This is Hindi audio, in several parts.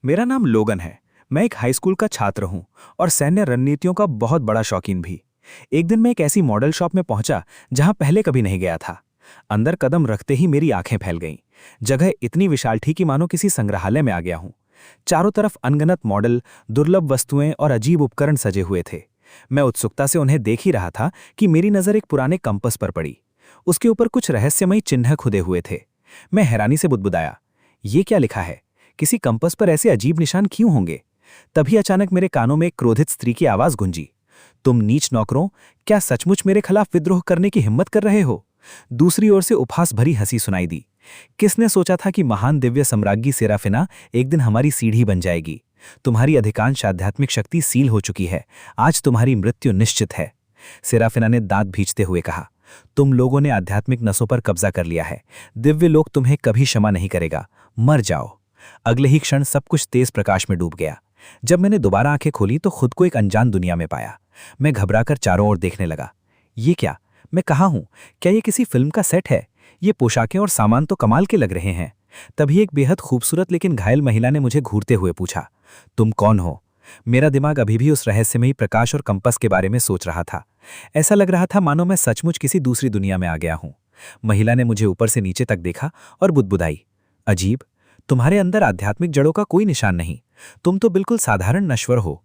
मेरा नाम लोगन है। मैं एक हाई स्कूल का छात्र हूँ और सैन्य रणनीतियों का बहुत बड़ा शौकीन भी। एक दिन मैं एक ऐसी मॉडल शॉप में पहुंचा जहां पहले कभी नहीं गया था। अंदर कदम रखते ही मेरी आंखें फैल गईं। जगह इतनी विशाल थी कि मानो किसी संग्रहालय में आ गया हूं। चारों तरफ अनगिनत मॉडल, दुर्लभ वस्तुएं और अजीब उपकरण सजे हुए थे। मैं उत्सुकता से उन्हें देख ही रहा था कि मेरी नज़र एक पुराने कंपस पर पड़ी। उसके ऊपर कुछ रहस्यमयी चिन्ह खुदे हुए थे। मैं हैरानी से बुदबुदाया, ये क्या लिखा है? किसी कंपस पर ऐसे अजीब निशान क्यों होंगे? तभी अचानक मेरे कानों में एक क्रोधित स्त्री की आवाज गूंजी। तुम नीच नौकरों, क्या सचमुच मेरे खिलाफ विद्रोह करने की हिम्मत कर रहे हो? दूसरी ओर से उपहास भरी हंसी सुनाई दी। किसने सोचा था कि महान दिव्य सम्राज्ञी सेराफिना एक दिन हमारी सीढ़ी बन जाएगी? तुम्हारी अधिकांश आध्यात्मिक शक्ति सील हो चुकी है। आज तुम्हारी मृत्यु निश्चित है। सेराफिना ने दांत भींचते हुए कहा, तुम लोगों ने आध्यात्मिक नसों पर कब्जा कर लिया है। दिव्य लोक तुम्हें कभी क्षमा नहीं करेगा। मर जाओ। अगले ही क्षण सब कुछ तेज प्रकाश में डूब गया। जब मैंने दोबारा आंखें खोली तो खुद को एक अनजान दुनिया में पाया। मैं घबराकर चारों ओर देखने लगा। ये क्या? मैं कहाँ हूँ? क्या ये किसी फिल्म का सेट है? ये पोशाकें और सामान तो कमाल के लग रहे हैं। तभी एक बेहद खूबसूरत लेकिन घायल महिला ने मुझे घूरते हुए पूछा, तुम कौन हो? मेरा दिमाग अभी भी उस रहस्यमयी प्रकाश और कंपस के बारे में सोच रहा था। ऐसा लग रहा था मानो मैं सचमुच किसी दूसरी दुनिया में आ गया हूँ। महिला ने मुझे ऊपर से नीचे तक देखा और बुदबुदाई, अजीब, तुम्हारे अंदर आध्यात्मिक जड़ों का कोई निशान नहीं। तुम तो बिल्कुल साधारण नश्वर हो।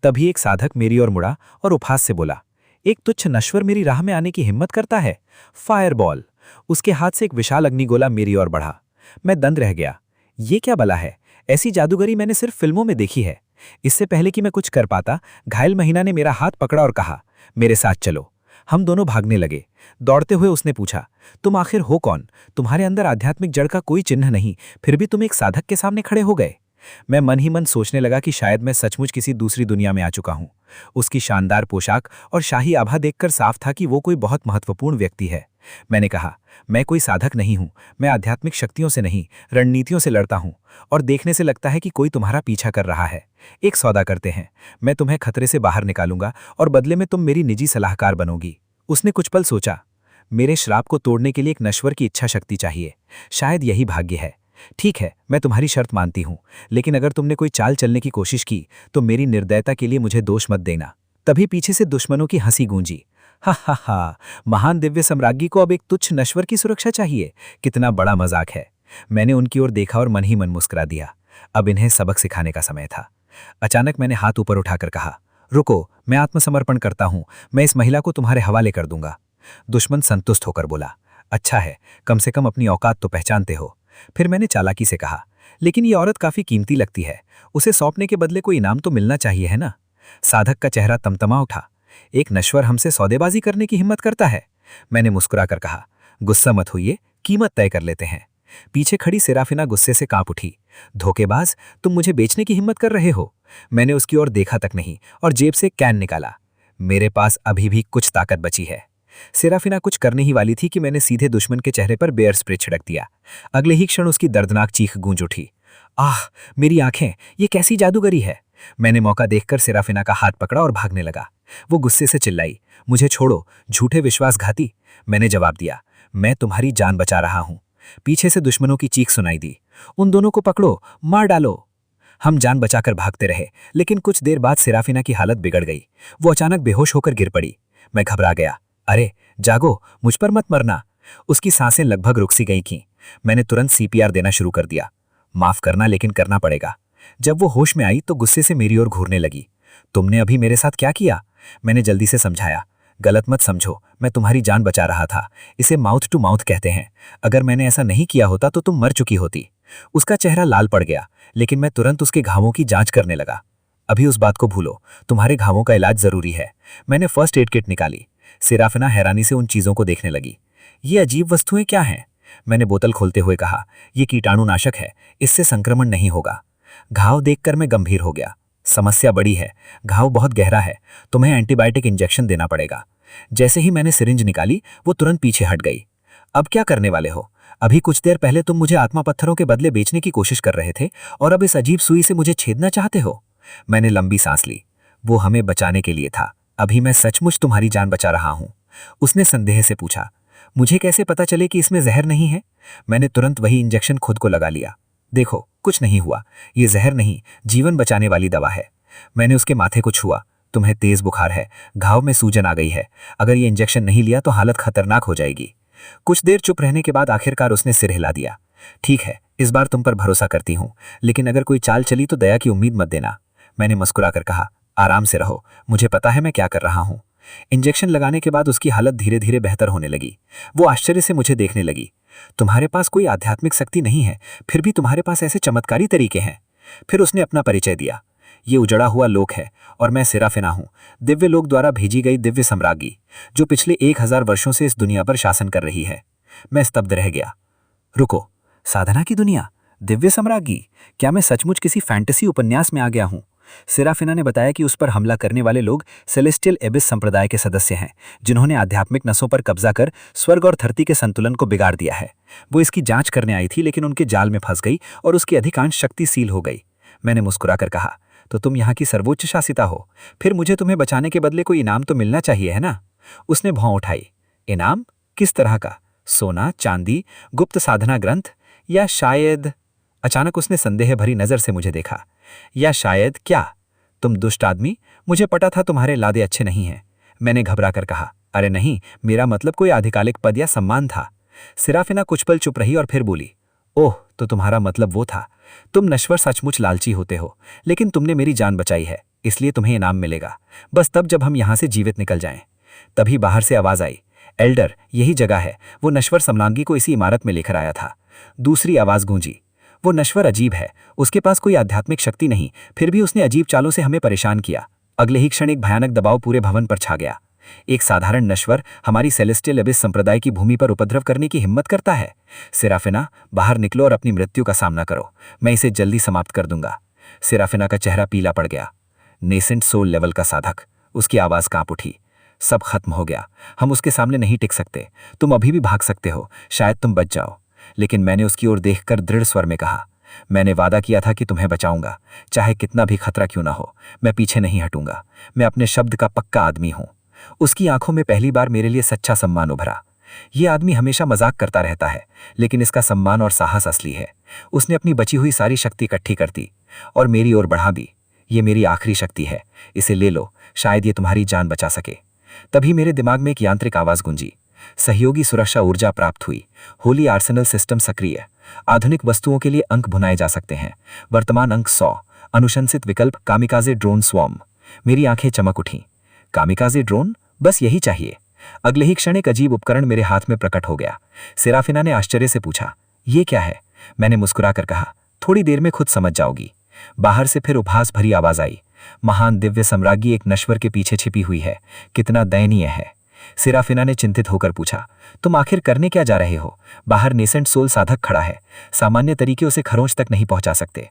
तभी एक साधक मेरी ओर मुड़ा और उपहास से बोला, एक तुच्छ नश्वर मेरी राह में आने की हिम्मत करता है? फायरबॉल! उसके हाथ से एक विशाल अग्निगोला मेरी ओर बढ़ा। मैं दंग रह गया। ये क्या बला है? ऐसी जादूगरी मैंने सिर्फ फिल्मों में देखी है। इससे पहले कि मैं कुछ कर पाता, घायल महिला ने मेरा हाथ पकड़ा और कहा, मेरे साथ चलो। हम दोनों भागने लगे। दौड़ते हुए उसने पूछा, तुम आखिर हो कौन? तुम्हारे अंदर आध्यात्मिक जड़ का कोई चिन्ह नहीं, फिर भी तुम एक साधक के सामने खड़े हो गए। मैं मन ही मन सोचने लगा कि शायद मैं सचमुच किसी दूसरी दुनिया में आ चुका हूं। उसकी शानदार पोशाक और शाही आभा देखकर साफ था कि वो कोई बहुत महत्वपूर्ण व्यक्ति है। मैंने कहा, मैं कोई साधक नहीं हूं। मैं आध्यात्मिक शक्तियों से नहीं, रणनीतियों से लड़ता हूं। और देखने से लगता है कि कोई तुम्हारा पीछा कर रहा है। एक सौदा करते हैं। मैं तुम्हें खतरे से बाहर निकालूंगा और बदले में तुम मेरी निजी सलाहकार बनोगी। उसने कुछ पल सोचा। मेरे श्राप को तोड़ने के लिए एक नश्वर की इच्छा शक्ति चाहिए। शायद यही भाग्य है। ठीक है, मैं तुम्हारी शर्त मानती हूं, लेकिन अगर तुमने कोई चाल चलने की कोशिश की तो मेरी निर्दयता के लिए मुझे दोष मत देना। तभी पीछे से दुश्मनों की हंसी गूंजी। हा हा हा, महान दिव्य सम्राज्ञी को अब एक तुच्छ नश्वर की सुरक्षा चाहिए? कितना बड़ा मजाक है। मैंने उनकी ओर देखा और मन ही मन मुस्कुरा दिया। अब इन्हें सबक सिखाने का समय था। अचानक मैंने हाथ ऊपर उठाकर कहा, रुको, मैं आत्मसमर्पण करता हूं। मैं इस महिला को तुम्हारे हवाले कर दूंगा। दुश्मन संतुष्ट होकर बोला, अच्छा है, कम से कम अपनी औकात तो पहचानते हो। फिर मैंने चालाकी से कहा, लेकिन ये औरत काफी कीमती लगती है। उसे सौंपने के बदले कोई इनाम तो मिलना चाहिए, है ना? साधक का चेहरा तमतमा उठा। एक नश्वर हमसे सौदेबाजी करने की हिम्मत करता है? मैंने मुस्कुराकर कहा, गुस्सा मत होइए, कीमत तय कर लेते हैं। पीछे खड़ी सेराफिना गुस्से से कांप उठी। धोखेबाज, तुम मुझे बेचने की हिम्मत कर रहे हो? मैंने उसकी ओर देखा तक नहीं और जेब से कैन निकाला। मेरे पास अभी भी कुछ ताकत बची है। सेराफिना कुछ करने ही वाली थी कि मैंने सीधे दुश्मन के चेहरे पर बेयर स्प्रे छिड़क दिया। अगले ही क्षण उसकी दर्दनाक चीख गूंज उठी। आह, मेरी आंखें, ये कैसी जादूगरी है! मैंने मौका देखकर सेराफिना का हाथ पकड़ा और भागने लगा। वो गुस्से से चिल्लाई, मुझे छोड़ो, झूठे विश्वासघाती! मैंने जवाब दिया, मैं तुम्हारी जान बचा रहा हूं। पीछे से दुश्मनों की चीख सुनाई दी, उन दोनों को पकड़ो, मार डालो। हम जान बचाकर भागते रहे, लेकिन कुछ देर बाद सेराफिना की हालत बिगड़ गई। वो अचानक बेहोश होकर गिर पड़ी। मैं घबरा गया। अरे जागो, मुझ पर मत मरना। उसकी सांसें लगभग रुक सी गई थीं। मैंने तुरंत सीपीआर देना शुरू कर दिया। माफ करना, लेकिन करना पड़ेगा। जब वो होश में आई तो गुस्से से मेरी ओर घूरने लगी। तुमने अभी मेरे साथ क्या किया? मैंने जल्दी से समझाया, गलत मत समझो, मैं तुम्हारी जान बचा रहा था। इसे माउथ टू माउथ कहते हैं। अगर मैंने ऐसा नहीं किया होता तो तुम मर चुकी होती। उसका चेहरा लाल पड़ गया, लेकिन मैं तुरंत उसके घावों की जांच करने लगा। अभी उस बात को भूलो, तुम्हारे घावों का इलाज जरूरी है। मैंने फर्स्ट एड किट निकाली। सेराफिना हैरानी से उन चीजों को देखने लगी। ये अजीब वस्तुएं क्या हैं? मैंने बोतल खोलते हुए कहा, ये कीटाणुनाशक है, इससे संक्रमण नहीं होगा। घाव देखकर मैं गंभीर हो गया। समस्या बड़ी है, घाव बहुत गहरा है, तुम्हें एंटीबायोटिक इंजेक्शन देना पड़ेगा। जैसे ही मैंने सिरिंज निकाली, वो तुरंत पीछे हट गई। अब क्या करने वाले हो? अभी कुछ देर पहले तुम मुझे आत्मा पत्थरों के बदले बेचने की कोशिश कर रहे थे और अब इस अजीब सुई से मुझे छेदना चाहते हो? मैंने लंबी सांस ली। वो हमें बचाने के लिए था। अभी मैं सचमुच तुम्हारी जान बचा रहा हूं। उसने संदेह से पूछा, मुझे कैसे पता चले कि इसमें जहर नहीं है? मैंने तुरंत वही इंजेक्शन खुद को लगा लिया। देखो, कुछ नहीं हुआ। ये जहर नहीं, जीवन बचाने वाली दवा है। मैंने उसके माथे को छुआ। तुम्हें तेज बुखार है, घाव में सूजन आ गई है। अगर ये इंजेक्शन नहीं लिया तो हालत खतरनाक हो जाएगी। कुछ देर चुप रहने के बाद आखिरकार उसने सिर हिला दिया। ठीक है, इस बार तुम पर भरोसा करती हूँ, लेकिन अगर कोई चाल चली तो दया की उम्मीद मत देना। मैंने मुस्कुराकर कहा, आराम से रहो, मुझे पता है मैं क्या कर रहा हूँ। इंजेक्शन लगाने के बाद उसकी हालत धीरे धीरे बेहतर होने लगी। वो आश्चर्य से मुझे देखने लगी। तुम्हारे पास कोई आध्यात्मिक शक्ति नहीं है, फिर भी तुम्हारे पास ऐसे चमत्कारी तरीके हैं। फिर उसने अपना परिचय दिया। ये उजड़ा हुआ लोक है और मैं सेराफिना हूँ, दिव्य लोक द्वारा भेजी गई दिव्य सम्राज्ञी, जो पिछले 1000 वर्षों से इस दुनिया पर शासन कर रही है। मैं स्तब्ध रह गया। रुको, साधना की दुनिया, दिव्य सम्राज्ञी? क्या मैं सचमुच किसी फैंटेसी उपन्यास में आ गया हूँ? सेराफिना ने बताया कि उस पर हमला करने वाले लोग सेलेस्टियल एबिस संप्रदाय के सदस्य हैं, जिन्होंने आध्यात्मिक नसों पर कब्जा कर स्वर्ग और धरती के संतुलन को बिगाड़ दिया है। वो इसकी जांच करने आई थी, लेकिन उनके जाल में फंस गई और उसकी अधिकांश शक्ति सील हो गई। मैंने मुस्कुराकर कहा, तो तुम यहाँ की सर्वोच्च शासिता हो, फिर मुझे तुम्हें बचाने के बदले कोई इनाम तो मिलना चाहिए, है ना? उसने भौं उठाई। इनाम? किस तरह का? सोना, चांदी, गुप्त साधना ग्रंथ, या शायद? अचानक उसने संदेह भरी नजर से मुझे देखा। या शायद क्या? तुम दुष्ट आदमी, मुझे पता था तुम्हारे लादे अच्छे नहीं हैं। मैंने घबरा कर कहा, अरे नहीं, मेरा मतलब कोई आधिकारिक पद या सम्मान था। सेराफिना कुछ पल चुप रही और फिर बोली, ओह, तो तुम्हारा मतलब वो था। तुम नश्वर सचमुच लालची होते हो, लेकिन तुमने मेरी जान बचाई है, इसलिए तुम्हें इनाम मिलेगा, बस तब जब हम यहाँ से जीवित निकल जाएं। तभी बाहर से आवाज आई, एल्डर, यही जगह है। वो नश्वर सम्राज्ञी को इसी इमारत में लेकर आया था। दूसरी आवाज गूंजी, वो नश्वर अजीब है, उसके पास कोई आध्यात्मिक शक्ति नहीं, फिर भी उसने अजीब चालों से हमें परेशान किया। अगले ही क्षण एक भयानक दबाव पूरे भवन पर छा गया। एक साधारण नश्वर हमारी सेलेस्टियल एबिस संप्रदाय की भूमि पर उपद्रव करने की हिम्मत करता है? सेराफिना, बाहर निकलो और अपनी मृत्यु का सामना करो, मैं इसे जल्दी समाप्त कर दूंगा। सेराफिना का चेहरा पीला पड़ गया। नेसेंट सोल लेवल का साधक, उसकी आवाज कांप उठी। सब खत्म हो गया, हम उसके सामने नहीं टिक सकते। तुम अभी भी भाग सकते हो, शायद तुम बच जाओ। लेकिन मैंने उसकी ओर देखकर दृढ़ स्वर में कहा, मैंने वादा किया था कि तुम्हें बचाऊंगा, चाहे कितना भी खतरा क्यों ना हो, मैं पीछे नहीं हटूंगा। मैं अपने शब्द का पक्का आदमी हूं। उसकी आंखों में पहली बार मेरे लिए सच्चा सम्मान उभरा। यह आदमी हमेशा मजाक करता रहता है, लेकिन इसका सम्मान और साहस असली है। उसने अपनी बची हुई सारी शक्ति इकट्ठी कर दी और मेरी ओर बढ़ा दी। ये मेरी आखिरी शक्ति है, इसे ले लो, शायद ये तुम्हारी जान बचा सके। तभी मेरे दिमाग में एक यांत्रिक आवाज गूंजी। सहयोगी सुरक्षा ऊर्जा प्राप्त हुई। होली आर्सेनल सिस्टम सक्रिय। आधुनिक वस्तुओं के लिए अंक भुनाए जा सकते हैं। वर्तमान अंक 100। अनुशंसित विकल्प कामिकाजे ड्रोन स्वॉर्म। मेरी आंखें चमक उठीं। Kamikaze drone? बस यही चाहिए। अगले ही क्षण एक अजीब उपकरण मेरे हाथ में प्रकट हो गया। सेराफिना ने आश्चर्य से पूछा, ये क्या है? मैंने मुस्कुराकर कहा, थोड़ी देर में खुद समझ जाओगी। बाहर से फिर उपहास भरी आवाज आई, महान दिव्य सम्राज्ञी एक नश्वर के पीछे छिपी हुई है, कितना दयनीय है। सेराफिना ने चिंतित होकर पूछा, तुम आखिर करने क्या जा रहे हो? बाहर नेसेंट सोल साधक खड़ा है, सामान्य तरीके उसे खरोंच तक नहीं पहुंचा सकते।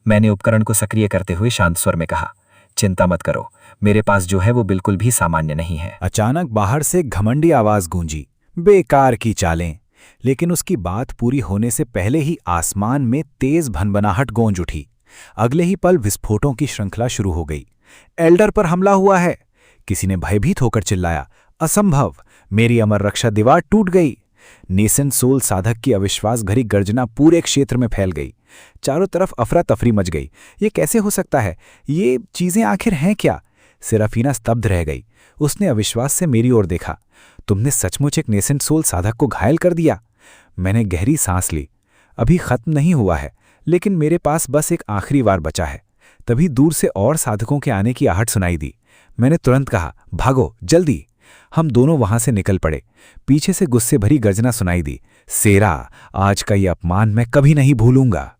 मैंने उपकरण को सक्रिय करते हुए शांत स्वर में कहा, चिंता मत करो, मेरे पास जो है वो बिल्कुल भी सामान्य नहीं है। अचानक बाहर से घमंडी आवाज गूंजी, बेकार की चालें। लेकिन उसकी बात पूरी होने से पहले ही आसमान में तेज भनभनाहट गूंज उठी। अगले ही पल विस्फोटों की श्रृंखला शुरू हो गई। एल्डर पर हमला हुआ है, किसी ने भयभीत होकर चिल्लाया। असंभव, मेरी अमर रक्षा दीवार टूट गई। नेसेंट सोल साधक की अविश्वास भरी गर्जना पूरे क्षेत्र में फैल गई। चारों तरफ अफरा तफरी मच गई। ये कैसे हो सकता है? ये चीजें आखिर हैं क्या? सेराफिना स्तब्ध रह गई। उसने अविश्वास से मेरी ओर देखा। तुमने सचमुच एक नेसेंट सोल साधक को घायल कर दिया? मैंने गहरी सांस ली। अभी खत्म नहीं हुआ है, लेकिन मेरे पास बस एक आखिरी वार बचा है। तभी दूर से और साधकों के आने की आहट सुनाई दी। मैंने तुरंत कहा, भागो जल्दी। हम दोनों वहां से निकल पड़े। पीछे से गुस्से भरी गर्जना सुनाई दी, सेरा, आज का ये अपमान मैं कभी नहीं भूलूंगा।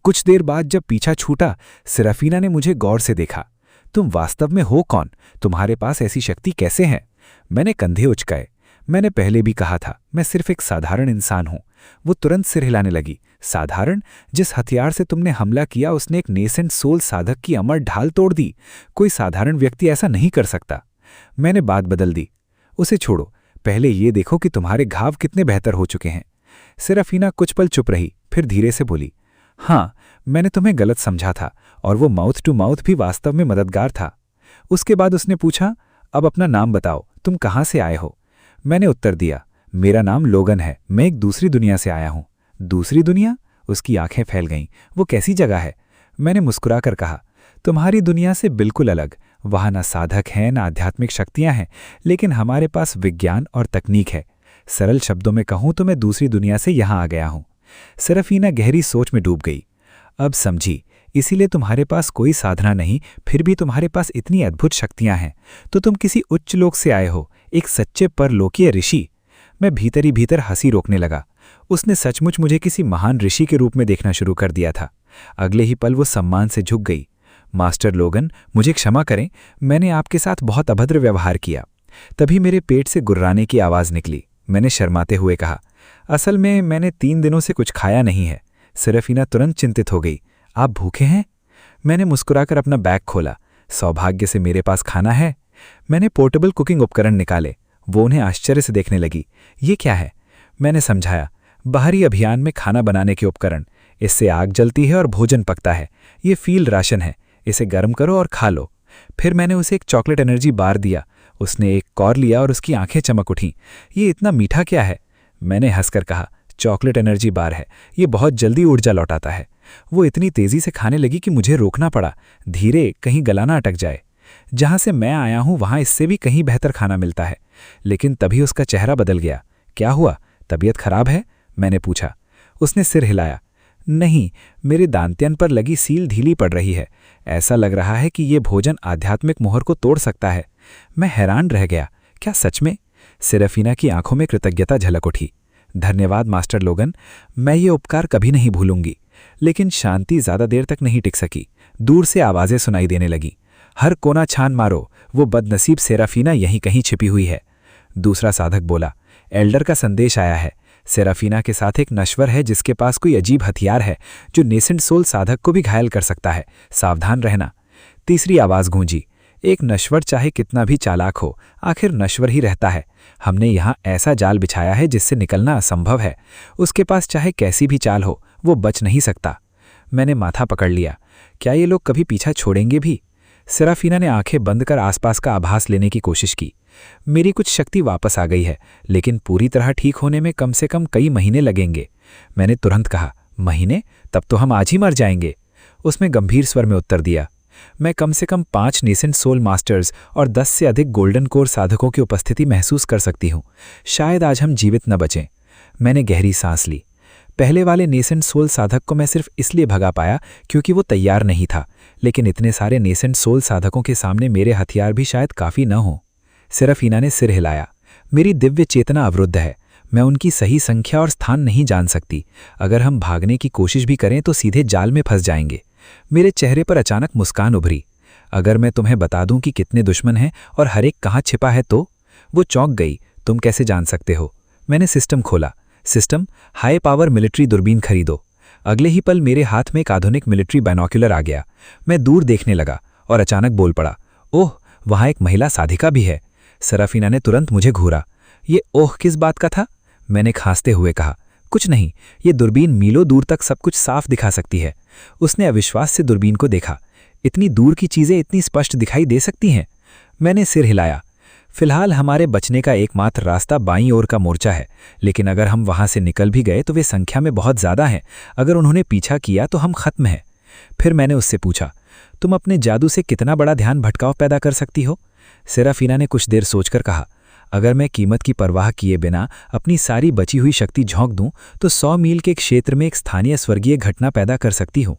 कुछ देर बाद जब पीछा छूटा, सेराफिना ने मुझे गौर से देखा। तुम वास्तव में हो कौन? तुम्हारे पास ऐसी शक्ति कैसे है? मैंने कंधे उचकाए। मैंने पहले भी कहा था, मैं सिर्फ एक साधारण इंसान हूं। वो तुरंत सिर हिलाने लगी। साधारण? जिस हथियार से तुमने हमला किया उसने एक नेसेंट सोल साधक की अमर ढाल तोड़ दी। कोई साधारण व्यक्ति ऐसा नहीं कर सकता। मैंने बात बदल दी। उसे छोड़ो, पहले ये देखो कि तुम्हारे घाव कितने बेहतर हो चुके हैं। सेराफिना कुछ पल चुप रही, फिर धीरे से बोली, हाँ, मैंने तुम्हें गलत समझा था और वो माउथ टू माउथ भी वास्तव में मददगार था। उसके बाद उसने पूछा, अब अपना नाम बताओ, तुम कहाँ से आए हो? मैंने उत्तर दिया, मेरा नाम लोगन है, मैं एक दूसरी दुनिया से आया हूँ। दूसरी दुनिया? उसकी आंखें फैल गईं। वो कैसी जगह है? मैंने मुस्कुराकर कहा, तुम्हारी दुनिया से बिल्कुल अलग। वहाँ न साधक हैं, न आध्यात्मिक शक्तियाँ हैं, लेकिन हमारे पास विज्ञान और तकनीक है। सरल शब्दों में कहूँ तो मैं दूसरी दुनिया से यहाँ आ गया हूँ। सेराफीना गहरी सोच में डूब गई। अब समझी, इसीलिए तुम्हारे पास कोई साधना नहीं, फिर भी तुम्हारे पास इतनी अद्भुत शक्तियां हैं। तो तुम किसी उच्च लोक से आए हो, एक सच्चे परलोकीय ऋषि। मैं भीतर ही भीतर हंसी रोकने लगा। उसने सचमुच मुझे किसी महान ऋषि के रूप में देखना शुरू कर दिया था। अगले ही पल वो सम्मान से झुक गई। मास्टर लोगन, मुझे क्षमा करें, मैंने आपके साथ बहुत अभद्र व्यवहार किया। तभी मेरे पेट से गुर्राने की आवाज़ निकली। मैंने शर्माते हुए कहा, असल में मैंने 3 दिनों से कुछ खाया नहीं है। सेराफीना तुरंत चिंतित हो गई। आप भूखे हैं? मैंने मुस्कुराकर अपना बैग खोला। सौभाग्य से मेरे पास खाना है। मैंने पोर्टेबल कुकिंग उपकरण निकाले। वो उन्हें आश्चर्य से देखने लगी। ये क्या है? मैंने समझाया, बाहरी अभियान में खाना बनाने के उपकरण। इससे आग जलती है और भोजन पकता है। ये फील्ड राशन है, इसे गर्म करो और खा लो। फिर मैंने उसे एक चॉकलेट एनर्जी बार दिया। उसने एक कौर लिया और उसकी आंखें चमक उठीं। ये इतना मीठा क्या है? मैंने हंसकर कहा, चॉकलेट एनर्जी बार है, ये बहुत जल्दी ऊर्जा लौटाता है। वो इतनी तेजी से खाने लगी कि मुझे रोकना पड़ा। धीरे, कहीं गलाना अटक जाए। जहां से मैं आया हूं वहां इससे भी कहीं बेहतर खाना मिलता है। लेकिन तभी उसका चेहरा बदल गया। क्या हुआ? तबीयत खराब है? मैंने पूछा। उसने सिर हिलाया। नहीं, मेरे दांत्यन पर लगी सील ढीली पड़ रही है। ऐसा लग रहा है कि ये भोजन आध्यात्मिक मोहर को तोड़ सकता है। मैं हैरान रह गया। क्या सच में? सेराफीना की आंखों में कृतज्ञता झलक उठी। धन्यवाद मास्टर लोगन, मैं ये उपकार कभी नहीं भूलूंगी। लेकिन शांति ज्यादा देर तक नहीं टिक सकी। दूर से आवाजें सुनाई देने लगी। हर कोना छान मारो, वो बदनसीब सेराफीना यहीं कहीं छिपी हुई है। दूसरा साधक बोला, एल्डर का संदेश आया है। सेराफीना के साथ एक नश्वर है जिसके पास कोई अजीब हथियार है जो नेसेंट सोल साधक को भी घायल कर सकता है। सावधान रहना। तीसरी आवाज गूंजी, एक नश्वर चाहे कितना भी चालाक हो, आखिर नश्वर ही रहता है। हमने यहाँ ऐसा जाल बिछाया है जिससे निकलना असंभव है। उसके पास चाहे कैसी भी चाल हो, वो बच नहीं सकता। मैंने माथा पकड़ लिया। क्या ये लोग कभी पीछा छोड़ेंगे भी? सेराफीना ने आंखें बंद कर आसपास का आभास लेने की कोशिश की। मेरी कुछ शक्ति वापस आ गई है, लेकिन पूरी तरह ठीक होने में कम से कम कई महीने लगेंगे। मैंने तुरंत कहा, महीने? तब तो हम आज ही मर जाएंगे। उसने गंभीर स्वर में उत्तर दिया, मैं कम से कम 5 नेसेंट सोल मास्टर्स और 10 से अधिक गोल्डन कोर साधकों की उपस्थिति महसूस कर सकती हूँ। शायद आज हम जीवित न बचें। मैंने गहरी सांस ली। पहले वाले नेसेंट सोल साधक को मैं सिर्फ इसलिए भगा पाया क्योंकि वो तैयार नहीं था, लेकिन इतने सारे नेसेंट सोल साधकों के सामने मेरे हथियार भी शायद काफ़ी न हों। सेराफीना ने सिर हिलाया। मेरी दिव्य चेतना अवरुद्ध है। मैं उनकी सही संख्या और स्थान नहीं जान सकती। अगर हम भागने की कोशिश भी करें तो सीधे जाल में फंस जाएंगे। मेरे चेहरे पर अचानक मुस्कान उभरी। अगर मैं तुम्हें बता दूं कि कितने दुश्मन हैं और हर एक कहाँ छिपा है तो? वो चौंक गई। तुम कैसे जान सकते हो? मैंने सिस्टम खोला। सिस्टम, हाई पावर मिलिट्री दूरबीन खरीदो। अगले ही पल मेरे हाथ में एक आधुनिक मिलिट्री बाइनोक्यूलर आ गया। मैं दूर देखने लगा और अचानक बोल पड़ा, ओह, वहाँ एक महिला साधिका भी है। सेराफीना ने तुरंत मुझे घूरा। ये ओह किस बात का था? मैंने खांसते हुए कहा, कुछ नहीं, ये दूरबीन मीलों दूर तक सब कुछ साफ दिखा सकती है। उसने अविश्वास से दूरबीन को देखा। इतनी दूर की चीजें इतनी स्पष्ट दिखाई दे सकती हैं? मैंने सिर हिलाया। फिलहाल हमारे बचने का एकमात्र रास्ता बाईं ओर का मोर्चा है, लेकिन अगर हम वहां से निकल भी गए तो वे संख्या में बहुत ज्यादा हैं। अगर उन्होंने पीछा किया तो हम खत्म हैं। फिर मैंने उससे पूछा, तुम अपने जादू से कितना बड़ा ध्यान भटकाव पैदा कर सकती हो? सेराफीना ने कुछ देर सोचकर कहा, अगर मैं कीमत की परवाह किए बिना अपनी सारी बची हुई शक्ति झोंक दूं तो 100 मील के क्षेत्र में एक स्थानीय स्वर्गीय घटना पैदा कर सकती हूं।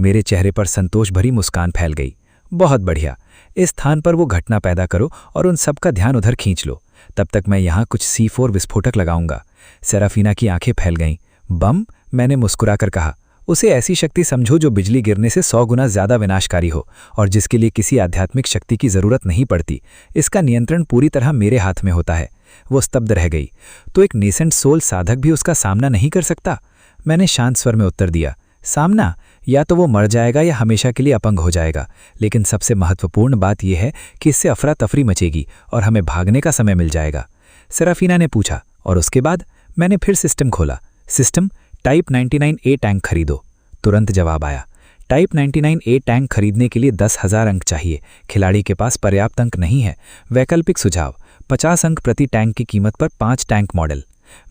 मेरे चेहरे पर संतोष भरी मुस्कान फैल गई। बहुत बढ़िया, इस स्थान पर वो घटना पैदा करो और उन सब का ध्यान उधर खींच लो। तब तक मैं यहाँ कुछ C4 विस्फोटक लगाऊंगा। सेराफीना की आंखें फैल गईं। बम? मैंने मुस्कुराकर कहा, उसे ऐसी शक्ति समझो जो बिजली गिरने से 100 गुना ज्यादा विनाशकारी हो और जिसके लिए किसी आध्यात्मिक शक्ति की जरूरत नहीं पड़ती। इसका नियंत्रण पूरी तरह मेरे हाथ में होता है। वो स्तब्ध रह गई। तो एक नेसेंट सोल साधक भी उसका सामना नहीं कर सकता? मैंने शांत स्वर में उत्तर दिया, सामना? या तो वो मर जाएगा या हमेशा के लिए अपंग हो जाएगा। लेकिन सबसे महत्वपूर्ण बात यह है कि इससे अफरा तफरी मचेगी और हमें भागने का समय मिल जाएगा। सेराफीना ने पूछा, और उसके बाद? मैंने फिर सिस्टम खोला। सिस्टम, टाइप 99A टैंक खरीदो। तुरंत जवाब आया। टाइप 99A टैंक खरीदने के लिए 10,000 अंक चाहिए। खिलाड़ी के पास पर्याप्त अंक नहीं है। वैकल्पिक सुझाव, 50 अंक प्रति टैंक की कीमत पर 5 टैंक मॉडल।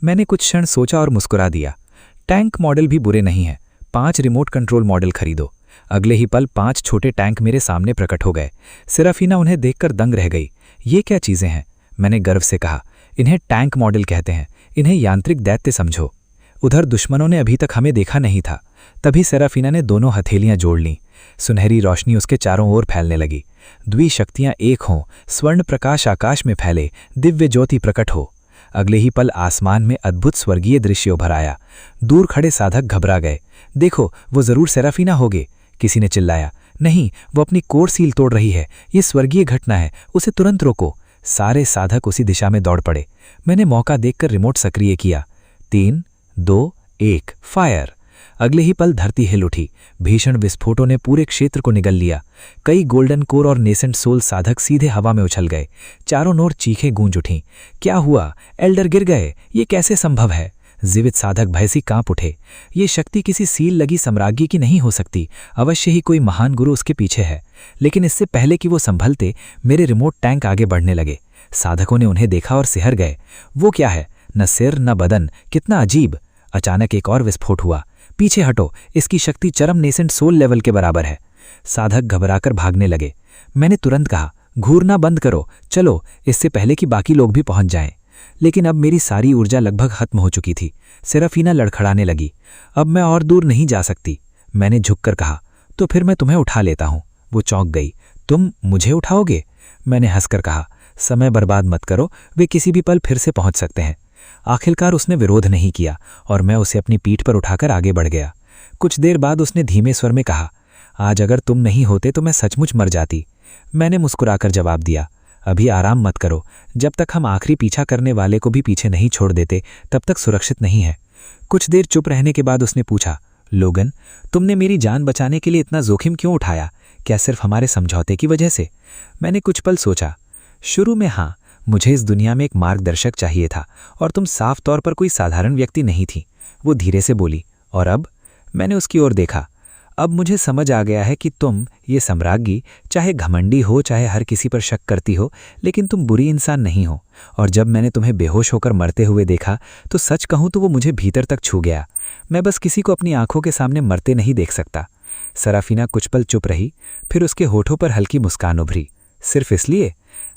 मैंने कुछ क्षण सोचा और मुस्कुरा दिया। टैंक मॉडल भी बुरे नहीं हैं, 5 रिमोट कंट्रोल मॉडल खरीदो। अगले ही पल 5 छोटे टैंक मेरे सामने प्रकट हो गए। सेराफीना उन्हें देखकर दंग रह गई। ये क्या चीजें हैं? मैंने गर्व से कहा। इन्हें टैंक मॉडल कहते हैं, इन्हें यांत्रिक दैत्य समझो। उधर दुश्मनों ने अभी तक हमें देखा नहीं था। तभी सेराफीना ने दोनों हथेलियां जोड़ लीं। सुनहरी रोशनी उसके चारों ओर फैलने लगी। द्विशक्तियां एक हों, स्वर्ण प्रकाश आकाश में फैले, दिव्य ज्योति प्रकट हो। अगले ही पल आसमान में अद्भुत स्वर्गीय दृश्य उभर आया। दूर खड़े साधक घबरा गए। देखो, वो जरूर सेराफीना होगे, किसी ने चिल्लाया। नहीं, वो अपनी कोर सील तोड़ रही है, ये स्वर्गीय घटना है, उसे तुरंत रोको। सारे साधक उसी दिशा में दौड़ पड़े। मैंने मौका देखकर रिमोट सक्रिय किया। 3, 2, 1 फायर। अगले ही पल धरती हिल उठी। भीषण विस्फोटों ने पूरे क्षेत्र को निगल लिया। कई गोल्डन कोर और नेसेंट सोल साधक सीधे हवा में उछल गए। चारों ओर चीखें गूंज उठीं। क्या हुआ? एल्डर गिर गए, ये कैसे संभव है? जीवित साधक भय से कांप उठे। ये शक्ति किसी सील लगी सम्राज्ञी की नहीं हो सकती, अवश्य ही कोई महान गुरु उसके पीछे है। लेकिन इससे पहले कि वो संभलते, मेरे रिमोट टैंक आगे बढ़ने लगे। साधकों ने उन्हें देखा और सिहर गए। वो क्या है? न सिर न बदन, कितना अजीब। अचानक एक और विस्फोट हुआ। पीछे हटो, इसकी शक्ति चरम नेसेंट सोल लेवल के बराबर है। साधक घबराकर भागने लगे। मैंने तुरंत कहा, घूरना बंद करो, चलो, इससे पहले कि बाकी लोग भी पहुंच जाएं। लेकिन अब मेरी सारी ऊर्जा लगभग खत्म हो चुकी थी। सेराफीना लड़खड़ाने लगी। अब मैं और दूर नहीं जा सकती। मैंने झुककर कहा, तो फिर मैं तुम्हें उठा लेता हूं। वो चौंक गई। तुम मुझे उठाओगे? मैंने हंसकर कहा, समय बर्बाद मत करो, वे किसी भी पल फिर से पहुंच सकते हैं। आखिरकार उसने विरोध नहीं किया और मैं उसे अपनी पीठ पर उठाकर आगे बढ़ गया। कुछ देर बाद उसने धीमे स्वर में कहा, आज अगर तुम नहीं होते तो मैं सचमुच मर जाती। मैंने मुस्कुराकर जवाब दिया, अभी आराम मत करो, जब तक हम आखिरी पीछा करने वाले को भी पीछे नहीं छोड़ देते तब तक सुरक्षित नहीं है। कुछ देर चुप रहने के बाद उसने पूछा, लोगन, तुमने मेरी जान बचाने के लिए इतना जोखिम क्यों उठाया? क्या सिर्फ हमारे समझौते की वजह से? मैंने कुछ पल सोचा। शुरू में हाँ, मुझे इस दुनिया में एक मार्गदर्शक चाहिए था और तुम साफ तौर पर कोई साधारण व्यक्ति नहीं थी। वो धीरे से बोली, और अब? मैंने उसकी ओर देखा। अब मुझे समझ आ गया है कि तुम, ये सम्राज्ञी, चाहे घमंडी हो, चाहे हर किसी पर शक करती हो, लेकिन तुम बुरी इंसान नहीं हो। और जब मैंने तुम्हें बेहोश होकर मरते हुए देखा तो सच कहूं तो वो मुझे भीतर तक छू गया। मैं बस किसी को अपनी आंखों के सामने मरते नहीं देख सकता। सेराफीना कुछ पल चुप रही, फिर उसके होठों पर हल्की मुस्कान उभरी। सिर्फ इसलिए?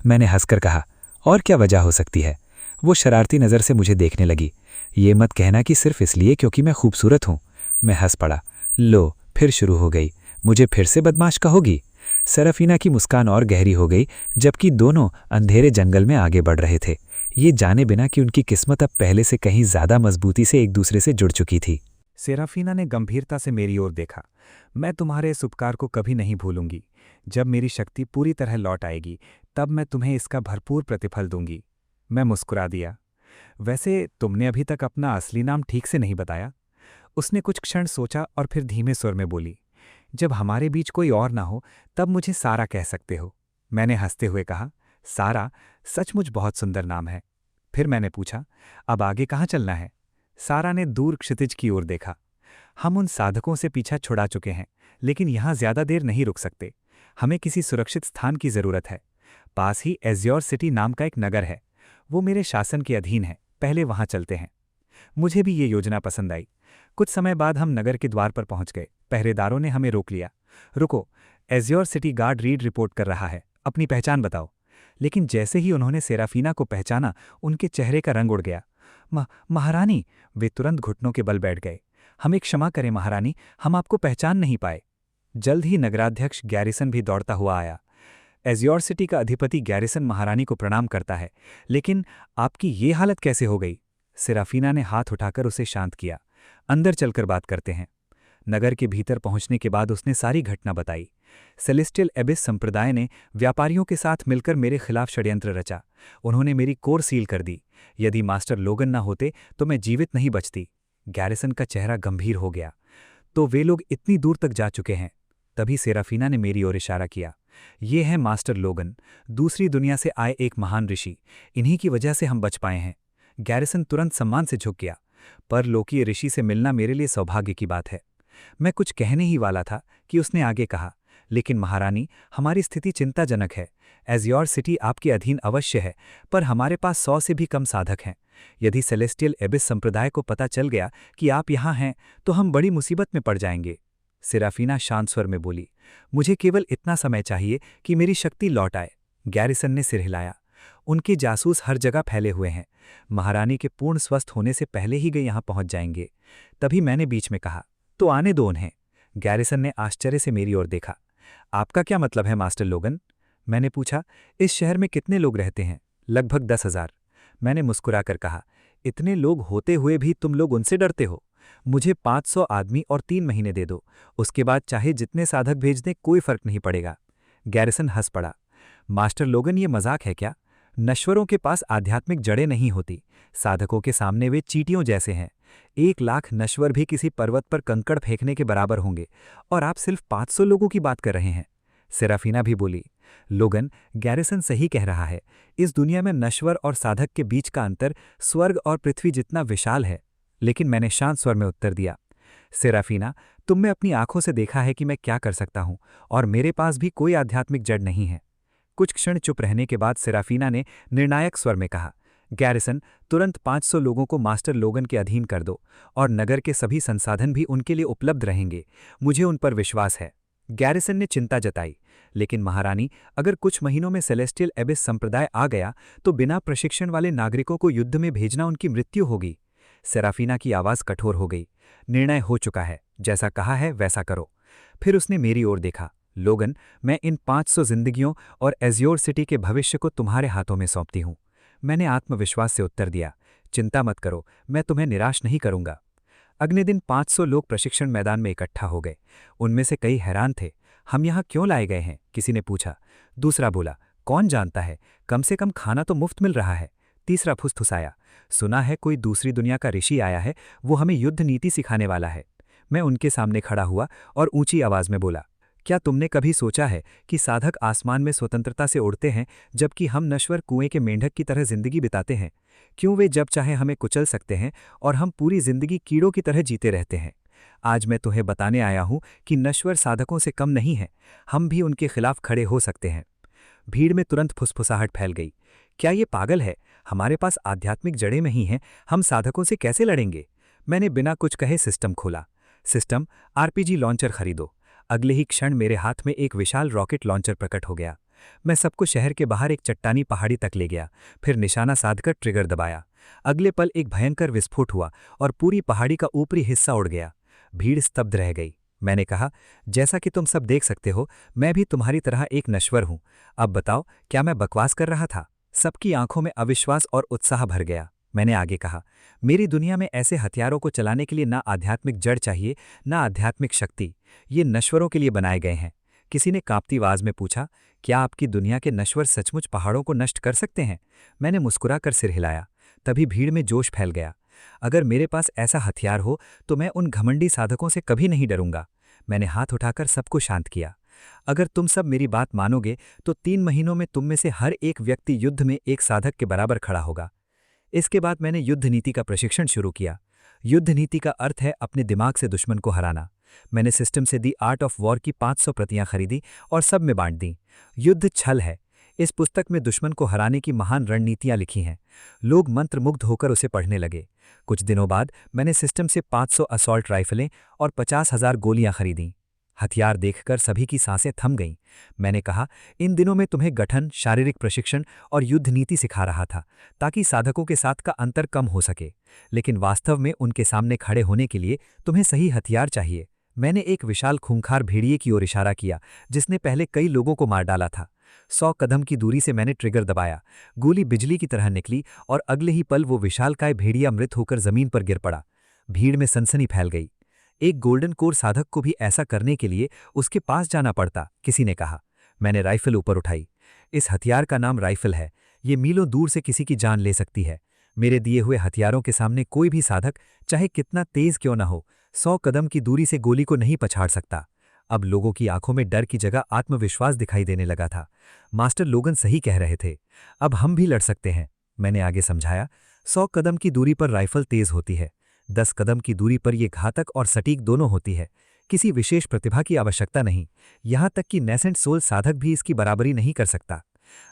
मैंने हंसकर कहा, और क्या वजह हो सकती है? वो शरारती नज़र से मुझे देखने लगी। ये मत कहना कि सिर्फ इसलिए क्योंकि मैं खूबसूरत हूं। मैं हंस पड़ा। लो, फिर शुरू हो गई, मुझे फिर से बदमाश कहोगी? सेराफीना की मुस्कान और गहरी हो गई, जबकि दोनों अंधेरे जंगल में आगे बढ़ रहे थे, ये जाने बिना कि उनकी किस्मत अब पहले से कहीं ज्यादा मजबूती से एक दूसरे से जुड़ चुकी थी। सेराफीना ने गंभीरता से मेरी ओर देखा। मैं तुम्हारे इस उपकार को कभी नहीं भूलूंगी। जब मेरी शक्ति पूरी तरह लौट आएगी तब मैं तुम्हें इसका भरपूर प्रतिफल दूंगी। मैं मुस्कुरा दिया। वैसे तुमने अभी तक अपना असली नाम ठीक से नहीं बताया। उसने कुछ क्षण सोचा और फिर धीमे स्वर में बोली, जब हमारे बीच कोई और ना हो तब मुझे सारा कह सकते हो। मैंने हंसते हुए कहा, सारा सचमुच बहुत सुंदर नाम है। फिर मैंने पूछा, अब आगे कहाँ चलना है? सारा ने दूर क्षितिज की ओर देखा। हम उन साधकों से पीछा छुड़ा चुके हैं, लेकिन यहां ज्यादा देर नहीं रुक सकते। हमें किसी सुरक्षित स्थान की जरूरत है। पास ही एज्योर सिटी नाम का एक नगर है, वो मेरे शासन के अधीन है। पहले वहां चलते हैं। मुझे भी ये योजना पसंद आई। कुछ समय बाद हम नगर के द्वार पर पहुंच गए। पहरेदारों ने हमें रोक लिया। रुको, azure city guard read report कर रहा है, अपनी पहचान बताओ। लेकिन जैसे ही उन्होंने सेराफीना को पहचाना, उनके चेहरे का रंग उड़ गया। महारानी! वे तुरंत घुटनों के बल बैठ गए। हमें क्षमा करें महारानी, हम आपको पहचान नहीं पाए। जल्द ही नगराध्यक्ष गैरिसन भी दौड़ता हुआ आया। एज्योर सिटी का अधिपति गैरिसन महारानी को प्रणाम करता है, लेकिन आपकी ये हालत कैसे हो गई? सेराफीना ने हाथ उठाकर उसे शांत किया। अंदर चलकर बात करते हैं। नगर के भीतर पहुंचने के बाद उसने सारी घटना बताई। सेलेस्टियल एबिस संप्रदाय ने व्यापारियों के साथ मिलकर मेरे खिलाफ षड्यंत्र रचा। उन्होंने मेरी कोर सील कर दी। यदि मास्टर लोगन ना होते तो मैं जीवित नहीं बचती। गैरिसन का चेहरा गंभीर हो गया। तो वे लोग इतनी दूर तक जा चुके हैं। तभी सेराफीना ने मेरी ओर इशारा किया। ये है मास्टर लोगन, दूसरी दुनिया से आए एक महान ऋषि। इन्हीं की वजह से हम बच पाए हैं। गैरिसन तुरंत सम्मान से झुक गया। पर लोकीय ऋषि से मिलना मेरे लिए सौभाग्य की बात है। मैं कुछ कहने ही वाला था कि उसने आगे कहा, लेकिन महारानी, हमारी स्थिति चिंताजनक है। एज़्योर सिटी आपके अधीन अवश्य है, पर हमारे पास 100 से भी कम साधक हैं। यदि सेलेस्टियल एबिस संप्रदाय को पता चल गया कि आप यहाँ हैं, तो हम बड़ी मुसीबत में पड़ जाएंगे। सेराफीना शांत स्वर में बोली, मुझे केवल इतना समय चाहिए कि मेरी शक्ति लौट आए। गैरिसन ने सिर हिलाया। उनके जासूस हर जगह फैले हुए हैं। महारानी के पूर्ण स्वस्थ होने से पहले ही वे यहाँ पहुंच जाएंगे। तभी मैंने बीच में कहा, तो आने दो उन्हें। गैरिसन ने आश्चर्य से मेरी ओर देखा। आपका क्या मतलब है मास्टर लोगन? मैंने पूछा। इस शहर में कितने लोग रहते हैं? लगभग 10,000। मैंने मुस्कुराकर कहा, इतने लोग होते हुए भी तुम लोग उनसे डरते हो? मुझे 500 आदमी और 3 महीने दे दो, उसके बाद चाहे जितने साधक भेज दें कोई फर्क नहीं पड़ेगा। गैरिसन हंस पड़ा। मास्टर लोगन, ये मजाक है क्या? नश्वरों के पास आध्यात्मिक जड़ें नहीं होती। साधकों के सामने वे चींटियों जैसे हैं। 1 लाख नश्वर भी किसी पर्वत पर कंकड़ फेंकने के बराबर होंगे, और आप सिर्फ 500 लोगों की बात कर रहे हैं। सेराफीना भी बोली, लोगन, गैरिसन सही कह रहा है। इस दुनिया में नश्वर और साधक के बीच का अंतर स्वर्ग और पृथ्वी जितना विशाल है। लेकिन मैंने शांत स्वर में उत्तर दिया, सेराफीना, तुमने अपनी आंखों से देखा है कि मैं क्या कर सकता हूं, और मेरे पास भी कोई आध्यात्मिक जड़ नहीं है। कुछ क्षण चुप रहने के बाद सेराफीना ने निर्णायक स्वर में कहा, गैरिसन, तुरंत 500 लोगों को मास्टर लोगन के अधीन कर दो, और नगर के सभी संसाधन भी उनके लिए उपलब्ध रहेंगे। मुझे उन पर विश्वास है। गैरिसन ने चिंता जताई, लेकिन महारानी, अगर कुछ महीनों में सेलेस्टियल एबिस संप्रदाय आ गया तो बिना प्रशिक्षण वाले नागरिकों को युद्ध में भेजना उनकी मृत्यु होगी। सेराफीना की आवाज कठोर हो गई। निर्णय हो चुका है, जैसा कहा है वैसा करो। फिर उसने मेरी ओर देखा। लोगन, मैं इन 500 जिंदगियों और एज़्योर सिटी के भविष्य को तुम्हारे हाथों में सौंपती हूं। मैंने आत्मविश्वास से उत्तर दिया, चिंता मत करो, मैं तुम्हें निराश नहीं करूंगा। अगले दिन 500 लोग प्रशिक्षण मैदान में इकट्ठा हो गए। उनमें से कई हैरान थे। हम यहाँ क्यों लाए गए हैं? किसी ने पूछा। दूसरा बोला, कौन जानता है, कम से कम खाना तो मुफ्त मिल रहा है। तीसरा फुसफुसाया, सुना है कोई दूसरी दुनिया का ऋषि आया है, वो हमें युद्ध नीति सिखाने वाला है। मैं उनके सामने खड़ा हुआ और ऊंची आवाज में बोला, क्या तुमने कभी सोचा है कि साधक आसमान में स्वतंत्रता से उड़ते हैं, जबकि हम नश्वर कुएं के मेंढक की तरह जिंदगी बिताते हैं? क्यों वे जब चाहे हमें कुचल सकते हैं और हम पूरी जिंदगी कीड़ों की तरह जीते रहते हैं? आज मैं तुम्हें बताने आया हूं कि नश्वर साधकों से कम नहीं हैं। हम भी उनके खिलाफ खड़े हो सकते हैं। भीड़ में तुरंत फुसफुसाहट फैल गई। क्या ये पागल है? हमारे पास आध्यात्मिक जड़ें नहीं हैं, हम साधकों से कैसे लड़ेंगे? मैंने बिना कुछ कहे सिस्टम खोला। सिस्टम, आरपीजी लॉन्चर खरीदो। अगले ही क्षण मेरे हाथ में एक विशाल रॉकेट लॉन्चर प्रकट हो गया। मैं सबको शहर के बाहर एक चट्टानी पहाड़ी तक ले गया, फिर निशाना साधकर ट्रिगर दबाया। अगले पल एक भयंकर विस्फोट हुआ और पूरी पहाड़ी का ऊपरी हिस्सा उड़ गया। भीड़ स्तब्ध रह गई। मैंने कहा, जैसा कि तुम सब देख सकते हो, मैं भी तुम्हारी तरह एक नश्वर हूं। अब बताओ, क्या मैं बकवास कर रहा था? सबकी आंखों में अविश्वास और उत्साह भर गया। मैंने आगे कहा, मेरी दुनिया में ऐसे हथियारों को चलाने के लिए ना आध्यात्मिक जड़ चाहिए, ना आध्यात्मिक शक्ति। ये नश्वरों के लिए बनाए गए हैं। किसी ने कांपती आवाज में पूछा, क्या आपकी दुनिया के नश्वर सचमुच पहाड़ों को नष्ट कर सकते हैं? मैंने मुस्कुराकर सिर हिलाया। तभी भीड़ में जोश फैल गया। अगर मेरे पास ऐसा हथियार हो तो मैं उन घमंडी साधकों से कभी नहीं डरूंगा। मैंने हाथ उठाकर सबको शांत किया। अगर तुम सब मेरी बात मानोगे तो 3 महीनों में तुम में से हर एक व्यक्ति युद्ध में एक साधक के बराबर खड़ा होगा। इसके बाद मैंने युद्ध नीति का प्रशिक्षण शुरू किया। युद्ध नीति का अर्थ है अपने दिमाग से दुश्मन को हराना। मैंने सिस्टम से दी आर्ट ऑफ वॉर की 500 प्रतियां खरीदी और सब में बांट दी। युद्ध छल है। इस पुस्तक में दुश्मन को हराने की महान रणनीतियां लिखी हैं। लोग मंत्रमुग्ध होकर उसे पढ़ने लगे। कुछ दिनों बाद मैंने सिस्टम से 500 असॉल्ट राइफलें और 50,000 गोलियां खरीदी। हथियार देखकर सभी की सांसें थम गईं। मैंने कहा, इन दिनों में तुम्हें गठन, शारीरिक प्रशिक्षण और युद्ध नीति सिखा रहा था, ताकि साधकों के साथ का अंतर कम हो सके। लेकिन वास्तव में उनके सामने खड़े होने के लिए तुम्हें सही हथियार चाहिए। मैंने एक विशाल खूंखार भेड़िए की ओर इशारा किया, जिसने पहले कई लोगों को मार डाला था। 100 कदम की दूरी से मैंने ट्रिगर दबाया। गोली बिजली की तरह निकली और अगले ही पल वो विशालकाय भेड़िया मृत होकर जमीन पर गिर पड़ा। भीड़ में सनसनी फैल गई। एक गोल्डन कोर साधक को भी ऐसा करने के लिए उसके पास जाना पड़ता, किसी ने कहा। मैंने राइफल ऊपर उठाई। इस हथियार का नाम राइफल है। ये मीलों दूर से किसी की जान ले सकती है। मेरे दिए हुए हथियारों के सामने कोई भी साधक, चाहे कितना तेज क्यों न हो, 100 कदम की दूरी से गोली को नहीं पछाड़ सकता। अब लोगों की आंखों में डर की जगह आत्मविश्वास दिखाई देने लगा था। मास्टर लोगन सही कह रहे थे। अब हम भी लड़ सकते हैं, मैंने आगे समझाया। 100 कदम की दूरी पर राइफल तेज होती है, 10 कदम की दूरी पर यह घातक और सटीक दोनों होती है। किसी विशेष प्रतिभा की आवश्यकता नहीं, यहाँ तक कि नेसेंट सोल साधक भी इसकी बराबरी नहीं कर सकता।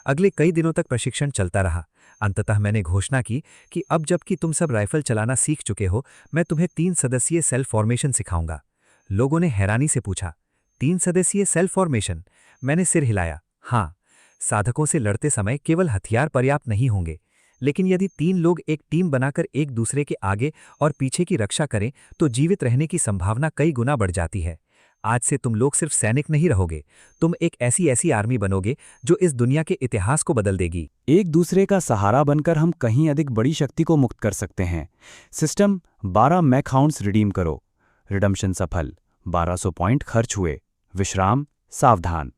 अगले कई दिनों तक प्रशिक्षण चलता रहा। अंततः मैंने घोषणा की कि अब जबकि तुम सब राइफल चलाना सीख चुके हो, मैं तुम्हें 3 सदस्यीय सेल्फ फॉर्मेशन सिखाऊंगा। लोगों ने हैरानी से पूछा, 3 सदस्यीय सेल्फ फॉर्मेशन? मैंने सिर हिलाया। हाँ, साधकों से लड़ते समय केवल हथियार पर्याप्त नहीं होंगे, लेकिन यदि 3 लोग एक टीम बनाकर एक दूसरे के आगे और पीछे की रक्षा करें तो जीवित रहने की संभावना कई गुना बढ़ जाती है। आज से तुम लोग सिर्फ सैनिक नहीं रहोगे, तुम एक ऐसी आर्मी बनोगे जो इस दुनिया के इतिहास को बदल देगी। एक दूसरे का सहारा बनकर हम कहीं अधिक बड़ी शक्ति को मुक्त कर सकते हैं। सिस्टम 12 मैकहाउंड्स रिडीम करो। रिडम्पशन सफल। 1200 पॉइंट खर्च हुए। विश्राम, सावधान।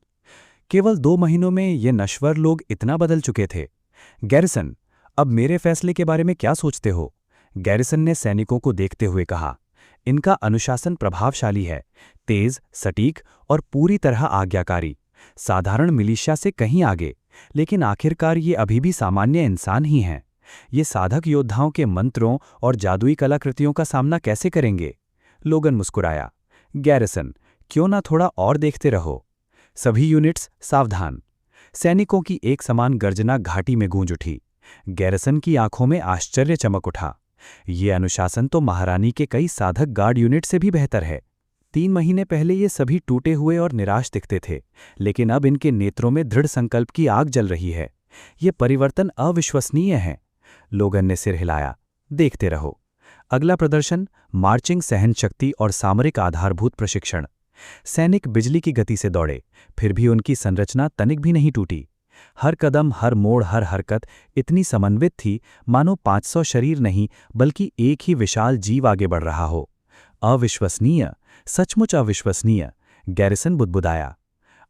केवल 2 महीनों में ये नश्वर लोग इतना बदल चुके थे। गैरिसन, अब मेरे फैसले के बारे में क्या सोचते हो? गैरिसन ने सैनिकों को देखते हुए कहा। इनका अनुशासन प्रभावशाली है, तेज, सटीक और पूरी तरह आज्ञाकारी। साधारण मिलिशिया से कहीं आगे, लेकिन आखिरकार ये अभी भी सामान्य इंसान ही हैं। ये साधक योद्धाओं के मंत्रों और जादुई कलाकृतियों का सामना कैसे करेंगे? लोगन मुस्कुराया। गैरिसन, क्यों ना थोड़ा और देखते रहो। सभी यूनिट्स सावधान। सैनिकों की एक समान गर्जना घाटी में गूंज उठी। गैरिसन की आंखों में आश्चर्य चमक उठा। ये अनुशासन तो महारानी के कई साधक गार्ड यूनिट से भी बेहतर है। 3 महीने पहले ये सभी टूटे हुए और निराश दिखते थे, लेकिन अब इनके नेत्रों में दृढ़ संकल्प की आग जल रही है। ये परिवर्तन अविश्वसनीय है। लोगन ने सिर हिलाया। देखते रहो। अगला प्रदर्शन, मार्चिंग सहनशक्ति और सामरिक आधारभूत प्रशिक्षण। सैनिक बिजली की गति से दौड़े, फिर भी उनकी संरचना तनिक भी नहीं टूटी। हर कदम, हर मोड़, हर हरकत इतनी समन्वित थी मानो 500 शरीर नहीं बल्कि एक ही विशाल जीव आगे बढ़ रहा हो। अविश्वसनीय, सचमुच अविश्वसनीय, गैरिसन बुदबुदाया।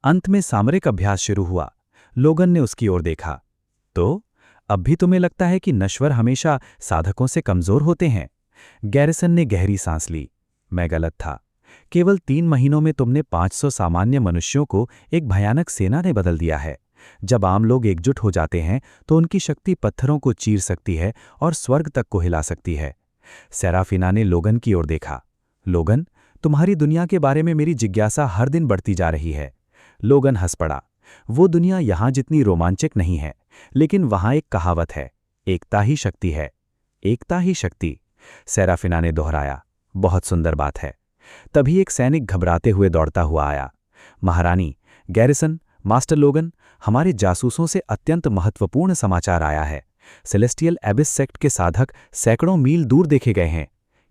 अंत में सामरिक अभ्यास शुरू हुआ। लोगन ने उसकी ओर देखा। तो अब भी तुम्हें लगता है कि नश्वर हमेशा साधकों से कमजोर होते हैं? गैरिसन ने गहरी सांस ली। मैं गलत था। केवल 3 महीनों में तुमने 500 सामान्य मनुष्यों को एक भयानक सेना ने बदल दिया है। जब आम लोग एकजुट हो जाते हैं तो उनकी शक्ति पत्थरों को चीर सकती है और स्वर्ग तक को हिला सकती है। सेराफिना ने लोगन की ओर देखा। लोगन, तुम्हारी दुनिया के बारे में मेरी जिज्ञासा हर दिन बढ़ती जा रही है। लोगन हंस पड़ा। वो दुनिया यहां जितनी रोमांचक नहीं है, लेकिन वहां एक कहावत है, एकता ही शक्ति है। एकता ही शक्ति, सेराफिना ने दोहराया। बहुत सुंदर बात है। तभी एक सैनिक घबराते हुए दौड़ता हुआ आया। महारानी, गैरिसन, मास्टर लोगन, हमारे जासूसों से अत्यंत महत्वपूर्ण समाचार आया है। सेलेस्टियल एबिस सेक्ट के साधक सैकड़ों मील दूर देखे गए हैं।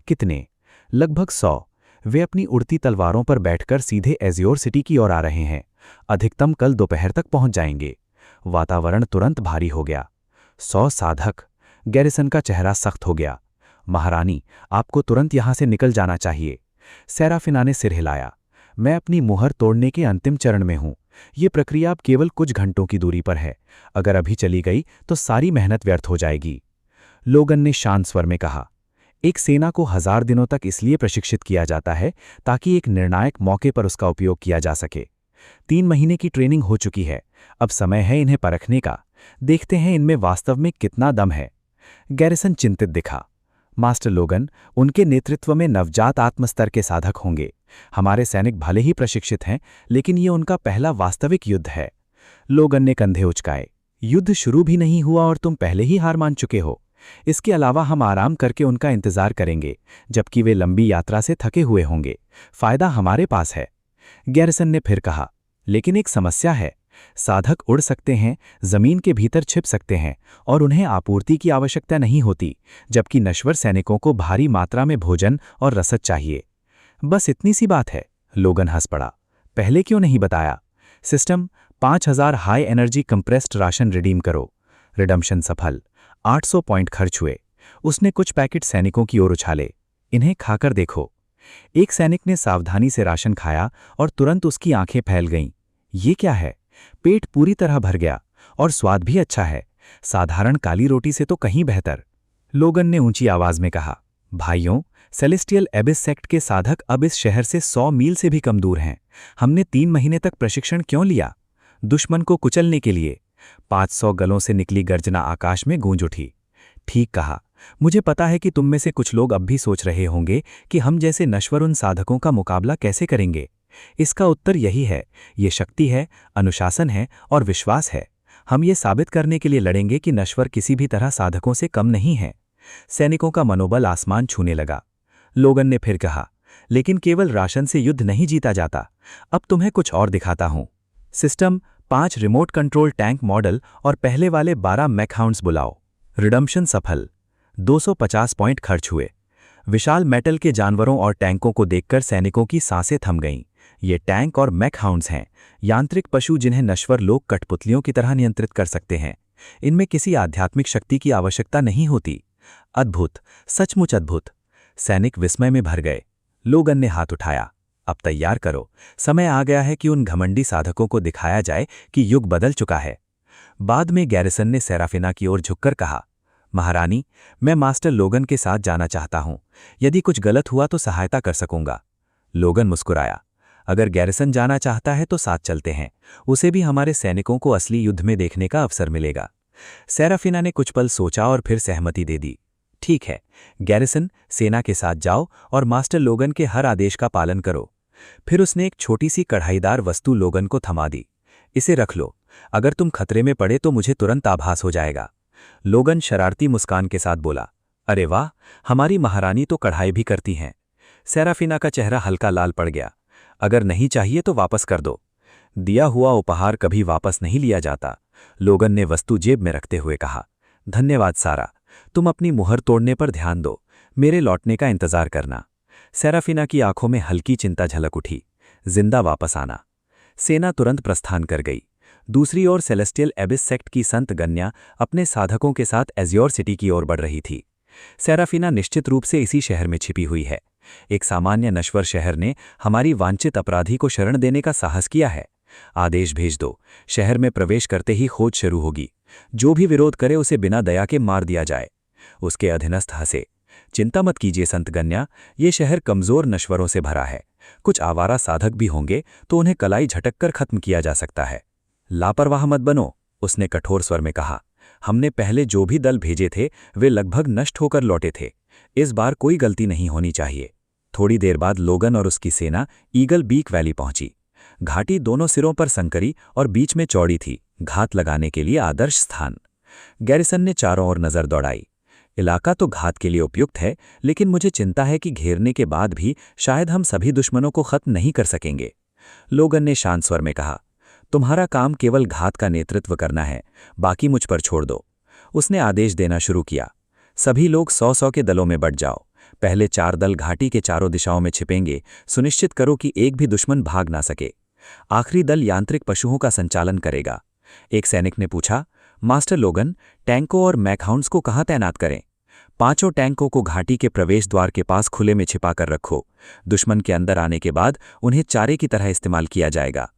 कितने? लगभग 100। वे अपनी उड़ती तलवारों पर बैठकर सीधे एज़्योर सिटी की ओर आ रहे हैं। अधिकतम कल दोपहर तक पहुंच जाएंगे। वातावरण तुरंत भारी हो गया। 100 साधक। गैरिसन का चेहरा सख्त हो गया। महारानी, आपको तुरंत यहां से निकल जाना चाहिए। सेराफिना ने सिर हिलाया। मैं अपनी मुहर तोड़ने के अंतिम चरण में हूं। ये प्रक्रिया अब केवल कुछ घंटों की दूरी पर है। अगर अभी चली गई तो सारी मेहनत व्यर्थ हो जाएगी। लोगन ने शांत स्वर में कहा। एक सेना को 1000 दिनों तक इसलिए प्रशिक्षित किया जाता है ताकि एक निर्णायक मौके पर उसका उपयोग किया जा सके। 3 महीने की ट्रेनिंग हो चुकी है। अब समय है इन्हें परखने का। देखते हैं इनमें वास्तव में कितना दम है। गैरिसन चिंतित दिखा। मास्टर लोगन, उनके नेतृत्व में नवजात आत्मस्तर के साधक होंगे। हमारे सैनिक भले ही प्रशिक्षित हैं, लेकिन ये उनका पहला वास्तविक युद्ध है। लोगन ने कंधे उचकाए। युद्ध शुरू भी नहीं हुआ और तुम पहले ही हार मान चुके हो। इसके अलावा हम आराम करके उनका इंतजार करेंगे, जबकि वे लंबी यात्रा से थके हुए होंगे। फायदा हमारे पास है। गैरिसन ने फिर कहा, लेकिन एक समस्या है। साधक उड़ सकते हैं, जमीन के भीतर छिप सकते हैं और उन्हें आपूर्ति की आवश्यकता नहीं होती, जबकि नश्वर सैनिकों को भारी मात्रा में भोजन और रसद चाहिए। बस इतनी सी बात है। लोगन हंस पड़ा। पहले क्यों नहीं बताया? System 5000 high energy compressed ration redeem करो। रिडम्पशन सफल। 800 पॉइंट खर्च हुए। उसने कुछ पैकेट सैनिकों की ओर उछाले। इन्हें खाकर देखो। एक सैनिक ने सावधानी से राशन खाया और तुरंत उसकी आंखें फैल गईं। ये क्या है? पेट पूरी तरह भर गया और स्वाद भी अच्छा है, साधारण काली रोटी से तो कहीं बेहतर। लोगन ने ऊंची आवाज में कहा, भाइयों, सेलेस्टियल एबिस सेक्ट के साधक अब इस शहर से 100 मील से भी कम दूर हैं। हमने 3 महीने तक प्रशिक्षण क्यों लिया? दुश्मन को कुचलने के लिए। 500 गलों से निकली गर्जना आकाश में गूंज उठी। ठीक कहा, मुझे पता है कि तुम में से कुछ लोग अब भी सोच रहे होंगे कि हम जैसे नश्वर उन साधकों का मुकाबला कैसे करेंगे। इसका उत्तर यही है, ये शक्ति है, अनुशासन है और विश्वास है। हम ये साबित करने के लिए लड़ेंगे कि नश्वर किसी भी तरह साधकों से कम नहीं है। सैनिकों का मनोबल आसमान छूने लगा। लोगन ने फिर कहा, लेकिन केवल राशन से युद्ध नहीं जीता जाता। अब तुम्हें कुछ और दिखाता हूं। System, 5 remote control tank model और पहले वाले 12 मैकहाउंड्स बुलाओ। रिडम्पशन सफल। 250 पॉइंट खर्च हुए। विशाल मेटल के जानवरों और टैंकों को देखकर सैनिकों की सांसें थम गईं। ये टैंक और मैकहाउंड्स हैं, यांत्रिक पशु जिन्हें नश्वर लोग कठपुतलियों की तरह नियंत्रित कर सकते हैं। इनमें किसी आध्यात्मिक शक्ति की आवश्यकता नहीं होती। अद्भुत, सचमुच अद्भुत। सैनिक विस्मय में भर गए। लोगन ने हाथ उठाया। अब तैयार करो, समय आ गया है कि उन घमंडी साधकों को दिखाया जाए कि युग बदल चुका है। बाद में गैरिसन ने सेराफिना की ओर झुककर कहा, महारानी, मैं मास्टर लोगन के साथ जाना चाहता हूं। यदि कुछ गलत हुआ तो सहायता कर सकूंगा। लोगन मुस्कुराया। अगर गैरिसन जाना चाहता है तो साथ चलते हैं। उसे भी हमारे सैनिकों को असली युद्ध में देखने का अवसर मिलेगा। सेराफिना ने कुछ पल सोचा और फिर सहमति दे दी। ठीक है, गैरिसन, सेना के साथ जाओ और मास्टर लोगन के हर आदेश का पालन करो। फिर उसने एक छोटी सी कढ़ाईदार वस्तु लोगन को थमा दी। इसे रख लो, अगर तुम खतरे में पड़े तो मुझे तुरंत आभास हो जाएगा। लोगन शरारती मुस्कान के साथ बोला, अरे वाह, हमारी महारानी तो कढ़ाई भी करती हैं। सेराफिना का चेहरा हल्का लाल पड़ गया। अगर नहीं चाहिए तो वापस कर दो। दिया हुआ उपहार कभी वापस नहीं लिया जाता। लोगन ने वस्तु जेब में रखते हुए कहा, धन्यवाद सारा, तुम अपनी मुहर तोड़ने पर ध्यान दो, मेरे लौटने का इंतजार करना। सेराफिना की आंखों में हल्की चिंता झलक उठी। जिंदा वापस आना। सेना तुरंत प्रस्थान कर गई। दूसरी ओर सेलेस्टियल एबिस सेक्ट की संत गन्या अपने साधकों के साथ एज्योर सिटी की ओर बढ़ रही थी। सेराफिना निश्चित रूप से इसी शहर में छिपी हुई है। एक सामान्य नश्वर शहर ने हमारी वांछित अपराधी को शरण देने का साहस किया है। आदेश भेज दो, शहर में प्रवेश करते ही खोज शुरू होगी। जो भी विरोध करे उसे बिना दया के मार दिया जाए। उसके अधीनस्थ हंसे। चिंता मत कीजिए संत गन्या, ये शहर कमजोर नश्वरों से भरा है। कुछ आवारा साधक भी होंगे तो उन्हें कलाई झटककर खत्म किया जा सकता है। लापरवाह मत बनो, उसने कठोर स्वर में कहा। हमने पहले जो भी दल भेजे थे वे लगभग नष्ट होकर लौटे थे। इस बार कोई गलती नहीं होनी चाहिए। थोड़ी देर बाद लोगन और उसकी सेना ईगल बीक वैली पहुंची। घाटी दोनों सिरों पर संकरी और बीच में चौड़ी थी, घात लगाने के लिए आदर्श स्थान। गैरिसन ने चारों ओर नजर दौड़ाई। इलाका तो घात के लिए उपयुक्त है, लेकिन मुझे चिंता है कि घेरने के बाद भी शायद हम सभी दुश्मनों को खत्म नहीं कर सकेंगे। लोगन ने शांत स्वर में कहा, तुम्हारा काम केवल घात का नेतृत्व करना है, बाकी मुझ पर छोड़ दो। उसने आदेश देना शुरू किया। सभी लोग 100-100 के दलों में बट जाओ। पहले 4 दल घाटी के चारों दिशाओं में छिपेंगे। सुनिश्चित करो कि एक भी दुश्मन भाग ना सके। आखिरी दल यांत्रिक पशुओं का संचालन करेगा। एक सैनिक ने पूछा, मास्टर लोगन, टैंकों और मैकहाउंड्स को कहाँ तैनात करें? 5 टैंकों को घाटी के प्रवेश द्वार के पास खुले में छिपा कर रखो। दुश्मन के अंदर आने के बाद उन्हें चारे की तरह इस्तेमाल किया जाएगा।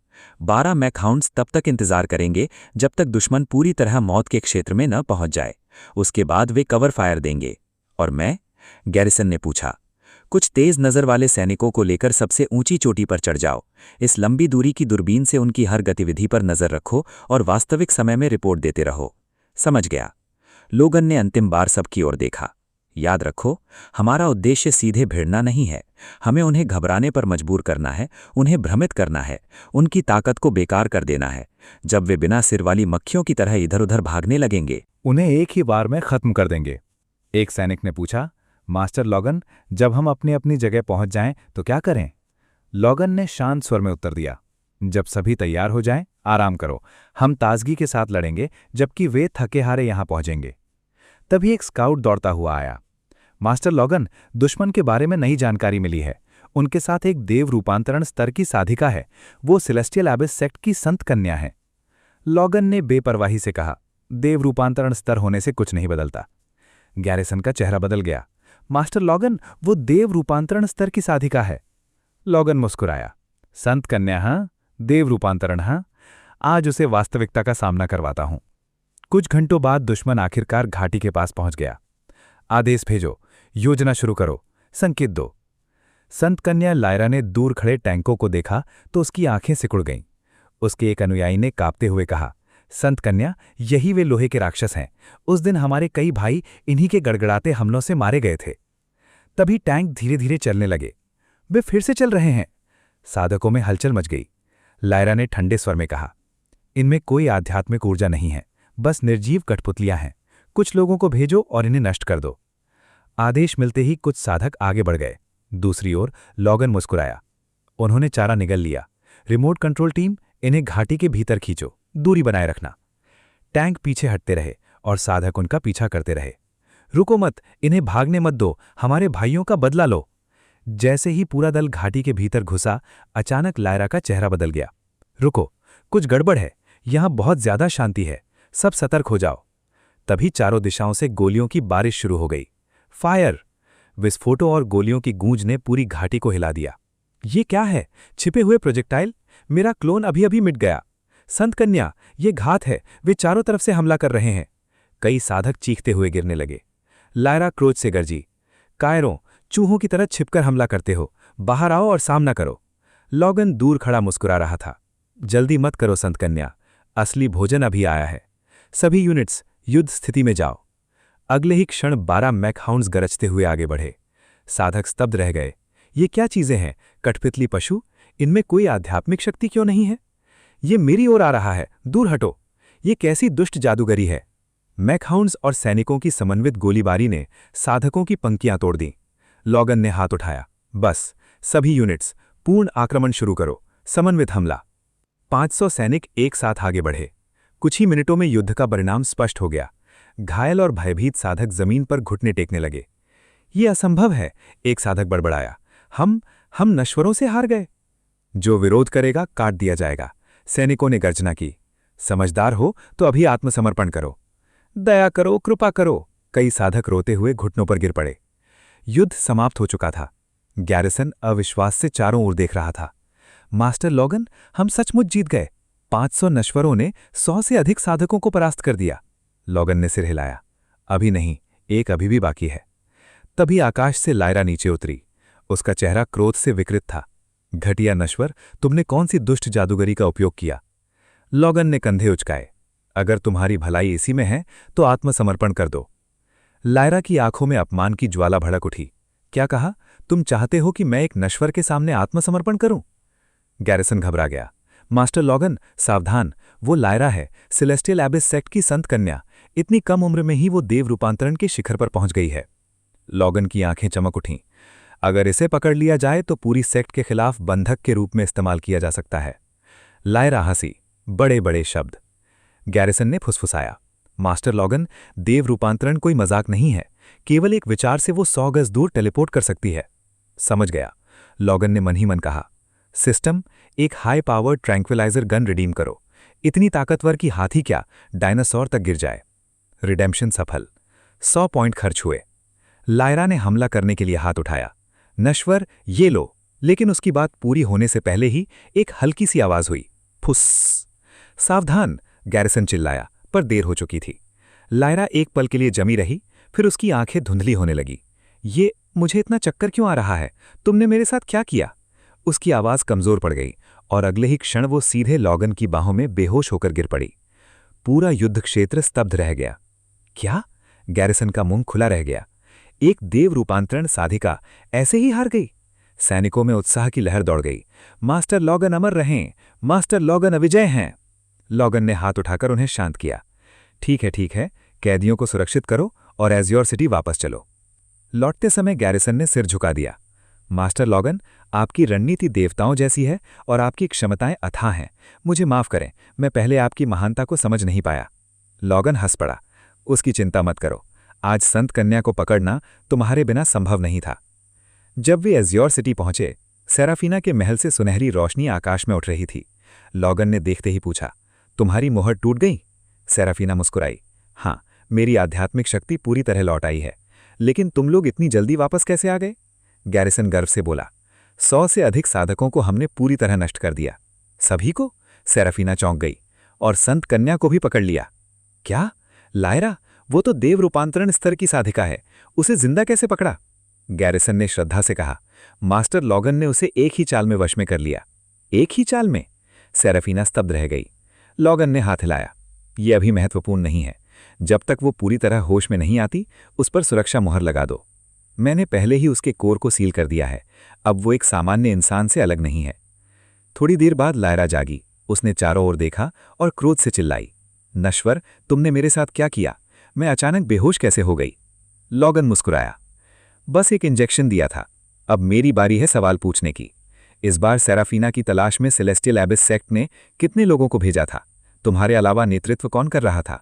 12 मैकहाउंड्स तब तक इंतजार करेंगे जब तक दुश्मन पूरी तरह मौत के क्षेत्र में न पहुंच जाए। उसके बाद वे कवर फायर देंगे। और मैं? गैरिसन ने पूछा। कुछ तेज नजर वाले सैनिकों को लेकर सबसे ऊंची चोटी पर चढ़ जाओ। इस लंबी दूरी की दूरबीन से उनकी हर गतिविधि पर नजर रखो और वास्तविक समय में रिपोर्ट देते रहो। समझ गया। लोगन ने अंतिम बार सबकी ओर देखा। याद रखो, हमारा उद्देश्य सीधे भिड़ना नहीं है। हमें उन्हें घबराने पर मजबूर करना है, उन्हें भ्रमित करना है, उनकी ताकत को बेकार कर देना है। जब वे बिना सिर वाली मक्खियों की तरह इधर उधर भागने लगेंगे, उन्हें एक ही बार में खत्म कर देंगे। एक सैनिक ने पूछा, मास्टर लॉगन, जब हम अपनी अपनी जगह पहुंच जाएं तो क्या करें? लॉगन ने शांत स्वर में उत्तर दिया, जब सभी तैयार हो जाएं, आराम करो। हम ताजगी के साथ लड़ेंगे, जबकि वे थके हारे यहां पहुंचेंगे। तभी एक स्काउट दौड़ता हुआ आया। मास्टर लॉगन, दुश्मन के बारे में नई जानकारी मिली है। उनके साथ एक देव रूपांतरण स्तर की साधिका है। वो सेलेस्टियल एबिस सेक्ट की संत कन्या है। लॉगन ने बेपरवाही से कहा, देव रूपांतरण स्तर होने से कुछ नहीं बदलता। गैरिसन का चेहरा बदल गया। मास्टर लॉगन, वो देव रूपांतरण स्तर की साधिका है। लॉगन मुस्कुराया। संत कन्या, हाँ, देव रूपांतरण, हाँ, आज उसे वास्तविकता का सामना करवाता हूं। कुछ घंटों बाद दुश्मन आखिरकार घाटी के पास पहुंच गया। आदेश भेजो, योजना शुरू करो, संकेत दो। संत कन्या लायरा ने दूर खड़े टैंकों को देखा तो उसकी आंखें सिकुड़ गईं। उसके एक अनुयायी ने कांपते हुए कहा, संत कन्या, यही वे लोहे के राक्षस हैं। उस दिन हमारे कई भाई इन्हीं के गड़गड़ाते हमलों से मारे गए थे। तभी टैंक धीरे धीरे चलने लगे। वे फिर से चल रहे हैं। साधकों में हलचल मच गई। लायरा ने ठंडे स्वर में कहा, इनमें कोई आध्यात्मिक ऊर्जा नहीं है, बस निर्जीव कठपुतलियां हैं। कुछ लोगों को भेजो और इन्हें नष्ट कर दो। आदेश मिलते ही कुछ साधक आगे बढ़ गए। दूसरी ओर लॉगन मुस्कुराया। उन्होंने चारा निगल लिया। रिमोट कंट्रोल टीम, इन्हें घाटी के भीतर खींचो, दूरी बनाए रखना। टैंक पीछे हटते रहे और साधक उनका पीछा करते रहे। रुको मत, इन्हें भागने मत दो, हमारे भाइयों का बदला लो। जैसे ही पूरा दल घाटी के भीतर घुसा, अचानक लायरा का चेहरा बदल गया। रुको, कुछ गड़बड़ है, यहां बहुत ज्यादा शांति है, सब सतर्क हो जाओ। तभी चारों दिशाओं से गोलियों की बारिश शुरू हो गई। फायर! विस्फोटों और गोलियों की गूंज ने पूरी घाटी को हिला दिया। ये क्या है? छिपे हुए प्रोजेक्टाइल? मेरा क्लोन अभी अभी मिट गया। संत कन्या, ये घात है, वे चारों तरफ से हमला कर रहे हैं। कई साधक चीखते हुए गिरने लगे। लायरा क्रोध से गरजी, कायरों, चूहों की तरह छिपकर हमला करते हो, बाहर आओ और सामना करो। लॉगन दूर खड़ा मुस्कुरा रहा था। जल्दी मत करो संत कन्या, असली भोजन अभी आया है। सभी यूनिट्स युद्ध स्थिति में जाओ। अगले ही क्षण 12 मैकहाउंड्स गरजते हुए आगे बढ़े। साधक स्तब्ध रह गए। ये क्या चीजें हैं? कठपुतली पशु? इनमें कोई आध्यात्मिक शक्ति क्यों नहीं है? ये मेरी ओर आ रहा है, दूर हटो। ये कैसी दुष्ट जादूगरी है? मैकहाउंड्स और सैनिकों की समन्वित गोलीबारी ने साधकों की पंक्तियां तोड़ दी। लॉगन ने हाथ उठाया। बस, सभी यूनिट्स, पूर्ण आक्रमण शुरू करो, समन्वित हमला। 500 सैनिक एक साथ आगे बढ़े। कुछ ही मिनटों में युद्ध का परिणाम स्पष्ट हो गया। घायल और भयभीत साधक जमीन पर घुटने टेकने लगे। ये असंभव है, एक साधक बड़बड़ाया। हम नश्वरों से हार गए। जो विरोध करेगा काट दिया जाएगा, सैनिकों ने गर्जना की। समझदार हो तो अभी आत्मसमर्पण करो। दया करो, कृपा करो। कई साधक रोते हुए घुटनों पर गिर पड़े। युद्ध समाप्त हो चुका था। गैरिसन अविश्वास से चारों ओर देख रहा था। मास्टर लॉगन, हम सचमुच जीत गए। 500 नश्वरों ने 100 से अधिक साधकों को परास्त कर दिया। लॉगन ने सिर हिलाया। अभी नहीं, एक अभी भी बाकी है। तभी आकाश से लायरा नीचे उतरी। उसका चेहरा क्रोध से विकृत था। घटिया नश्वर, तुमने कौन सी दुष्ट जादूगरी का उपयोग किया? लॉगन ने कंधे उचकाए। अगर तुम्हारी भलाई इसी में है तो आत्मसमर्पण कर दो। लायरा की आंखों में अपमान की ज्वाला भड़क उठी। क्या कहा? तुम चाहते हो कि मैं एक नश्वर के सामने आत्मसमर्पण करूं? गैरिसन घबरा गया। मास्टर लॉगन, सावधान, वो लायरा है, सेलेस्टियल एबिस सेक्ट की संत कन्या। इतनी कम उम्र में ही वो देव रूपांतरण के शिखर पर पहुंच गई है। लॉगन की आंखें चमक उठीं। अगर इसे पकड़ लिया जाए तो पूरी सेक्ट के खिलाफ बंधक के रूप में इस्तेमाल किया जा सकता है। लायरा हंसी, बड़े बड़े शब्द। गैरिसन ने फुसफुसाया। मास्टर लॉगन, देव रूपांतरण कोई मजाक नहीं है। केवल एक विचार से वो 100 गज दूर टेलीपोर्ट कर सकती है। समझ गया, लॉगन ने मन ही मन कहा। सिस्टम, एक high powered tranquilliser gun redeem करो। इतनी ताकतवर कि हाथी क्या, डायनासोर तक गिर जाए। रिडेम्पशन सफल। 100 पॉइंट खर्च हुए। लायरा ने हमला करने के लिए हाथ उठाया। नश्वर, ये लो। लेकिन उसकी बात पूरी होने से पहले ही एक हल्की सी आवाज हुई। फुस। सावधान, गैरिसन चिल्लाया, पर देर हो चुकी थी। लायरा एक पल के लिए जमी रही, फिर उसकी आंखें धुंधली होने लगी। ये, मुझे इतना चक्कर क्यों आ रहा है? तुमने मेरे साथ क्या किया? उसकी आवाज कमजोर पड़ गई और अगले ही क्षण वो सीधे लॉगन की बाहों में बेहोश होकर गिर पड़ी। पूरा युद्ध क्षेत्र स्तब्ध रह गया। क्या? गैरिसन का मुंह खुला रह गया। एक देव रूपांतरण साधिका ऐसे ही हार गई? सैनिकों में उत्साह की लहर दौड़ गई। मास्टर लॉगन अमर रहें, मास्टर लॉगन अविजय हैं। लॉगन ने हाथ उठाकर उन्हें शांत किया। ठीक है, कैदियों को सुरक्षित करो और एज़्योर सिटी वापस चलो। लौटते समय गैरिसन ने सिर झुका दिया। मास्टर लॉगन, आपकी रणनीति देवताओं जैसी है और आपकी क्षमताएं अथाह हैं। मुझे माफ करें, मैं पहले आपकी महानता को समझ नहीं पाया। लॉगन हंस पड़ा। उसकी चिंता मत करो, आज संत कन्या को पकड़ना तुम्हारे बिना संभव नहीं था। जब वे एज़्योर सिटी पहुंचे, सेराफीना के महल से सुनहरी रोशनी आकाश में उठ रही थी। लॉगन ने देखते ही पूछा, तुम्हारी मोहर टूट गई? सेराफीना मुस्कुराई। हाँ, मेरी आध्यात्मिक शक्ति पूरी तरह लौट आई है। लेकिन तुम लोग इतनी जल्दी वापस कैसे आ गए? गैरिसन गर्व से बोला। 100 से अधिक साधकों को हमने पूरी तरह नष्ट कर दिया। सभी को? सेराफीना चौंक गई। और संत कन्या को भी पकड़ लिया? क्या? लायरा, वो तो देव रूपांतरण स्तर की साधिका है, उसे जिंदा कैसे पकड़ा? गैरिसन ने श्रद्धा से कहा। मास्टर लॉगन ने उसे एक ही चाल में वश में कर लिया। एक ही चाल में? सेराफीना स्तब्ध रह गई। लॉगन ने हाथ हिलाया। ये अभी महत्वपूर्ण नहीं है। जब तक वो पूरी तरह होश में नहीं आती, उस पर सुरक्षा मुहर लगा दो। मैंने पहले ही उसके कोर को सील कर दिया है। अब वो एक सामान्य इंसान से अलग नहीं है। थोड़ी देर बाद लायरा जागी। उसने चारों ओर देखा और क्रोध से चिल्लाई, नश्वर, तुमने मेरे साथ क्या किया? मैं अचानक बेहोश कैसे हो गई? लॉगन मुस्कुराया, बस एक इंजेक्शन दिया था। अब मेरी बारी है सवाल पूछने की। इस बार सेराफीना की तलाश में सेलेस्टियल एबिस सेक्ट ने कितने लोगों को भेजा था? तुम्हारे अलावा नेतृत्व कौन कर रहा था?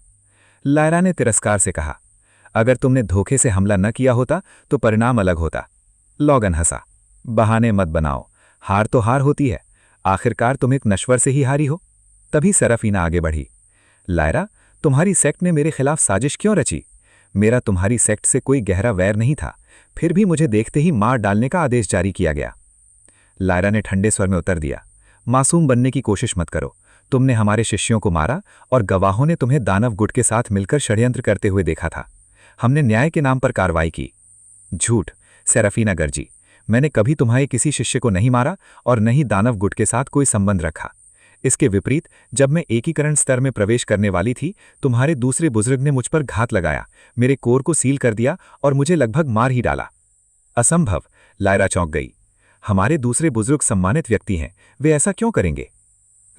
लायरा ने तिरस्कार से कहा, अगर तुमने धोखे से हमला न किया होता तो परिणाम अलग होता। लॉगन हंसा, बहाने मत बनाओ, हार तो हार होती है। आखिरकार तुम एक नश्वर से ही हारी हो। तभी सेराफीना आगे बढ़ी, लायरा, तुम्हारी सेक्ट ने मेरे खिलाफ साजिश क्यों रची? मेरा तुम्हारी सेक्ट से कोई गहरा वैर नहीं था, फिर भी मुझे देखते ही मार डालने का आदेश जारी किया गया। लायरा ने ठंडे स्वर में उत्तर दिया, मासूम बनने की कोशिश मत करो। तुमने हमारे शिष्यों को मारा और गवाहों ने तुम्हें दानव गुट के साथ मिलकर षड्यंत्र करते हुए देखा था। हमने न्याय के नाम पर कार्रवाई की। झूठ, सेराफीना गर्जी। मैंने कभी तुम्हारे किसी शिष्य को नहीं मारा और न ही दानव गुट के साथ कोई संबंध रखा। इसके विपरीत, जब मैं एकीकरण स्तर में प्रवेश करने वाली थी, तुम्हारे दूसरे बुजुर्ग ने मुझ पर घात लगाया, मेरे कोर को सील कर दिया और मुझे लगभग मार ही डाला। असंभव, लायरा चौंक गई। हमारे दूसरे बुजुर्ग सम्मानित व्यक्ति हैं, वे ऐसा क्यों करेंगे?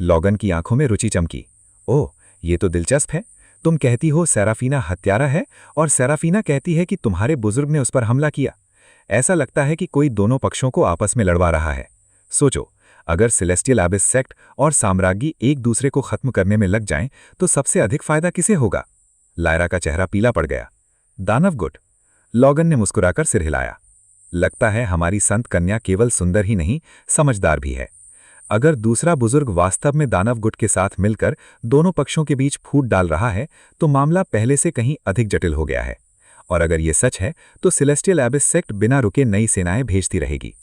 लॉगन की आंखों में रुचि चमकी। ओह, ये तो दिलचस्प है। तुम कहती हो सेराफीना हत्यारा है और सेराफीना कहती है कि तुम्हारे बुजुर्ग ने उस पर हमला किया। ऐसा लगता है कि कोई दोनों पक्षों को आपस में लड़वा रहा है। सोचो, अगर सेलेस्टियल एबिस सेक्ट और साम्राज्ञी एक दूसरे को खत्म करने में लग जाएं, तो सबसे अधिक फायदा किसे होगा? लायरा का चेहरा पीला पड़ गया। दानव गुट। लॉगन ने मुस्कुराकर सिर हिलाया। लगता है हमारी संत कन्या केवल सुंदर ही नहीं, समझदार भी है। अगर दूसरा बुजुर्ग वास्तव में दानव गुट के साथ मिलकर दोनों पक्षों के बीच फूट डाल रहा है, तो मामला पहले से कहीं अधिक जटिल हो गया है। और अगर ये सच है, तो सेलेस्टियल एबिस सेक्ट बिना रुके नई सेनाएं भेजती रहेगी।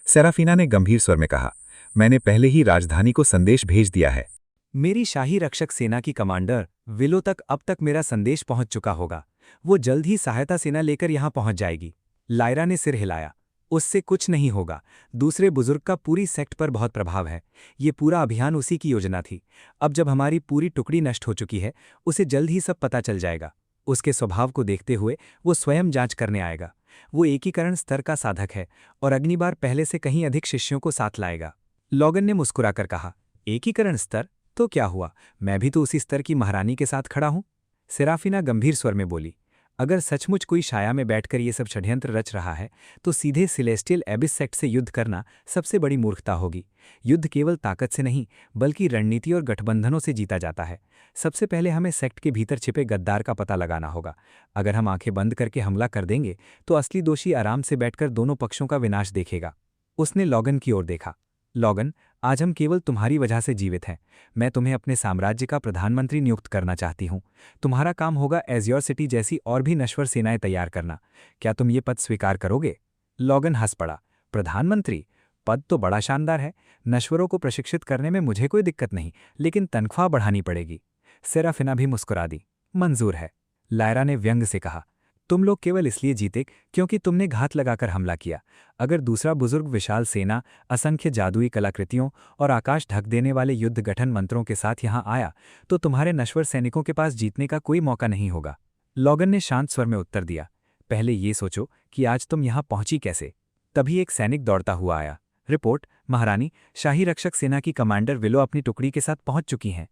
सेराफीना ने गंभीर स्वर में कहा, मैंने पहले ही राजधानी को संदेश भेज दिया है। मेरी शाही रक्षक सेना की कमांडर विलो तक अब तक मेरा संदेश पहुंच चुका होगा। वो जल्द ही सहायता सेना लेकर यहां पहुंच जाएगी। लायरा ने सिर हिलाया, उससे कुछ नहीं होगा। दूसरे बुजुर्ग का पूरी सेक्ट पर बहुत प्रभाव है। ये पूरा अभियान उसी की योजना थी। अब जब हमारी पूरी टुकड़ी नष्ट हो चुकी है, उसे जल्द ही सब पता चल जाएगा। उसके स्वभाव को देखते हुए वो स्वयं जांच करने आएगा। वो एकीकरण स्तर का साधक है और अगली बार पहले से कहीं अधिक शिष्यों को साथ लाएगा। लॉगन ने मुस्कुराकर कहा, एकीकरण स्तर? तो क्या हुआ, मैं भी तो उसी स्तर की महारानी के साथ खड़ा हूं। सेराफीना गंभीर स्वर में बोली, अगर सचमुच कोई छाया में बैठकर ये सब षड्यंत्र रच रहा है, तो सीधे सेलेस्टियल एबिस सेक्ट से युद्ध करना सबसे बड़ी मूर्खता होगी। युद्ध केवल ताकत से नहीं, बल्कि रणनीति और गठबंधनों से जीता जाता है। सबसे पहले हमें सेक्ट के भीतर छिपे गद्दार का पता लगाना होगा। अगर हम आंखें बंद करके हमला कर देंगे, तो असली दोषी आराम से बैठकर दोनों पक्षों का विनाश देखेगा। उसने लॉगन की ओर देखा। लॉगन, आज हम केवल तुम्हारी वजह से जीवित हैं। मैं तुम्हें अपने साम्राज्य का प्रधानमंत्री नियुक्त करना चाहती हूँ। तुम्हारा काम होगा एज़्योर सिटी जैसी और भी नश्वर सेनाएं तैयार करना। क्या तुम ये पद स्वीकार करोगे? लॉगन हंस पड़ा, प्रधानमंत्री पद तो बड़ा शानदार है। नश्वरों को प्रशिक्षित करने में मुझे कोई दिक्कत नहीं, लेकिन तनख्वाह बढ़ानी पड़ेगी। सेराफीना भी मुस्कुरा दी, मंजूर है। लायरा ने व्यंग से कहा, तुम लोग केवल इसलिए जीते क्योंकि तुमने घात लगाकर हमला किया। अगर दूसरा बुजुर्ग विशाल सेना, असंख्य जादुई कलाकृतियों और आकाश ढक देने वाले युद्ध गठन मंत्रों के साथ यहां आया, तो तुम्हारे नश्वर सैनिकों के पास जीतने का कोई मौका नहीं होगा। लॉगन ने शांत स्वर में उत्तर दिया, पहले ये सोचो कि आज तुम यहां पहुंची कैसे। तभी एक सैनिक दौड़ता हुआ आया, रिपोर्ट, महारानी, शाही रक्षक सेना की कमांडर विलो अपनी टुकड़ी के साथ पहुंच चुकी हैं।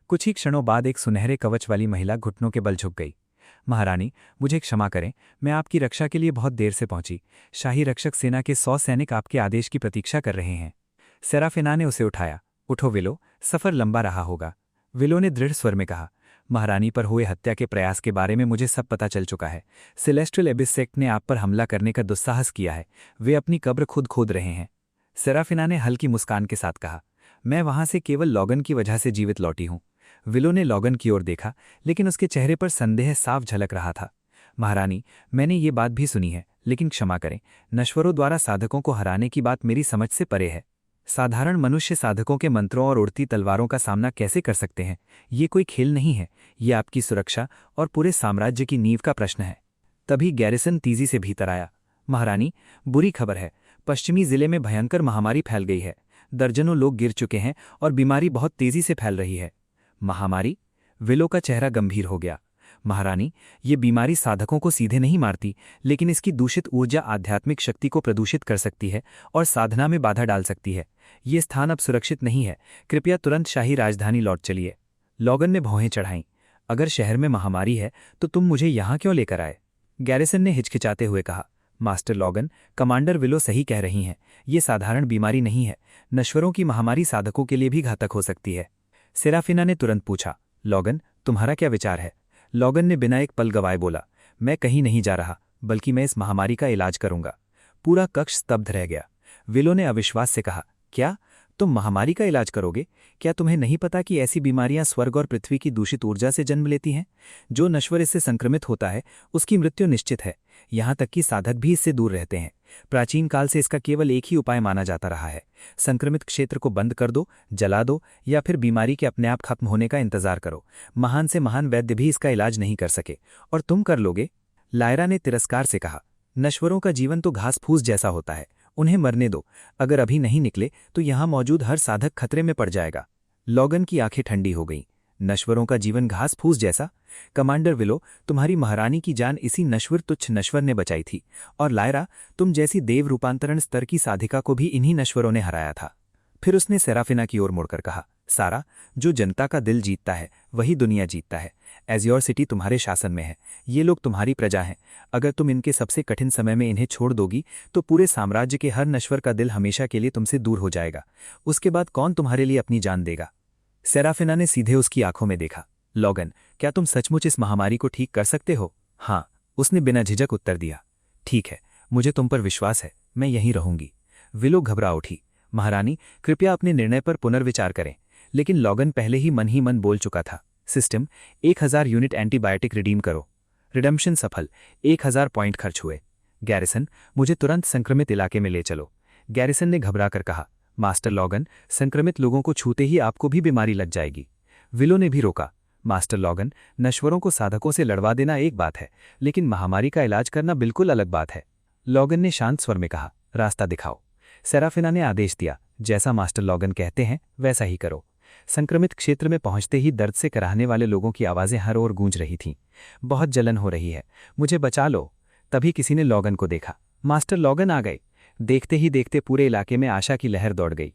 कुछ ही क्षणों बाद एक सुनहरे कवच वाली महिला घुटनों के बल झुक गई। महारानी, मुझे क्षमा करें, मैं आपकी रक्षा के लिए बहुत देर से पहुंची। शाही रक्षक सेना के 100 सैनिक आपके आदेश की प्रतीक्षा कर रहे हैं। सेराफीना ने उसे उठाया। उठो विलो, सफर लंबा रहा होगा। विलो ने दृढ़ स्वर में कहा, महारानी पर हुए हत्या के प्रयास के बारे में मुझे सब पता चल चुका है। सेलेस्टियल एबिस सेक्ट ने आप पर हमला करने का दुस्साहस किया है। वे अपनी कब्र खुद खोद रहे हैं। सेराफीना ने हल्की मुस्कान के साथ कहा, मैं वहां से केवल लॉगन की वजह से जीवित लौटी हूं। विलो ने लॉगन की ओर देखा, लेकिन उसके चेहरे पर संदेह साफ झलक रहा था। महारानी, मैंने ये बात भी सुनी है, लेकिन क्षमा करें, नश्वरों द्वारा साधकों को हराने की बात मेरी समझ से परे है। साधारण मनुष्य साधकों के मंत्रों और उड़ती तलवारों का सामना कैसे कर सकते हैं? ये कोई खेल नहीं है, ये आपकी सुरक्षा और पूरे साम्राज्य की नींव का प्रश्न है। तभी गैरिसन तेजी से भीतर आया। महारानी, बुरी खबर है, पश्चिमी जिले में भयंकर महामारी फैल गई है। दर्जनों लोग गिर चुके हैं और बीमारी बहुत तेजी से फैल रही है। महामारी? विलो का चेहरा गंभीर हो गया। महारानी, ये बीमारी साधकों को सीधे नहीं मारती, लेकिन इसकी दूषित ऊर्जा आध्यात्मिक शक्ति को प्रदूषित कर सकती है और साधना में बाधा डाल सकती है। ये स्थान अब सुरक्षित नहीं है, कृपया तुरंत शाही राजधानी लौट चलिए। लॉगन ने भौहें चढ़ाईं। अगर शहर में महामारी है तो तुम मुझे यहाँ क्यों लेकर आए? गैरिसन ने हिचकिचाते हुए कहा, मास्टर लॉगन, कमांडर विलो सही कह रही हैं, ये साधारण बीमारी नहीं है। नश्वरों की महामारी साधकों के लिए भी घातक हो सकती है। सेराफिना ने तुरंत पूछा, लॉगन, तुम्हारा क्या विचार है? लॉगन ने बिना एक पल गवाए बोला, मैं कहीं नहीं जा रहा, बल्कि मैं इस महामारी का इलाज करूंगा। पूरा कक्ष स्तब्ध रह गया। विलो ने अविश्वास से कहा, क्या तुम महामारी का इलाज करोगे? क्या तुम्हें नहीं पता कि ऐसी बीमारियां स्वर्ग और पृथ्वी की दूषित ऊर्जा से जन्म लेती हैं? जो नश्वर इससे संक्रमित होता है उसकी मृत्यु निश्चित है। यहाँ तक कि साधक भी इससे दूर रहते हैं। प्राचीन काल से इसका केवल एक ही उपाय माना जाता रहा है, संक्रमित क्षेत्र को बंद कर दो, जला दो, या फिर बीमारी के अपने आप खत्म होने का इंतजार करो। महान से महान वैद्य भी इसका इलाज नहीं कर सके, और तुम कर लोगे? लायरा ने तिरस्कार से कहा, नश्वरों का जीवन तो घास फूस जैसा होता है, उन्हें मरने दो। अगर अभी नहीं निकले तो यहाँ मौजूद हर साधक खतरे में पड़ जाएगा। लॉगन की आंखें ठंडी हो गईं। नश्वरों का जीवन घास फूस जैसा? कमांडर विलो, तुम्हारी महारानी की जान इसी नश्वर तुच्छ नश्वर ने बचाई थी, और लायरा, तुम जैसी देव रूपांतरण स्तर की साधिका को भी इन्हीं नश्वरों ने हराया था। फिर उसने सेराफिना की ओर मुड़कर कहा, सारा, जो जनता का दिल जीतता है वही दुनिया जीतता है। एज़्योर सिटी तुम्हारे शासन में है, ये लोग तुम्हारी प्रजा हैं। अगर तुम इनके सबसे कठिन समय में इन्हें छोड़ दोगी तो पूरे साम्राज्य के हर नश्वर का दिल हमेशा के लिए तुमसे दूर हो जाएगा। उसके बाद कौन तुम्हारे लिए अपनी जान देगा? सेराफिना ने सीधे उसकी आंखों में देखा। लॉगन, क्या तुम सचमुच इस महामारी को ठीक कर सकते हो? हाँ, उसने बिना झिझक उत्तर दिया। ठीक है, मुझे तुम पर विश्वास है, मैं यहीं रहूंगी। विलो घबरा उठी। महारानी, कृपया अपने निर्णय पर पुनर्विचार करें। लेकिन लॉगन पहले ही मन बोल चुका था। सिस्टम, 1000 यूनिट एंटीबायोटिक रिडीम करो। रिडम्पशन सफल, 1000 पॉइंट खर्च हुए। गैरिसन, मुझे तुरंत संक्रमित इलाके में ले चलो। गैरिसन ने घबराकर कहा, मास्टर लॉगन, संक्रमित लोगों को छूते ही आपको भी बीमारी लग जाएगी। विलो ने भी रोका, मास्टर लॉगन, नश्वरों को साधकों से लड़वा देना एक बात है, लेकिन महामारी का इलाज करना बिल्कुल अलग बात है। लॉगन ने शांत स्वर में कहा, रास्ता दिखाओ। सेराफिना ने आदेश दिया, जैसा मास्टर लॉगन कहते हैं वैसा ही करो। संक्रमित क्षेत्र में पहुंचते ही दर्द से कराहने वाले लोगों की आवाजें हर ओर गूंज रही थीं। बहुत जलन हो रही है, मुझे बचा लो। तभी किसी ने लॉगन को देखा। मास्टर लॉगन आ गए। देखते ही देखते पूरे इलाके में आशा की लहर दौड़ गई।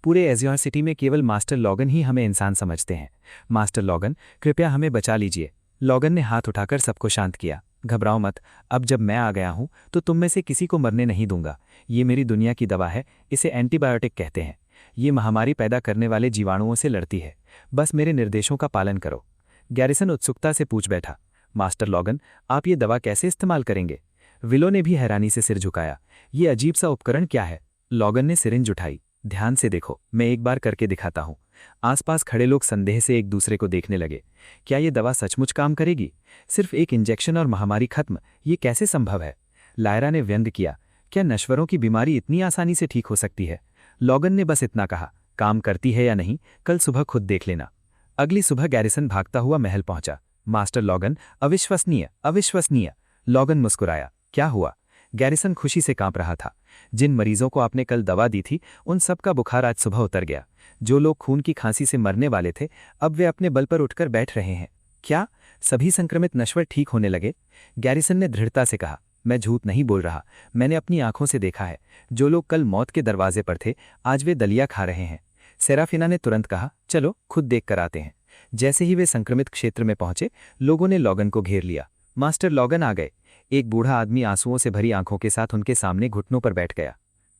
पूरे एज़्योर सिटी में केवल मास्टर लॉगन ही हमें इंसान समझते हैं। मास्टर लॉगन, कृपया हमें बचा लीजिए। लॉगन ने हाथ उठाकर सबको शांत किया। घबराओ मत, अब जब मैं आ गया हूं तो तुम में से किसी को मरने नहीं दूंगा। ये मेरी दुनिया की दवा है, इसे एंटीबायोटिक कहते हैं। ये महामारी पैदा करने वाले जीवाणुओं से लड़ती है। बस मेरे निर्देशों का पालन करो। गैरिसन उत्सुकता से पूछ बैठा, मास्टर लॉगन, आप ये दवा कैसे इस्तेमाल करेंगे? विलो ने भी हैरानी से सिर झुकाया। ये अजीब सा उपकरण क्या है? लॉगन ने सिरिंज उठाई। ध्यान से देखो, मैं एक बार करके दिखाता हूं। आसपास खड़े लोग संदेह से एक दूसरे को देखने लगे। क्या ये दवा सचमुच काम करेगी? सिर्फ एक इंजेक्शन और महामारी खत्म, ये कैसे संभव है? लायरा ने व्यंग किया, क्या नश्वरों की बीमारी इतनी आसानी से ठीक हो सकती है? लॉगन ने बस इतना कहा, काम करती है या नहीं कल सुबह खुद देख लेना। अगली सुबह गैरिसन भागता हुआ महल पहुंचा। मास्टर लॉगन, अविश्वसनीय, अविश्वसनीय। लॉगन मुस्कुराया, क्या हुआ? गैरिसन खुशी से कांप रहा था। जिन मरीजों को आपने कल दवा दी थी उन सब का बुखार आज सुबह उतर गया। जो लोग खून की खांसी से मरने वाले थे अब वे अपने बल पर उठकर बैठ रहे हैं। क्या सभी संक्रमित नश्वर ठीक होने लगे? गैरिसन ने दृढ़ता से कहा, मैं झूठ नहीं बोल रहा, मैंने अपनी आंखों से देखा है। जो लोग कल मौत के दरवाजे पर थे आज वे दलिया खा रहे हैं। सेराफिना ने तुरंत कहा, चलो खुद देख कर आते हैं। जैसे ही वे संक्रमित क्षेत्र में पहुंचे लोगों ने लॉगन को घेर लिया। मास्टर लॉगन आ गए। एक बूढ़ा आदमी आंसुओं से भरी आंखों के साथ उनके सामने घुटनों पर बैठ गया।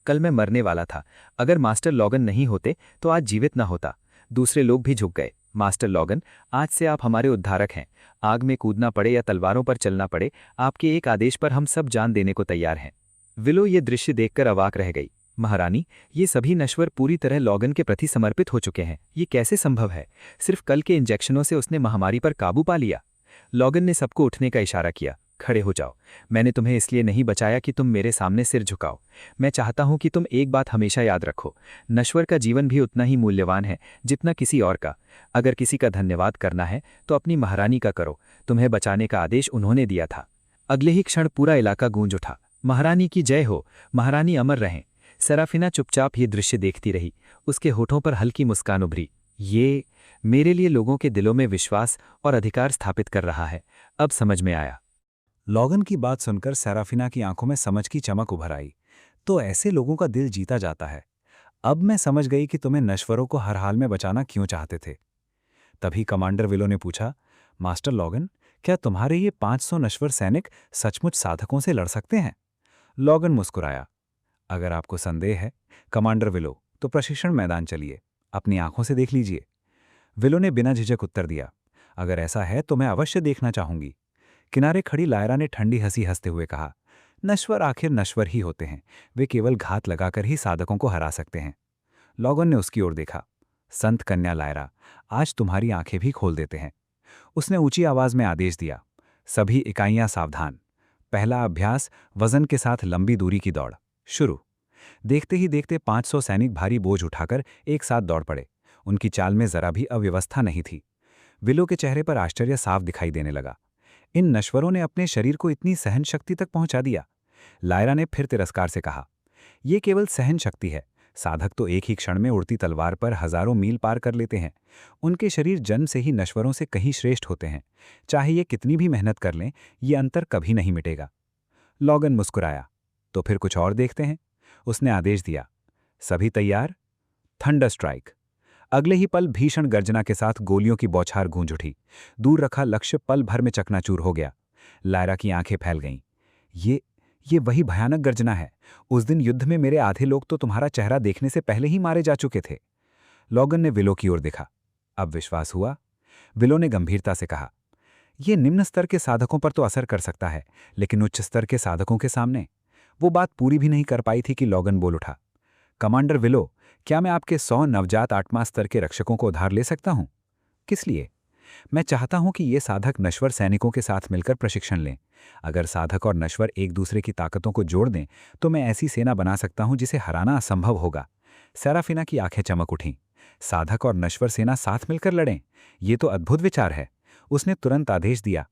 कल मैं मरने वाला था, अगर मास्टर लॉगन नहीं होते तो आज जीवित न होता। दूसरे लोग भी झुक गए। मास्टर लॉगन, आज से आप हमारे उद्धारक हैं। आग में कूदना पड़े या तलवारों पर चलना पड़े, आपके एक आदेश पर हम सब जान देने को तैयार हैं। विलो ये दृश्य देखकर अवाक रह गई। महारानी, ये सभी नश्वर पूरी तरह लॉगन के प्रति समर्पित हो चुके हैं। ये कैसे संभव है? सिर्फ कल के इंजेक्शनों से उसने महामारी पर काबू पा लिया। लॉगन ने सबको उठने का इशारा किया। खड़े हो जाओ। मैंने तुम्हें इसलिए नहीं बचाया कि तुम मेरे सामने सिर झुकाओ। मैं चाहता हूं कि तुम एक बात हमेशा याद रखो, नश्वर का जीवन भी उतना ही मूल्यवान है जितना किसी और का। अगर किसी का धन्यवाद करना है तो अपनी महारानी का करो। तुम्हें बचाने का आदेश उन्होंने दिया था। अगले ही क्षण पूरा इलाका गूंज उठा, महारानी की जय हो, महारानी अमर रहें। सेराफिना चुपचाप ये दृश्य देखती रही। उसके होठों पर हल्की मुस्कान उभरी। ये मेरे लिए लोगों के दिलों में विश्वास और अधिकार स्थापित कर रहा है। अब समझ में आया। लॉगन की बात सुनकर सेराफिना की आंखों में समझ की चमक उभर आई। तो ऐसे लोगों का दिल जीता जाता है। अब मैं समझ गई कि तुम्हें नश्वरों को हर हाल में बचाना क्यों चाहते थे। तभी कमांडर विलो ने पूछा, मास्टर लॉगन, क्या तुम्हारे ये 500 नश्वर सैनिक सचमुच साधकों से लड़ सकते हैं? लॉगन मुस्कुराया। अगर आपको संदेह है, कमांडर विलो, तो प्रशिक्षण मैदान चलिए, अपनी आंखों से देख लीजिए। विलो ने बिना झिझक उत्तर दिया, अगर ऐसा है तो मैं अवश्य देखना चाहूंगी। किनारे खड़ी लायरा ने ठंडी हंसी हंसते हुए कहा, नश्वर आखिर नश्वर ही होते हैं, वे केवल घात लगाकर ही साधकों को हरा सकते हैं। लॉगन ने उसकी ओर देखा। संत कन्या लायरा, आज तुम्हारी आंखें भी खोल देते हैं। उसने ऊंची आवाज में आदेश दिया, सभी इकाइयां सावधान। पहला अभ्यास, वजन के साथ लंबी दूरी की दौड़, शुरू। देखते ही देखते 500 सैनिक भारी बोझ उठाकर एक साथ दौड़ पड़े। उनकी चाल में जरा भी अव्यवस्था नहीं थी। विलो के चेहरे पर आश्चर्य साफ दिखाई देने लगा। इन नश्वरों ने अपने शरीर को इतनी सहन शक्ति तक पहुंचा दिया। लायरा ने फिर तिरस्कार से कहा, यह केवल सहन शक्ति है, साधक तो एक ही क्षण में उड़ती तलवार पर हजारों मील पार कर लेते हैं। उनके शरीर जन्म से ही नश्वरों से कहीं श्रेष्ठ होते हैं। चाहे ये कितनी भी मेहनत कर लें, ये अंतर कभी नहीं मिटेगा। लॉगन मुस्कुराया, तो फिर कुछ और देखते हैं। उसने आदेश दिया, सभी तैयार, थंडर स्ट्राइक। अगले ही पल भीषण गर्जना के साथ गोलियों की बौछार गूंज उठी। दूर रखा लक्ष्य पल भर में चकनाचूर हो गया। लायरा की आंखें फैल गईं। ये वही भयानक गर्जना है। उस दिन युद्ध में मेरे आधे लोग तो तुम्हारा चेहरा देखने से पहले ही मारे जा चुके थे। लॉगन ने विलो की ओर देखा। अब विश्वास हुआ? विलो ने गंभीरता से कहा, यह निम्न स्तर के साधकों पर तो असर कर सकता है, लेकिन उच्च स्तर के साधकों के सामने। वो बात पूरी भी नहीं कर पाई थी कि लॉगन बोल उठा, कमांडर विलो, क्या मैं आपके 100 नवजात 8वां स्तर के रक्षकों को उधार ले सकता हूं? किस लिए? मैं चाहता हूं कि ये साधक नश्वर सैनिकों के साथ मिलकर प्रशिक्षण लें। अगर साधक और नश्वर एक दूसरे की ताकतों को जोड़ दें तो मैं ऐसी सेना बना सकता हूं जिसे हराना असंभव होगा। सेराफिना की आंखें चमक उठीं। साधक और नश्वर सेना साथ मिलकर लड़ें, ये तो अद्भुत विचार है। उसने तुरंत आदेश दिया,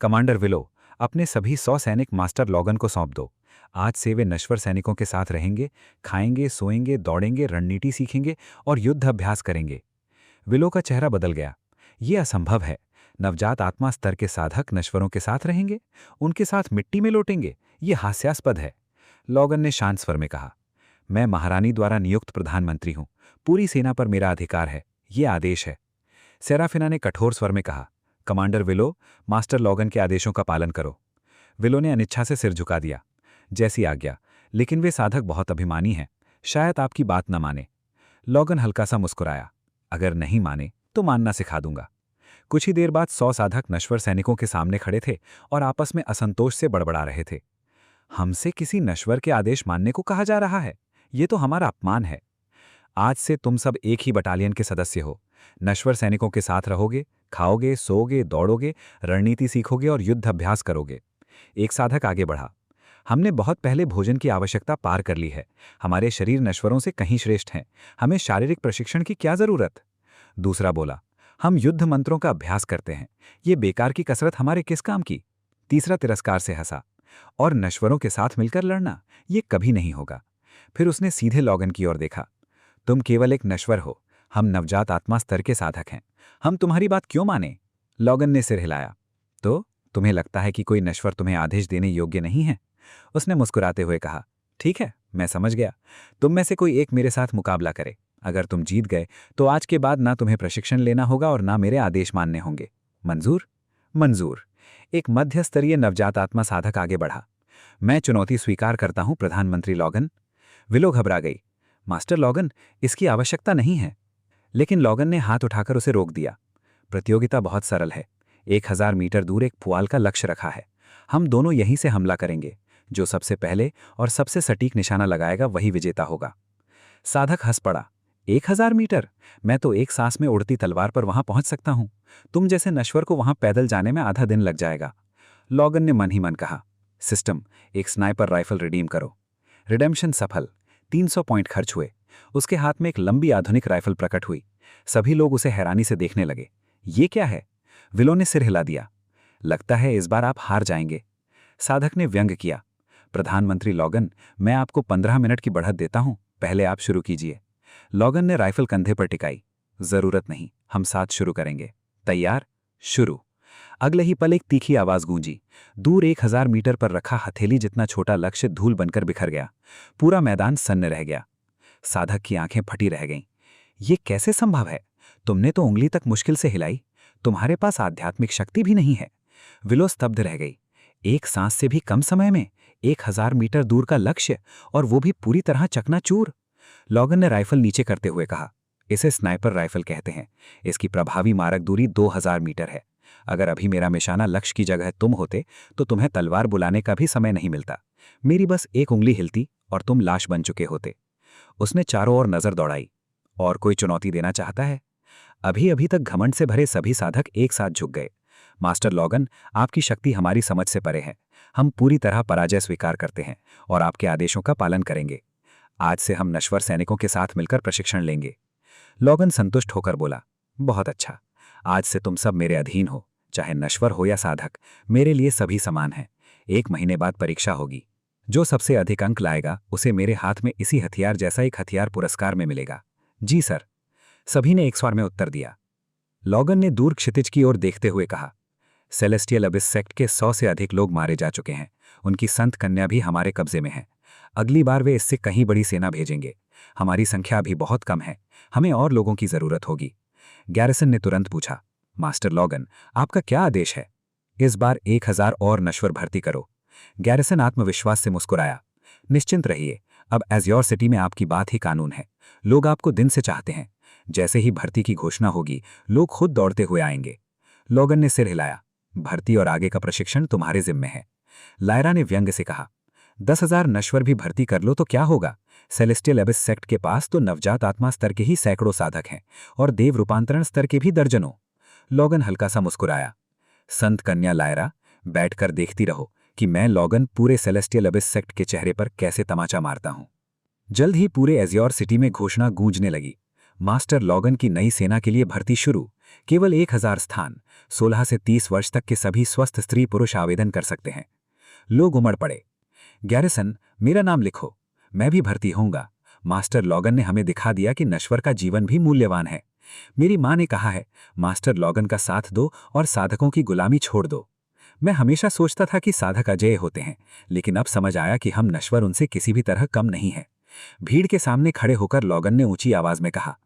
कमांडर विलो, अपने सभी 100 सैनिक मास्टर लॉगन को सौंप दो। आज से वे नश्वर सैनिकों के साथ रहेंगे, खाएंगे, सोएंगे, दौड़ेंगे, रणनीति सीखेंगे और युद्ध अभ्यास करेंगे। विलो का चेहरा बदल गया। ये असंभव है। नवजात आत्मा स्तर के साधक नश्वरों के साथ रहेंगे, उनके साथ मिट्टी में लौटेंगे, ये हास्यास्पद है। लॉगन ने शांत स्वर में कहा, मैं महारानी द्वारा नियुक्त प्रधानमंत्री हूं, पूरी सेना पर मेरा अधिकार है, ये आदेश है। सेराफिना ने कठोर स्वर में कहा, कमांडर विलो, मास्टर लॉगन के आदेशों का पालन करो। विलो ने अनिच्छा से सिर झुका दिया, जैसी आज्ञा, लेकिन वे साधक बहुत अभिमानी हैं, शायद आपकी बात न माने। लॉगन हल्का सा मुस्कुराया, अगर नहीं माने तो मानना सिखा दूंगा। कुछ ही देर बाद 100 साधक नश्वर सैनिकों के सामने खड़े थे और आपस में असंतोष से बड़बड़ा रहे थे। हमसे किसी नश्वर के आदेश मानने को कहा जा रहा है, ये तो हमारा अपमान है। आज से तुम सब एक ही बटालियन के सदस्य हो। नश्वर सैनिकों के साथ रहोगे, खाओगे, सोओगे, दौड़ोगे, रणनीति सीखोगे और युद्ध अभ्यास करोगे। एक साधक आगे बढ़ा, हमने बहुत पहले भोजन की आवश्यकता पार कर ली है। हमारे शरीर नश्वरों से कहीं श्रेष्ठ हैं, हमें शारीरिक प्रशिक्षण की क्या जरूरत? दूसरा बोला, हम युद्ध मंत्रों का अभ्यास करते हैं, ये बेकार की कसरत हमारे किस काम की? तीसरा तिरस्कार से हंसा, और नश्वरों के साथ मिलकर लड़ना, ये कभी नहीं होगा। फिर उसने सीधे लॉगन की ओर देखा, तुम केवल एक नश्वर हो, हम नवजात आत्मा स्तर के साधक हैं, हम तुम्हारी बात क्यों माने? लॉगन ने सिर हिलाया, तो तुम्हें लगता है कि कोई नश्वर तुम्हें आदेश देने योग्य नहीं है? उसने मुस्कुराते हुए कहा, ठीक है, मैं समझ गया। तुम में से कोई एक मेरे साथ मुकाबला करे। अगर तुम जीत गए तो आज के बाद ना तुम्हें प्रशिक्षण लेना होगा और ना मेरे आदेश मानने होंगे। मंजूर? मंजूर। एक मध्य स्तरीय नवजात आत्मा साधक आगे बढ़ा, मैं चुनौती स्वीकार करता हूं प्रधानमंत्री लॉगन। विलो घबरा गई, मास्टर लॉगन, इसकी आवश्यकता नहीं है। लेकिन लॉगन ने हाथ उठाकर उसे रोक दिया। प्रतियोगिता बहुत सरल है। 1000 मीटर दूर एक पुआल का लक्ष्य रखा है, हम दोनों यहीं से हमला करेंगे। जो सबसे पहले और सबसे सटीक निशाना लगाएगा वही विजेता होगा। साधक हंस पड़ा, 1000 मीटर? मैं तो एक सांस में उड़ती तलवार पर वहां पहुंच सकता हूं। तुम जैसे नश्वर को वहां पैदल जाने में आधा दिन लग जाएगा। लॉगन ने मन ही मन कहा, सिस्टम, एक स्नाइपर राइफल रिडीम करो। रिडेम्पशन सफल। 300 पॉइंट खर्च हुए। उसके हाथ में एक लंबी आधुनिक राइफल प्रकट हुई। सभी लोग उसे हैरानी से देखने लगे। ये क्या है? विलो ने सिर हिला दिया, लगता है इस बार आप हार जाएंगे। साधक ने व्यंग किया, प्रधानमंत्री लॉगन, मैं आपको 15 मिनट की बढ़त देता हूं, पहले आप शुरू कीजिए। लॉगन ने राइफल कंधे पर टिकाई, जरूरत नहीं, हम साथ शुरू करेंगे। तैयार? शुरू। अगले ही पल एक तीखी आवाज गूंजी। दूर 1000 मीटर पर रखा हथेली जितना छोटा लक्ष्य धूल बनकर बिखर गया। पूरा मैदान सन्न रह गया। साधक की आंखें फटी रह गईं। ये कैसे संभव है? तुमने तो उंगली तक मुश्किल से हिलाई। तुम्हारे पास आध्यात्मिक शक्ति भी नहीं है। विलो स्तब्ध रह गई। एक सांस से भी कम समय में 1000 मीटर दूर का लक्ष्य, और वो भी पूरी तरह चकनाचूर। लॉगन ने राइफल नीचे करते हुए कहा, इसे स्नाइपर राइफल कहते हैं। इसकी प्रभावी मारक दूरी 2000 मीटर है। अगर अभी मेरा निशाना लक्ष्य की जगह तुम होते तो तुम्हें तलवार बुलाने का भी समय नहीं मिलता। मेरी बस एक उंगली हिलती और तुम लाश बन चुके होते। उसने चारों ओर नजर दौड़ाई। और कोई चुनौती देना चाहता है? अभी अभी तक घमंड से भरे सभी साधक एक साथ झुक गए। मास्टर लॉगन, आपकी शक्ति हमारी समझ से परे है। हम पूरी तरह पराजय स्वीकार करते हैं और आपके आदेशों का पालन करेंगे। आज से हम नश्वर सैनिकों के साथ मिलकर प्रशिक्षण लेंगे। लॉगन संतुष्ट होकर बोला, बहुत अच्छा। आज से तुम सब मेरे अधीन हो, चाहे नश्वर हो या साधक, मेरे लिए सभी समान हैं। 1 महीने बाद परीक्षा होगी। जो सबसे अधिक अंक लाएगा उसे मेरे हाथ में इसी हथियार जैसा एक हथियार पुरस्कार में मिलेगा। जी सर, सभी ने एक स्वर में उत्तर दिया। लॉगन ने दूर क्षितिज की ओर देखते हुए कहा, सेलेस्टियल अबिस सेक्ट के 100 से अधिक लोग मारे जा चुके हैं। उनकी संत कन्या भी हमारे कब्जे में है। अगली बार वे इससे कहीं बड़ी सेना भेजेंगे। हमारी संख्या अभी बहुत कम है, हमें और लोगों की जरूरत होगी। गैरिसन ने तुरंत पूछा, मास्टर लॉगन, आपका क्या आदेश है? इस बार 1000 और नश्वर भर्ती करो। गैरिसन आत्मविश्वास से मुस्कुराया। निश्चिंत रहिए, अब एज़्योर सिटी में आपकी बात ही कानून है। लोग आपको दिन से चाहते हैं। जैसे ही भर्ती की घोषणा होगी, लोग खुद दौड़ते हुए आएंगे। लॉगन ने सिर हिलाया। भर्ती और आगे का प्रशिक्षण तुम्हारे जिम्मे है। लायरा ने व्यंग से कहा, 10,000 नश्वर भी भर्ती कर लो तो क्या होगा? सेलेस्टियल एबिस सेक्ट के पास तो नवजात आत्मा स्तर के ही सैकड़ों साधक हैं और देव रूपांतरण स्तर के भी दर्जनों। लॉगन हल्का सा मुस्कुराया। संत कन्या लायरा, बैठकर देखती रहो कि मैं लॉगन पूरे सेलेस्टियल एबिस सेक्ट के चेहरे पर कैसे तमाचा मारता हूं। जल्द ही पूरे एज़्योर सिटी में घोषणा गूंजने लगी। मास्टर लॉगन की नई सेना के लिए भर्ती शुरू। केवल 1000 स्थान। 16 से 30 वर्ष तक के सभी स्वस्थ स्त्री पुरुष आवेदन कर सकते हैं। लोग उमड़ पड़े। गैरिसन, मेरा नाम लिखो, मैं भी भर्ती होऊंगा। मास्टर लॉगन ने हमें दिखा दिया कि नश्वर का जीवन भी मूल्यवान है। मेरी मां ने कहा है, मास्टर लॉगन का साथ दो और साधकों की गुलामी छोड़ दो। मैं हमेशा सोचता था कि साधक अजेय होते हैं, लेकिन अब समझ आया कि हम नश्वर उनसे किसी भी तरह कम नहीं है। भीड़ के सामने खड़े होकर लॉगन ने ऊंची आवाज में कहा,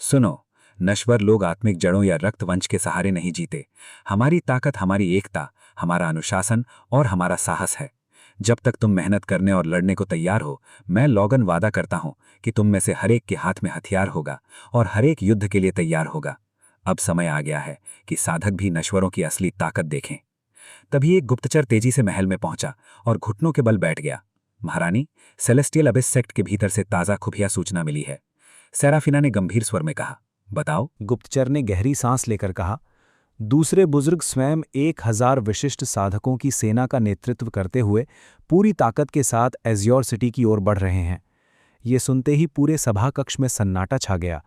सुनो, नश्वर लोग आत्मिक जड़ों या रक्तवंश के सहारे नहीं जीते। हमारी ताकत हमारी एकता, हमारा अनुशासन और हमारा साहस है। जब तक तुम मेहनत करने और लड़ने को तैयार हो, मैं लॉगन वादा करता हूं कि तुम में से हर एक के हाथ में हथियार होगा और हर एक युद्ध के लिए तैयार होगा। अब समय आ गया है कि साधक भी नश्वरों की असली ताकत देखें। तभी एक गुप्तचर तेजी से महल में पहुंचा और घुटनों के बल बैठ गया। महारानी, सेलेस्टियल अबिस सेक्ट के भीतर से ताज़ा खुफिया सूचना मिली है। सेराफिना ने गंभीर स्वर में कहा, बताओ। गुप्तचर ने गहरी सांस लेकर कहा, दूसरे बुजुर्ग स्वयं 1000 विशिष्ट साधकों की सेना का नेतृत्व करते हुए पूरी ताकत के साथ एज़्योर सिटी की ओर बढ़ रहे हैं। ये सुनते ही पूरे सभा कक्ष में सन्नाटा छा गया।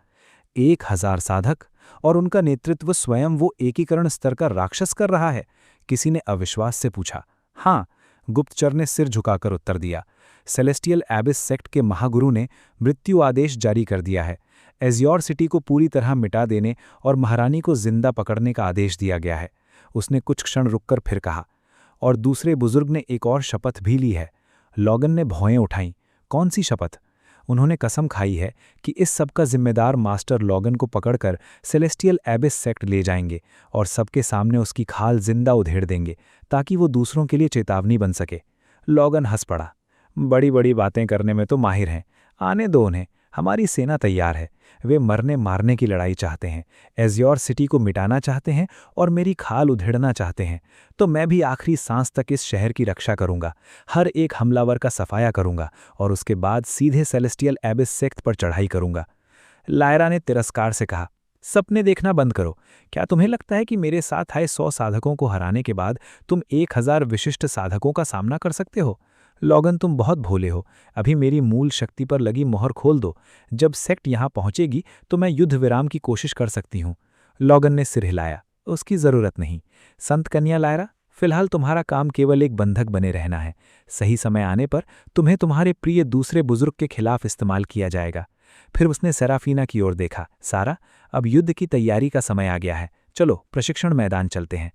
1000 साधक और उनका नेतृत्व स्वयं वो एकीकरण स्तर का राक्षस कर रहा है? किसी ने अविश्वास से पूछा। हाँ, गुप्तचर ने सिर झुकाकर उत्तर दिया। सेलेस्टियल एबिस सेक्ट के महागुरु ने मृत्यु आदेश जारी कर दिया है। एज़्योर सिटी को पूरी तरह मिटा देने और महारानी को जिंदा पकड़ने का आदेश दिया गया है। उसने कुछ क्षण रुककर फिर कहा, और दूसरे बुजुर्ग ने एक और शपथ भी ली है। लॉगन ने भौएं उठाईं। कौन सी शपथ? उन्होंने कसम खाई है कि इस सब का जिम्मेदार मास्टर लॉगन को पकड़कर सेलेस्टियल एबिस सेक्ट ले जाएंगे और सबके सामने उसकी खाल जिंदा उधेड़ देंगे ताकि वो दूसरों के लिए चेतावनी बन सके। लॉगन हंस पड़ा। बड़ी बड़ी बातें करने में तो माहिर हैं, आने दो उन्हें। हमारी सेना तैयार है। वे मरने मारने की लड़ाई चाहते हैं, एज़्योर सिटी को मिटाना चाहते हैं और मेरी खाल उधेड़ना चाहते हैं। तो मैं भी आखिरी सांस तक इस शहर की रक्षा करूंगा, हर एक हमलावर का सफाया करूंगा और उसके बाद सीधे सेलेस्टियल एबिस सेक्ट पर चढ़ाई करूंगा। लायरा ने तिरस्कार से कहा, सपने देखना बंद करो। क्या तुम्हें लगता है कि मेरे साथ आए 100 साधकों को हराने के बाद तुम 1000 विशिष्ट साधकों का सामना कर सकते हो? लॉगन, तुम बहुत भोले हो। अभी मेरी मूल शक्ति पर लगी मोहर खोल दो। जब सेक्ट यहां पहुंचेगी तो मैं युद्ध विराम की कोशिश कर सकती हूं। लॉगन ने सिर हिलाया। उसकी जरूरत नहीं। संत कन्या लायरा, फिलहाल तुम्हारा काम केवल एक बंधक बने रहना है। सही समय आने पर तुम्हें तुम्हारे प्रिय दूसरे बुजुर्ग के खिलाफ इस्तेमाल किया जाएगा। फिर उसने सेराफीना की ओर देखा। सारा, अब युद्ध की तैयारी का समय आ गया है, चलो प्रशिक्षण मैदान चलते हैं।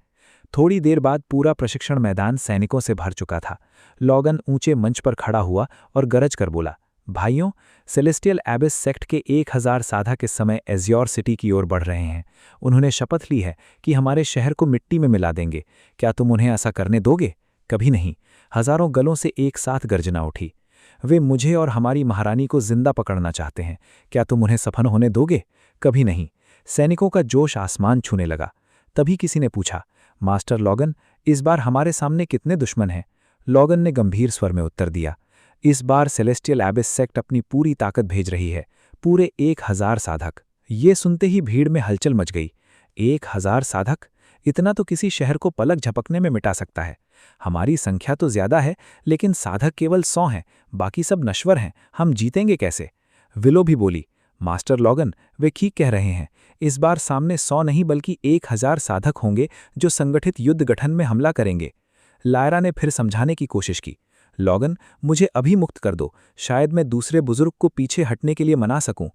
थोड़ी देर बाद पूरा प्रशिक्षण मैदान सैनिकों से भर चुका था। लॉगन ऊंचे मंच पर खड़ा हुआ और गरज कर बोला, भाइयों, सेलेस्टियल एबिस सेक्ट के 1000 साधक इस समय एज्योर सिटी की ओर बढ़ रहे हैं। उन्होंने शपथ ली है कि हमारे शहर को मिट्टी में मिला देंगे। क्या तुम उन्हें ऐसा करने दोगे? कभी नहीं। हजारों गलों से एक साथ गर्जना उठी। वे मुझे और हमारी महारानी को जिंदा पकड़ना चाहते हैं। क्या तुम उन्हें सफल होने दोगे? कभी नहीं। सैनिकों का जोश आसमान छूने लगा। तभी किसी ने पूछा, मास्टर लॉगन, इस बार हमारे सामने कितने दुश्मन हैं? लॉगन ने गंभीर स्वर में उत्तर दिया, इस बार सेलेस्टियल एबिस सेक्ट अपनी पूरी ताकत भेज रही है, पूरे 1000 साधक। ये सुनते ही भीड़ में हलचल मच गई। 1000 साधक? इतना तो किसी शहर को पलक झपकने में मिटा सकता है। हमारी संख्या तो ज्यादा है, लेकिन साधक केवल 100 हैं, बाकी सब नश्वर हैं। हम जीतेंगे कैसे? विलो भी बोली, मास्टर लॉगन, वे ठीक कह रहे हैं। इस बार सामने 100 नहीं बल्कि 1000 साधक होंगे जो संगठित युद्ध गठन में हमला करेंगे। लायरा ने फिर समझाने की कोशिश की, लॉगन, मुझे अभी मुक्त कर दो, शायद मैं दूसरे बुजुर्ग को पीछे हटने के लिए मना सकूं।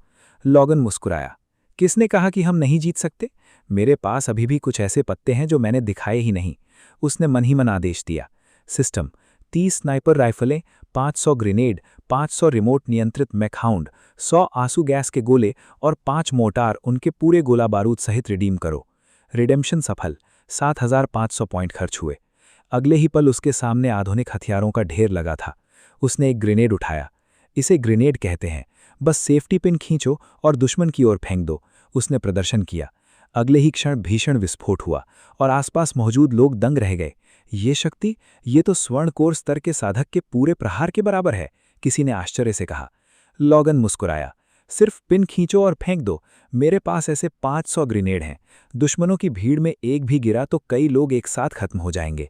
लॉगन मुस्कुराया, किसने कहा कि हम नहीं जीत सकते? मेरे पास अभी भी कुछ ऐसे पत्ते हैं जो मैंने दिखाए ही नहीं। उसने मन ही मन आदेश दिया, सिस्टम 30 स्नाइपर राइफलें, 500 ग्रेनेड, 500 रिमोट नियंत्रित मैकहाउंड, 100 आंसू गैस के गोले और 5 मोर्टार उनके पूरे गोला बारूद सहित रिडीम करो। रिडेम्पशन सफल। 7500 पॉइंट खर्च हुए। अगले ही पल उसके सामने आधुनिक हथियारों का ढेर लगा था। उसने एक ग्रेनेड उठाया। इसे ग्रेनेड कहते हैं, बस सेफ्टी पिन खींचो और दुश्मन की ओर फेंक दो। उसने प्रदर्शन किया। अगले ही क्षण भीषण विस्फोट हुआ और आसपास मौजूद लोग दंग रह गए। ये शक्ति, ये तो स्वर्णकोर स्तर के साधक के पूरे प्रहार के बराबर है, किसी ने आश्चर्य से कहा। लॉगन मुस्कुराया, सिर्फ पिन खींचो और फेंक दो। मेरे पास ऐसे 500 ग्रेनेड हैं। दुश्मनों की भीड़ में एक भी गिरा तो कई लोग एक साथ खत्म हो जाएंगे।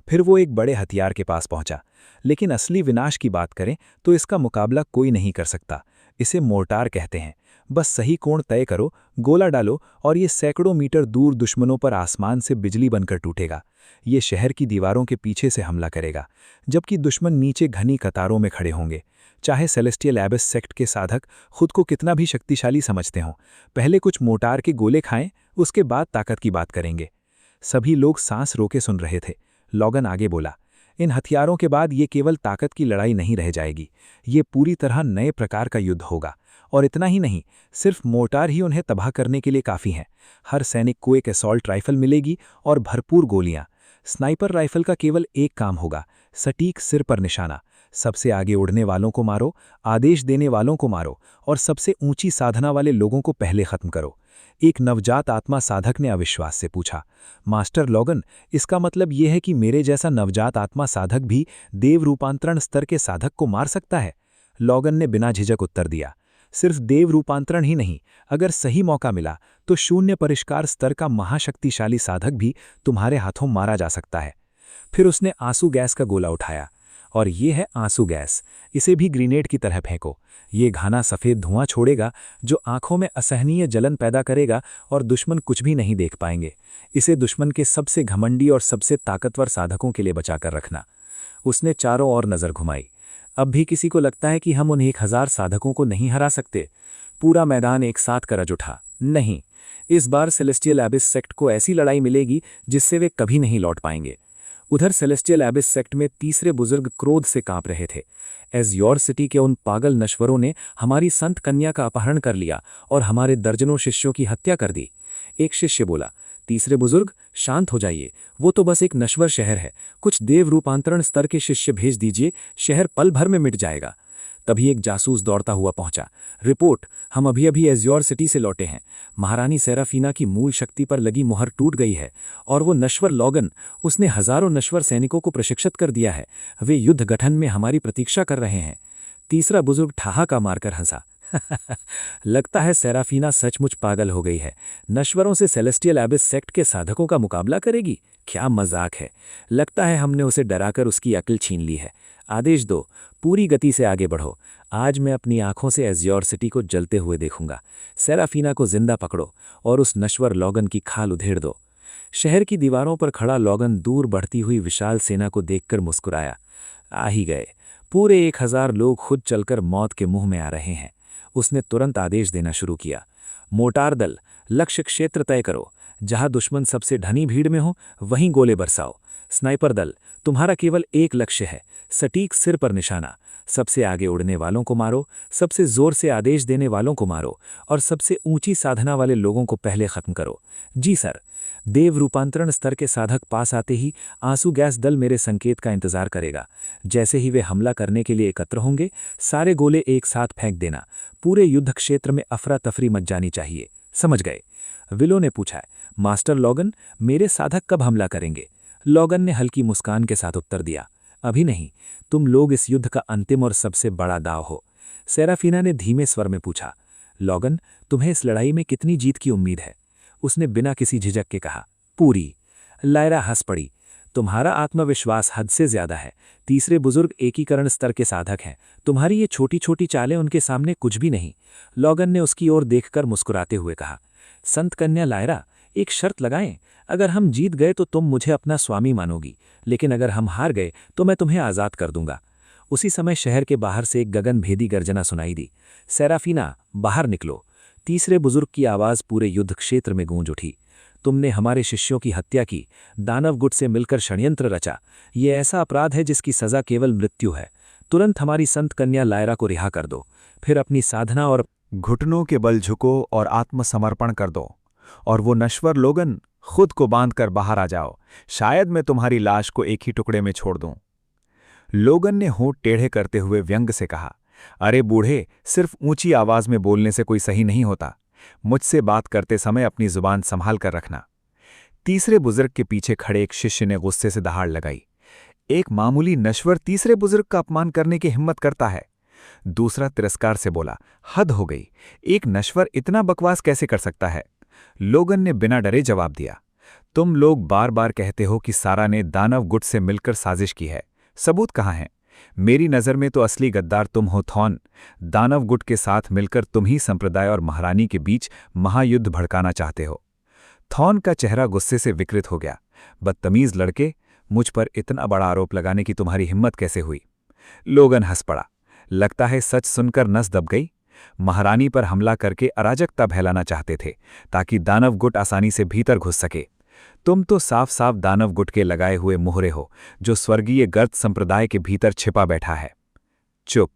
फिर वो एक बड़े हथियार के पास पहुंचा। लेकिन असली विनाश की बात करें तो इसका मुकाबला कोई नहीं कर सकता। इसे मोर्टार कहते हैं। बस सही कोण तय करो, गोला डालो और ये सैकड़ों मीटर दूर दुश्मनों पर आसमान से बिजली बनकर टूटेगा। ये शहर की दीवारों के पीछे से हमला करेगा, जबकि दुश्मन नीचे घनी कतारों में खड़े होंगे। चाहे सेलेस्टियल एबिस सेक्ट के साधक खुद को कितना भी शक्तिशाली समझते हों, पहले कुछ मोर्टार के गोले खाएं, उसके बाद ताकत की बात करेंगे। सभी लोग सांस रोके सुन रहे थे। लॉगन आगे बोला, इन हथियारों के बाद ये केवल ताकत की लड़ाई नहीं रह जाएगी, ये पूरी तरह नए प्रकार का युद्ध होगा। और इतना ही नहीं, सिर्फ मोर्टार ही उन्हें तबाह करने के लिए काफ़ी हैं। हर सैनिक को एक असॉल्ट राइफल मिलेगी और भरपूर गोलियां। स्नाइपर राइफल का केवल एक काम होगा, सटीक सिर पर निशाना। सबसे आगे उड़ने वालों को मारो, आदेश देने वालों को मारो और सबसे ऊंची साधना वाले लोगों को पहले खत्म करो। एक नवजात आत्मा साधक ने अविश्वास से पूछा, मास्टर लॉगन, इसका मतलब यह है कि मेरे जैसा नवजात आत्मा साधक भी देव रूपांतरण स्तर के साधक को मार सकता है? लॉगन ने बिना झिझक उत्तर दिया, सिर्फ देव रूपांतरण ही नहीं, अगर सही मौका मिला तो शून्य परिष्कार स्तर का महाशक्तिशाली साधक भी तुम्हारे हाथों मारा जा सकता है। फिर उसने आंसू गैस का गोला उठाया। और ये है आंसू गैस, इसे भी ग्रेनेड की तरह फेंको। ये घाना सफ़ेद धुआं छोड़ेगा जो आंखों में असहनीय जलन पैदा करेगा और दुश्मन कुछ भी नहीं देख पाएंगे। इसे दुश्मन के सबसे घमंडी और सबसे ताकतवर साधकों के लिए बचाकर रखना। उसने चारों ओर नज़र घुमाई। अब भी किसी को लगता है कि हम उन 1000 साधकों को नहीं हरा सकते? पूरा मैदान एक साथ गरज उठा, नहीं, इस बार सेलेस्टियल एबिस सेक्ट को ऐसी लड़ाई मिलेगी जिससे वे कभी नहीं लौट पाएंगे। उधर सेलेस्टियल एबिस सेक्ट में तीसरे बुजुर्ग क्रोध से कांप रहे थे। एज्योर सिटी के उन पागल नश्वरों ने हमारी संत कन्या का अपहरण कर लिया और हमारे दर्जनों शिष्यों की हत्या कर दी। एक शिष्य बोला, तीसरे बुजुर्ग, शांत हो जाइए, वो तो बस एक नश्वर शहर है, कुछ देव रूपांतरण स्तर के शिष्य भेज दीजिए, शहर पल भर में मिट जाएगा। तभी एक जासूस दौड़ता हुआ पहुंचा, रिपोर्ट, हम अभी अभी एज्योर सिटी से लौटे हैं। महारानी सेराफीना की मूल शक्ति पर लगी मुहर टूट गई है और वो नश्वर लॉगन, उसने हजारों नश्वर सैनिकों को प्रशिक्षित कर दिया है। वे युद्ध गठन में हमारी प्रतीक्षा कर रहे हैं। तीसरा बुजुर्ग ठहाका मारकर हंसा, लगता है सेराफीना सचमुच पागल हो गई है। नश्वरों से सेलेस्टियल एबिस सेक्ट के साधकों का मुकाबला करेगी? क्या मजाक है। लगता है हमने उसे डराकर उसकी अक्ल छीन ली है। आदेश दो, पूरी गति से आगे बढ़ो। आज मैं अपनी आंखों से एज्योर सिटी को जलते हुए देखूंगा। सेराफीना को जिंदा पकड़ो और उस नश्वर लॉगन की खाल उधेड़ दो। शहर की दीवारों पर खड़ा लॉगन दूर बढ़ती हुई विशाल सेना को देखकर मुस्कुराया। आ ही गए, पूरे 1000 लोग खुद चलकर मौत के मुंह में आ रहे हैं। उसने तुरंत आदेश देना शुरू किया। मोटार दल, लक्ष्य क्षेत्र तय करो। जहां दुश्मन सबसे घनी भीड़ में हो वहीं गोले बरसाओ। स्नाइपर दल, तुम्हारा केवल एक लक्ष्य है, सटीक सिर पर निशाना। सबसे आगे उड़ने वालों को मारो, सबसे जोर से आदेश देने वालों को मारो और सबसे ऊंची साधना वाले लोगों को पहले खत्म करो। जी सर। देव रूपांतरण स्तर के साधक पास आते ही आंसू गैस दल मेरे संकेत का इंतजार करेगा। जैसे ही वे हमला करने के लिए एकत्र होंगे, सारे गोले एक साथ फेंक देना। पूरे युद्ध क्षेत्र में अफरा तफरी मच जानी चाहिए। समझ गए? विलो ने पूछा। मास्टर लॉगन, मेरे साधक कब हमला करेंगे? लॉगन ने हल्की मुस्कान के साथ उत्तर दिया, अभी नहीं। तुम लोग इस युद्ध का अंतिम और सबसे बड़ा दाव हो। सेराफीना ने धीमे स्वर में पूछा। लॉगन, तुम्हें इस लड़ाई में कितनी जीत की उम्मीद है? उसने बिना किसी झिझक के कहा, पूरी। लायरा हंस पड़ी। तुम्हारा आत्मविश्वास हद से ज्यादा है। तीसरे बुजुर्ग एकीकरण स्तर के साधक हैं। तुम्हारी ये छोटी छोटी चालें उनके सामने कुछ भी नहीं। लॉगन ने उसकी ओर देखकर मुस्कुराते हुए कहा, संत कन्या लायरा, एक शर्त लगाएं। अगर हम जीत गए तो तुम मुझे अपना स्वामी मानोगी, लेकिन अगर हम हार गए तो मैं तुम्हें आज़ाद कर दूंगा। उसी समय शहर के बाहर से एक गगनभेदी गर्जना सुनाई दी। सेराफीना, बाहर निकलो। तीसरे बुजुर्ग की आवाज़ पूरे युद्ध क्षेत्र में गूंज उठी। तुमने हमारे शिष्यों की हत्या की, दानव गुट से मिलकर षड्यंत्र रचा। ये ऐसा अपराध है जिसकी सज़ा केवल मृत्यु है। तुरंत हमारी संत कन्या लायरा को रिहा कर दो, फिर अपनी साधना और घुटनों के बल झुको और आत्मसमर्पण कर दो, और वो नश्वर लोगन, खुद को बांधकर बाहर आ जाओ। शायद मैं तुम्हारी लाश को एक ही टुकड़े में छोड़ दूं। लोगन ने होंठ टेढ़े करते हुए व्यंग से कहा, अरे बूढ़े, सिर्फ ऊंची आवाज में बोलने से कोई सही नहीं होता। मुझसे बात करते समय अपनी जुबान संभाल कर रखना। तीसरे बुजुर्ग के पीछे खड़े एक शिष्य ने गुस्से से दहाड़ लगाई। एक मामूली नश्वर तीसरे बुजुर्ग का अपमान करने की हिम्मत करता है? दूसरा तिरस्कार से बोला, हद हो गई, एक नश्वर इतना बकवास कैसे कर सकता है? लोगन ने बिना डरे जवाब दिया, तुम लोग बार बार कहते हो कि सारा ने दानव गुट से मिलकर साजिश की है। सबूत कहाँ हैं? मेरी नज़र में तो असली गद्दार तुम हो थॉन। दानव गुट के साथ मिलकर तुम ही संप्रदाय और महारानी के बीच महायुद्ध भड़काना चाहते हो। थॉन का चेहरा गुस्से से विकृत हो गया। बदतमीज लड़के, मुझ पर इतना बड़ा आरोप लगाने की तुम्हारी हिम्मत कैसे हुई? लोगन हंस पड़ा। लगता है सच सुनकर नस दब गई। महारानी पर हमला करके अराजकता फैलाना चाहते थे ताकि दानव गुट आसानी से भीतर घुस सके। तुम तो साफ साफ दानव गुट के लगाए हुए मोहरे हो, जो स्वर्गीय गर्द संप्रदाय के भीतर छिपा बैठा है। चुप,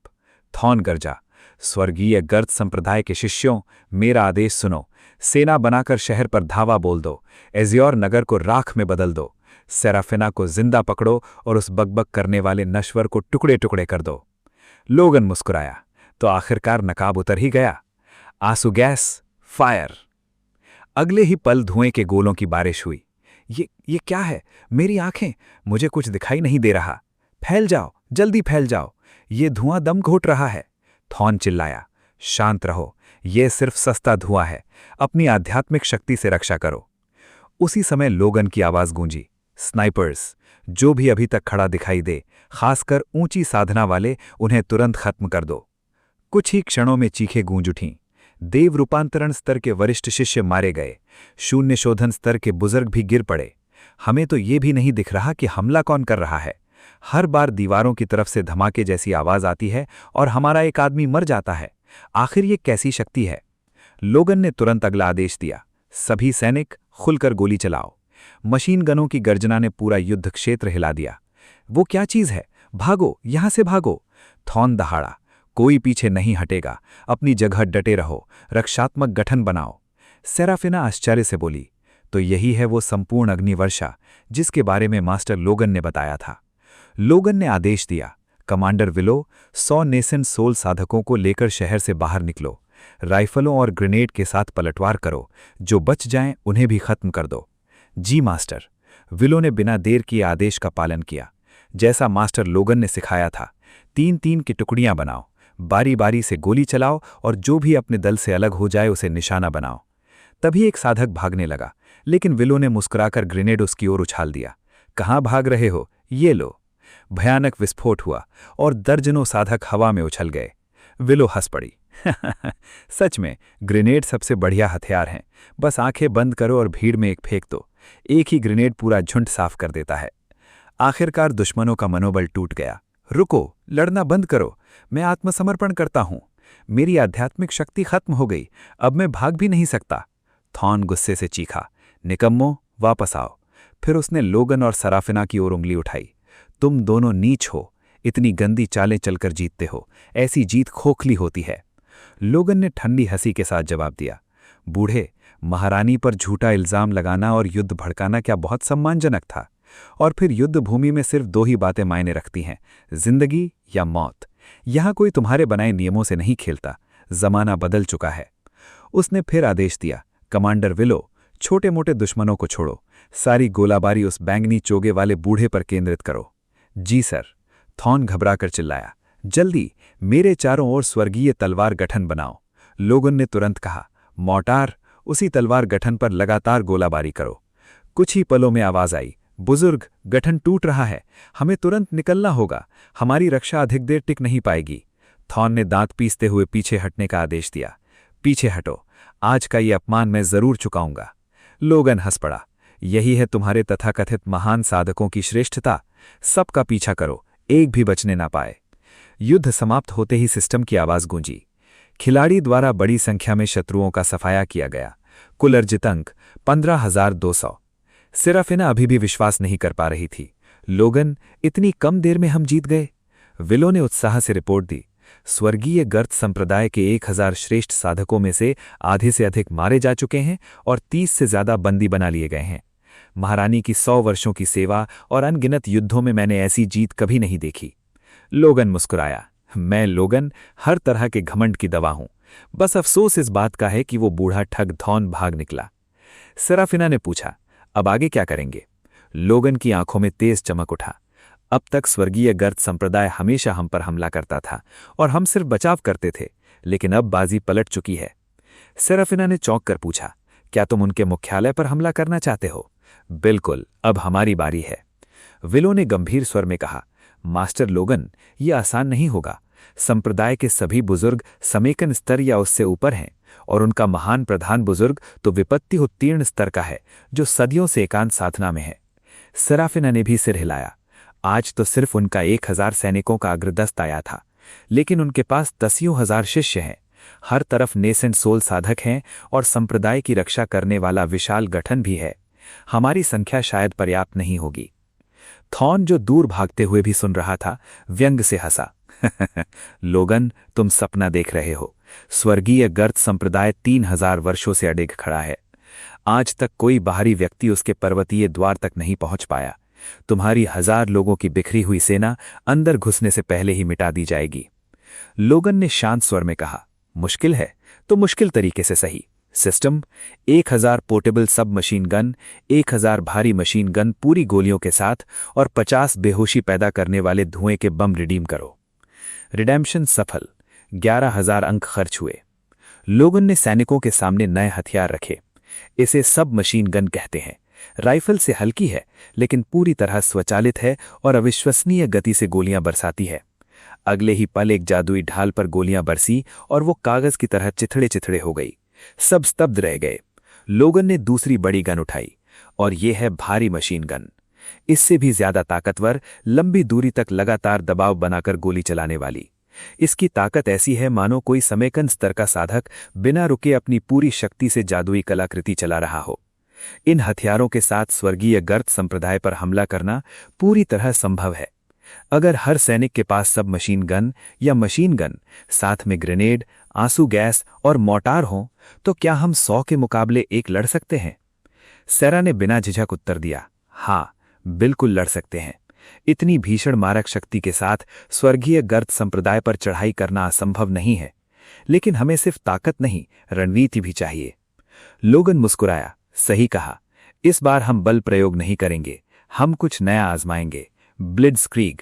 थॉन गरजा। स्वर्गीय गर्द संप्रदाय के शिष्यों, मेरा आदेश सुनो। सेना बनाकर शहर पर धावा बोल दो। एजियोर नगर को राख में बदल दो। सेराफिना को जिंदा पकड़ो और उस बकबक करने वाले नश्वर को टुकड़े टुकड़े कर दो। लोगन मुस्कुराया तो आखिरकार नकाब उतर ही गया। आंसू गैस, फायर। अगले ही पल धुएं के गोलों की बारिश हुई। ये क्या है? मेरी आंखें, मुझे कुछ दिखाई नहीं दे रहा। फैल जाओ, जल्दी फैल जाओ, ये धुआं दम घोट रहा है। थॉन चिल्लाया, शांत रहो, ये सिर्फ सस्ता धुआं है। अपनी आध्यात्मिक शक्ति से रक्षा करो। उसी समय लोगन की आवाज गूंजी, स्नाइपर्स, जो भी अभी तक खड़ा दिखाई दे, खासकर ऊंची साधना वाले, उन्हें तुरंत खत्म कर दो। कुछ ही क्षणों में चीखें गूंज उठीं। देव रूपांतरण स्तर के वरिष्ठ शिष्य मारे गए। शून्य शोधन स्तर के बुजुर्ग भी गिर पड़े। हमें तो ये भी नहीं दिख रहा कि हमला कौन कर रहा है। हर बार दीवारों की तरफ से धमाके जैसी आवाज आती है और हमारा एक आदमी मर जाता है। आखिर ये कैसी शक्ति है? लोगन ने तुरंत अगला आदेश दिया, सभी सैनिक खुलकर गोली चलाओ। मशीन गनों की गर्जना ने पूरा युद्ध क्षेत्र हिला दिया। वो क्या चीज है? भागो, यहां से भागो। थॉन दहाड़ा, कोई पीछे नहीं हटेगा। अपनी जगह डटे रहो, रक्षात्मक गठन बनाओ। सेराफिना आश्चर्य से बोली, तो यही है वो संपूर्ण अग्निवर्षा जिसके बारे में मास्टर लोगन ने बताया था। लोगन ने आदेश दिया, कमांडर विलो, 100 नेसेंट सोल साधकों को लेकर शहर से बाहर निकलो। राइफलों और ग्रेनेड के साथ पलटवार करो। जो बच जाएं उन्हें भी खत्म कर दो। जी मास्टर। विलो ने बिना देर किए आदेश का पालन किया। जैसा मास्टर लोगन ने सिखाया था, 3-3 की टुकड़ियां बनाओ, बारी बारी से गोली चलाओ और जो भी अपने दल से अलग हो जाए उसे निशाना बनाओ। तभी एक साधक भागने लगा, लेकिन विलो ने मुस्कुराकर ग्रेनेड उसकी ओर उछाल दिया। कहाँ भाग रहे हो? ये लो। भयानक विस्फोट हुआ और दर्जनों साधक हवा में उछल गए। विलो हंस पड़ी। सच में ग्रेनेड सबसे बढ़िया हथियार हैं। बस आंखें बंद करो और भीड़ में एक फेंक दो। एक ही ग्रेनेड पूरा झुंड साफ कर देता है। आखिरकार दुश्मनों का मनोबल टूट गया। रुको, लड़ना बंद करो, मैं आत्मसमर्पण करता हूं। मेरी आध्यात्मिक शक्ति खत्म हो गई, अब मैं भाग भी नहीं सकता। थॉन गुस्से से चीखा, निकम्मो, वापस आओ। फिर उसने लोगन और सराफिना की ओर उंगली उठाई। तुम दोनों नीच हो, इतनी गंदी चालें चलकर जीतते हो, ऐसी जीत खोखली होती है। लोगन ने ठंडी हंसी के साथ जवाब दिया, बूढ़े, महारानी पर झूठा इल्जाम लगाना और युद्ध भड़काना क्या बहुत सम्मानजनक था? और फिर युद्ध भूमि में सिर्फ दो ही बातें मायने रखती हैं, जिंदगी या मौत। यहां कोई तुम्हारे बनाए नियमों से नहीं खेलता, जमाना बदल चुका है। उसने फिर आदेश दिया, कमांडर विलो, छोटे मोटे दुश्मनों को छोड़ो, सारी गोलाबारी उस बैंगनी चोगे वाले बूढ़े पर केंद्रित करो। जी सर, थॉन घबराकर चिल्लाया, जल्दी मेरे चारों ओर स्वर्गीय तलवार गठन बनाओ। लोगन ने तुरंत कहा, मोर्टार, उसी तलवार गठन पर लगातार गोलाबारी करो। कुछ ही पलों में आवाज आई, बुजुर्ग, गठन टूट रहा है, हमें तुरंत निकलना होगा, हमारी रक्षा अधिक देर टिक नहीं पाएगी। थॉन ने दांत पीसते हुए पीछे हटने का आदेश दिया। पीछे हटो, आज का ये अपमान मैं जरूर चुकाऊंगा। लोगन हंस पड़ा, यही है तुम्हारे तथाकथित महान साधकों की श्रेष्ठता, सबका पीछा करो, एक भी बचने ना पाए। युद्ध समाप्त होते ही सिस्टम की आवाज गूंजी। खिलाड़ी द्वारा बड़ी संख्या में शत्रुओं का सफाया किया गया। कुल अर्जित अंक 15,200। सिराफिना अभी भी विश्वास नहीं कर पा रही थी। लोगन, इतनी कम देर में हम जीत गए? विलो ने उत्साह से रिपोर्ट दी, स्वर्गीय गर्त संप्रदाय के 1000 श्रेष्ठ साधकों में से आधे से अधिक मारे जा चुके हैं और 30 से ज्यादा बंदी बना लिए गए हैं। महारानी की 100 वर्षों की सेवा और अनगिनत युद्धों में मैंने ऐसी जीत कभी नहीं देखी। लोगन मुस्कुराया, मैं लोगन, हर तरह के घमंड की दवा हूं। बस अफसोस इस बात का है कि वो बूढ़ा ठग थॉन भाग निकला। सेराफिना ने पूछा, अब आगे क्या करेंगे? लोगन की आंखों में तेज चमक उठा। अब तक स्वर्गीय गर्त संप्रदाय हमेशा हम पर हमला करता था और हम सिर्फ बचाव करते थे, लेकिन अब बाजी पलट चुकी है। सेराफिना ने चौंक कर पूछा, क्या तुम उनके मुख्यालय पर हमला करना चाहते हो? बिल्कुल, अब हमारी बारी है। विलो ने गंभीर स्वर में कहा, मास्टर लोगन, यह आसान नहीं होगा। संप्रदाय के सभी बुजुर्ग समेकन स्तर या उससे ऊपर हैं और उनका महान प्रधान बुजुर्ग तो विपत्ति उत्तीर्ण स्तर का है, जो सदियों से एकांत साधना में है। सेराफिना ने भी सिर हिलाया। आज तो सिर्फ उनका 1000 सैनिकों का अग्रदस्त आया था, लेकिन उनके पास 10,000 शिष्य हैं। हर तरफ नेसेंट सोल साधक हैं और संप्रदाय की रक्षा करने वाला विशाल गठन भी है। हमारी संख्या शायद पर्याप्त नहीं होगी। थॉन, जो दूर भागते हुए भी सुन रहा था, व्यंग से हंसा। लोगन, तुम सपना देख रहे हो। स्वर्गीय गर्त संप्रदाय 3000 वर्षों से अडिग खड़ा है। आज तक कोई बाहरी व्यक्ति उसके पर्वतीय द्वार तक नहीं पहुंच पाया। तुम्हारी 1000 लोगों की बिखरी हुई सेना अंदर घुसने से पहले ही मिटा दी जाएगी। लोगन ने शांत स्वर में कहा, मुश्किल है तो मुश्किल तरीके से सही। सिस्टम, 1000 पोर्टेबल सब मशीन गन, 1000 भारी मशीन गन पूरी गोलियों के साथ और 50 बेहोशी पैदा करने वाले धुएं के बम रिडीम करो। रिडेम्पशन सफल। 11,000 अंक खर्च हुए। लोगन ने सैनिकों के सामने नए हथियार रखे। इसे सब मशीन गन कहते हैं। राइफल से हल्की है, लेकिन पूरी तरह स्वचालित है और अविश्वसनीय गति से गोलियां बरसाती है। अगले ही पल एक जादुई ढाल पर गोलियां बरसी और वो कागज की तरह चिथड़े चिथड़े हो गई। सब स्तब्ध रह गए। लोगन ने दूसरी बड़ी गन उठाई और ये है भारी मशीन गन। इससे भी ज्यादा ताकतवर, लंबी दूरी तक लगातार दबाव बनाकर गोली चलाने वाली। इसकी ताकत ऐसी है मानो कोई समेकन स्तर का साधक बिना रुके अपनी पूरी शक्ति से जादुई कलाकृति चला रहा हो। इन हथियारों के साथ स्वर्गीय गर्त संप्रदाय पर हमला करना पूरी तरह संभव है। अगर हर सैनिक के पास सब मशीन गन या मशीन गन, साथ में ग्रेनेड, आंसू गैस और मोर्टार हों, तो क्या हम 100 के मुकाबले 1 लड़ सकते हैं? सेरा ने बिना झिझक उत्तर दिया, हाँ, बिल्कुल लड़ सकते हैं। इतनी भीषण मारक शक्ति के साथ स्वर्गीय गर्त संप्रदाय पर चढ़ाई करना असंभव नहीं है, लेकिन हमें सिर्फ ताकत नहीं, रणनीति भी चाहिए। लोगन मुस्कुराया, सही कहा, इस बार हम बल प्रयोग नहीं करेंगे, हम कुछ नया आजमाएंगे। ब्लिट्जक्रीग।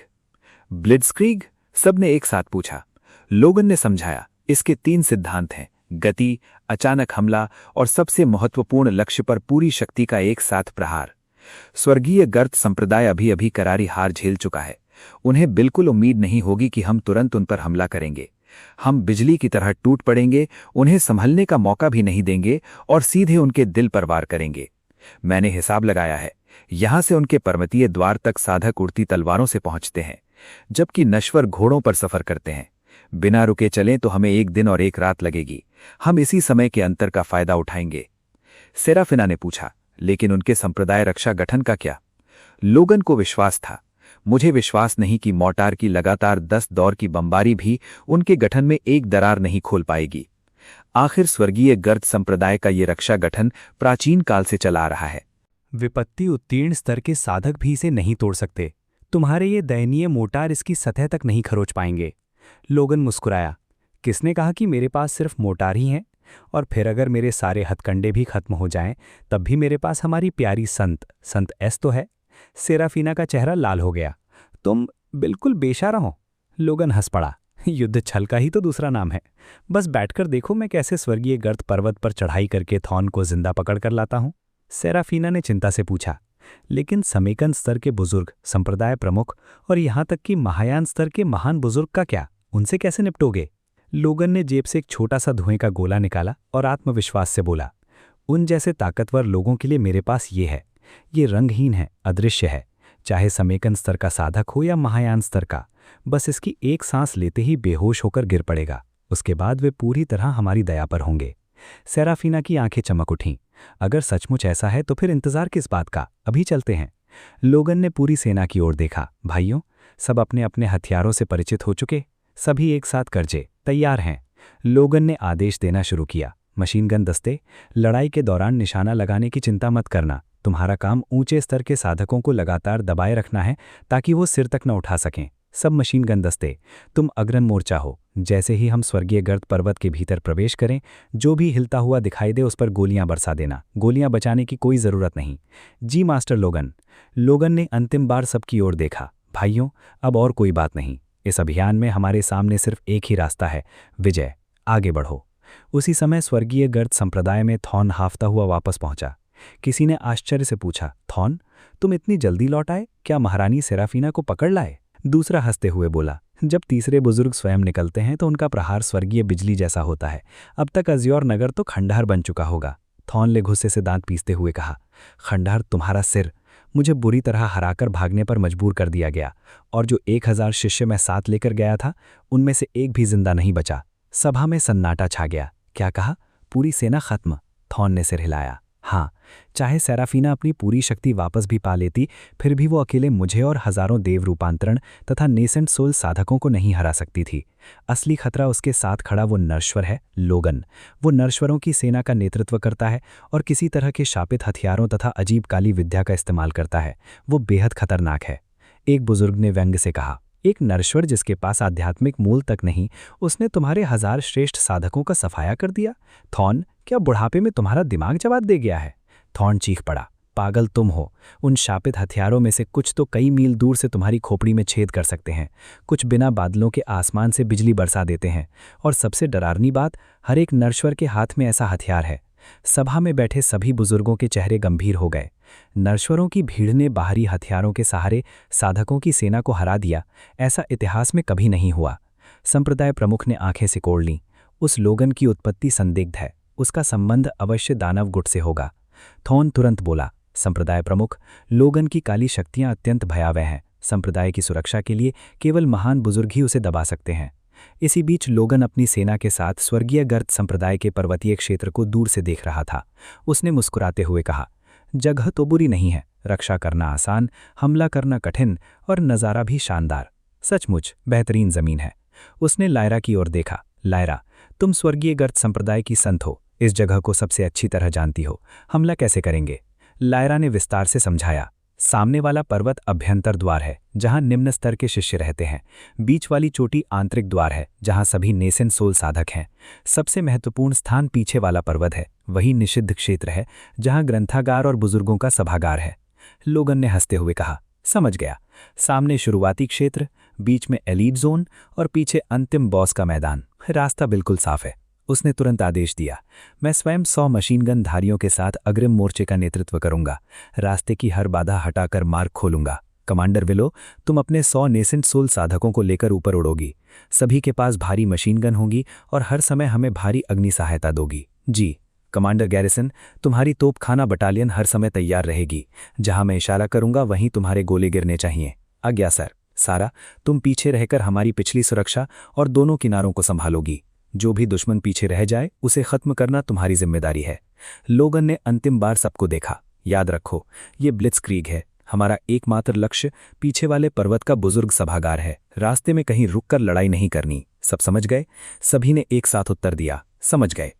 ब्लिट्जक्रीग? सबने एक साथ पूछा। लोगन ने समझाया, इसके 3 सिद्धांत हैं, गति, अचानक हमला और सबसे महत्वपूर्ण लक्ष्य पर पूरी शक्ति का एक साथ प्रहार। स्वर्गीय गर्त संप्रदाय अभी अभी करारी हार झेल चुका है। उन्हें बिल्कुल उम्मीद नहीं होगी कि हम तुरंत उन पर हमला करेंगे। हम बिजली की तरह टूट पड़ेंगे, उन्हें संभलने का मौका भी नहीं देंगे और सीधे उनके दिल पर वार करेंगे। मैंने हिसाब लगाया है, यहां से उनके पर्वतीय द्वार तक साधक उड़ती तलवारों से पहुंचते हैं, जबकि नश्वर घोड़ों पर सफर करते हैं। बिना रुके चलें तो हमें 1 दिन और 1 रात लगेगी। हम इसी समय के अंतर का फायदा उठाएंगे। सेराफिना ने पूछा, लेकिन उनके संप्रदाय रक्षा गठन का क्या? लोगन को विश्वास था। मुझे विश्वास नहीं कि मोर्टार की लगातार 10 दौर की बमबारी भी उनके गठन में एक दरार नहीं खोल पाएगी। आखिर स्वर्गीय गर्द संप्रदाय का ये रक्षा गठन प्राचीन काल से चला आ रहा है। विपत्ति उत्तीर्ण स्तर के साधक भी इसे नहीं तोड़ सकते। तुम्हारे ये दयनीय मोटार इसकी सतह तक नहीं खरोच पाएंगे। लोगन मुस्कुराया। किसने कहा कि मेरे पास सिर्फ मोटार ही हैं? और फिर अगर मेरे सारे हथकंडे भी खत्म हो जाएं, तब भी मेरे पास हमारी प्यारी संत एस तो है। सेराफीना का चेहरा लाल हो गया। तुम बिल्कुल बेशर्म हो। लोगन हंस पड़ा। युद्ध छल का ही तो दूसरा नाम है। बस बैठकर देखो मैं कैसे स्वर्गीय गर्द पर्वत पर चढ़ाई करके थॉन को जिंदा पकड़ कर लाता हूं। सेराफीना ने चिंता से पूछा, लेकिन समेकन स्तर के बुजुर्ग, संप्रदाय प्रमुख और यहां तक कि महायान स्तर के महान बुजुर्ग का क्या? उनसे कैसे निपटोगे? लोगन ने जेब से एक छोटा सा धुएं का गोला निकाला और आत्मविश्वास से बोला, उन जैसे ताकतवर लोगों के लिए मेरे पास ये है। ये रंगहीन है, अदृश्य है, चाहे समेकन स्तर का साधक हो या महायान स्तर का। बस इसकी एक सांस लेते ही बेहोश होकर गिर पड़ेगा। उसके बाद वे पूरी तरह हमारी दया पर होंगे। सेराफीना की आंखें चमक उठीं। अगर सचमुच ऐसा है तो फिर इंतजार किस बात का? अभी चलते हैं। लोगन ने पूरी सेना की ओर देखा। भाइयों, सब अपने अपने हथियारों से परिचित हो चुके? सभी एक साथ करजे तैयार हैं। लोगन ने आदेश देना शुरू किया। मशीन गन दस्ते, लड़ाई के दौरान निशाना लगाने की चिंता मत करना। तुम्हारा काम ऊंचे स्तर के साधकों को लगातार दबाए रखना है ताकि वो सिर तक न उठा सकें। सब मशीन गन दस्ते, तुम अग्रन मोर्चा हो। जैसे ही हम स्वर्गीय गर्द पर्वत के भीतर प्रवेश करें, जो भी हिलता हुआ दिखाई दे उस पर गोलियां बरसा देना। गोलियां बचाने की कोई जरूरत नहीं। जी मास्टर लोगन। लोगन ने अंतिम बार सबकी ओर देखा। भाइयों, अब और कोई बात नहीं। इस अभियान में हमारे सामने सिर्फ एक ही रास्ता है, विजय। आगे बढ़ो। उसी समय स्वर्गीय गर्द संप्रदाय में थॉन हाफता हुआ वापस पहुंचा। किसी ने आश्चर्य से पूछा, थॉन, तुम इतनी जल्दी लौट आए? क्या महारानी सेराफीना को पकड़ लाए? दूसरा हंसते हुए बोला, जब तीसरे बुजुर्ग स्वयं निकलते हैं तो उनका प्रहार स्वर्गीय बिजली जैसा होता है। अब तक अज्योर नगर तो खंडहर बन चुका होगा। थॉन ने गुस्से से दांत पीसते हुए कहा, खंडहर तुम्हारा सिर। मुझे बुरी तरह हराकर भागने पर मजबूर कर दिया गया, और जो 1000 शिष्य मैं साथ लेकर गया था, उनमें से एक भी जिंदा नहीं बचा। सभा में सन्नाटा छा गया। क्या कहा? पूरी सेना खत्म? थॉन ने सिर हिलाया। हाँ, चाहे सेराफीना अपनी पूरी शक्ति वापस भी पा लेती, फिर भी वो अकेले मुझे और हजारों देव रूपांतरण तथा नेसेंट सोल साधकों को नहीं हरा सकती थी। असली खतरा उसके साथ खड़ा वो नरश्वर है, लोगन। वो नरश्वरों की सेना का नेतृत्व करता है और किसी तरह के शापित हथियारों तथा अजीब काली विद्या का इस्तेमाल करता है। वो बेहद खतरनाक है। एक बुजुर्ग ने व्यंग्य से कहा, एक नरश्वर जिसके पास आध्यात्मिक मूल तक नहीं, उसने तुम्हारे 1000 श्रेष्ठ साधकों का सफाया कर दिया। थॉन, क्या बुढ़ापे में तुम्हारा दिमाग जवाब दे गया है? थॉन चीख पड़ा, पागल तुम हो। उन शापित हथियारों में से कुछ तो कई मील दूर से तुम्हारी खोपड़ी में छेद कर सकते हैं, कुछ बिना बादलों के आसमान से बिजली बरसा देते हैं, और सबसे डरावनी बात, हर एक नरश्वर के हाथ में ऐसा हथियार है। सभा में बैठे सभी बुजुर्गों के चेहरे गंभीर हो गए। नरश्वरों की भीड़ ने बाहरी हथियारों के सहारे साधकों की सेना को हरा दिया, ऐसा इतिहास में कभी नहीं हुआ। संप्रदाय प्रमुख ने आंखें सिकोड़ लीं। उस लोगन की उत्पत्ति संदिग्ध है, उसका संबंध अवश्य दानव गुट से होगा। थॉन तुरंत बोला, संप्रदाय प्रमुख, लोगन की काली शक्तियां अत्यंत भयावह हैं। संप्रदाय की सुरक्षा के लिए केवल महान बुजुर्ग ही उसे दबा सकते हैं। इसी बीच लोगन अपनी सेना के साथ स्वर्गीय गर्द संप्रदाय के पर्वतीय क्षेत्र को दूर से देख रहा था। उसने मुस्कुराते हुए कहा, जगह तो बुरी नहीं है, रक्षा करना आसान, हमला करना कठिन और नज़ारा भी शानदार। सचमुच बेहतरीन जमीन है। उसने लायरा की ओर देखा। लायरा, तुम स्वर्गीय गर्द संप्रदाय की संत हो, इस जगह को सबसे अच्छी तरह जानती हो। हमला कैसे करेंगे? लायरा ने विस्तार से समझाया। सामने वाला पर्वत अभ्यंतर द्वार है, जहां निम्न स्तर के शिष्य रहते हैं। बीच वाली चोटी आंतरिक द्वार है, जहां सभी नेसेंट सोल साधक हैं। सबसे महत्वपूर्ण स्थान पीछे वाला पर्वत है, वही निषिद्ध क्षेत्र है, जहां ग्रंथागार और बुजुर्गों का सभागार है। लोगन ने हंसते हुए कहा, समझ गया। सामने शुरुआती क्षेत्र, बीच में एलीट जोन और पीछे अंतिम बॉस का मैदान। रास्ता बिल्कुल साफ है। उसने तुरंत आदेश दिया, मैं स्वयं 100 मशीन गन धारियों के साथ अग्रिम मोर्चे का नेतृत्व करूंगा। रास्ते की हर बाधा हटाकर मार्ग खोलूंगा। कमांडर विलो, तुम अपने 100 नेसेंट सोल साधकों को लेकर ऊपर उड़ोगी। सभी के पास भारी मशीन गन होंगी और हर समय हमें भारी अग्नि सहायता दोगी। जी। कमांडर गैरिसन, तुम्हारी तोपखाना बटालियन हर समय तैयार रहेगी। जहां मैं इशारा करूंगा वहीं तुम्हारे गोले गिरने चाहिए। आज्ञा सर। सारा, तुम पीछे रहकर हमारी पिछली सुरक्षा और दोनों किनारों को संभालोगी। जो भी दुश्मन पीछे रह जाए उसे खत्म करना तुम्हारी जिम्मेदारी है। लोगन ने अंतिम बार सबको देखा। याद रखो, ये ब्लिट्जक्रीग है। हमारा एकमात्र लक्ष्य पीछे वाले पर्वत का बुजुर्ग सभागार है। रास्ते में कहीं रुककर लड़ाई नहीं करनी। सब समझ गए? सभी ने एक साथ उत्तर दिया, समझ गए।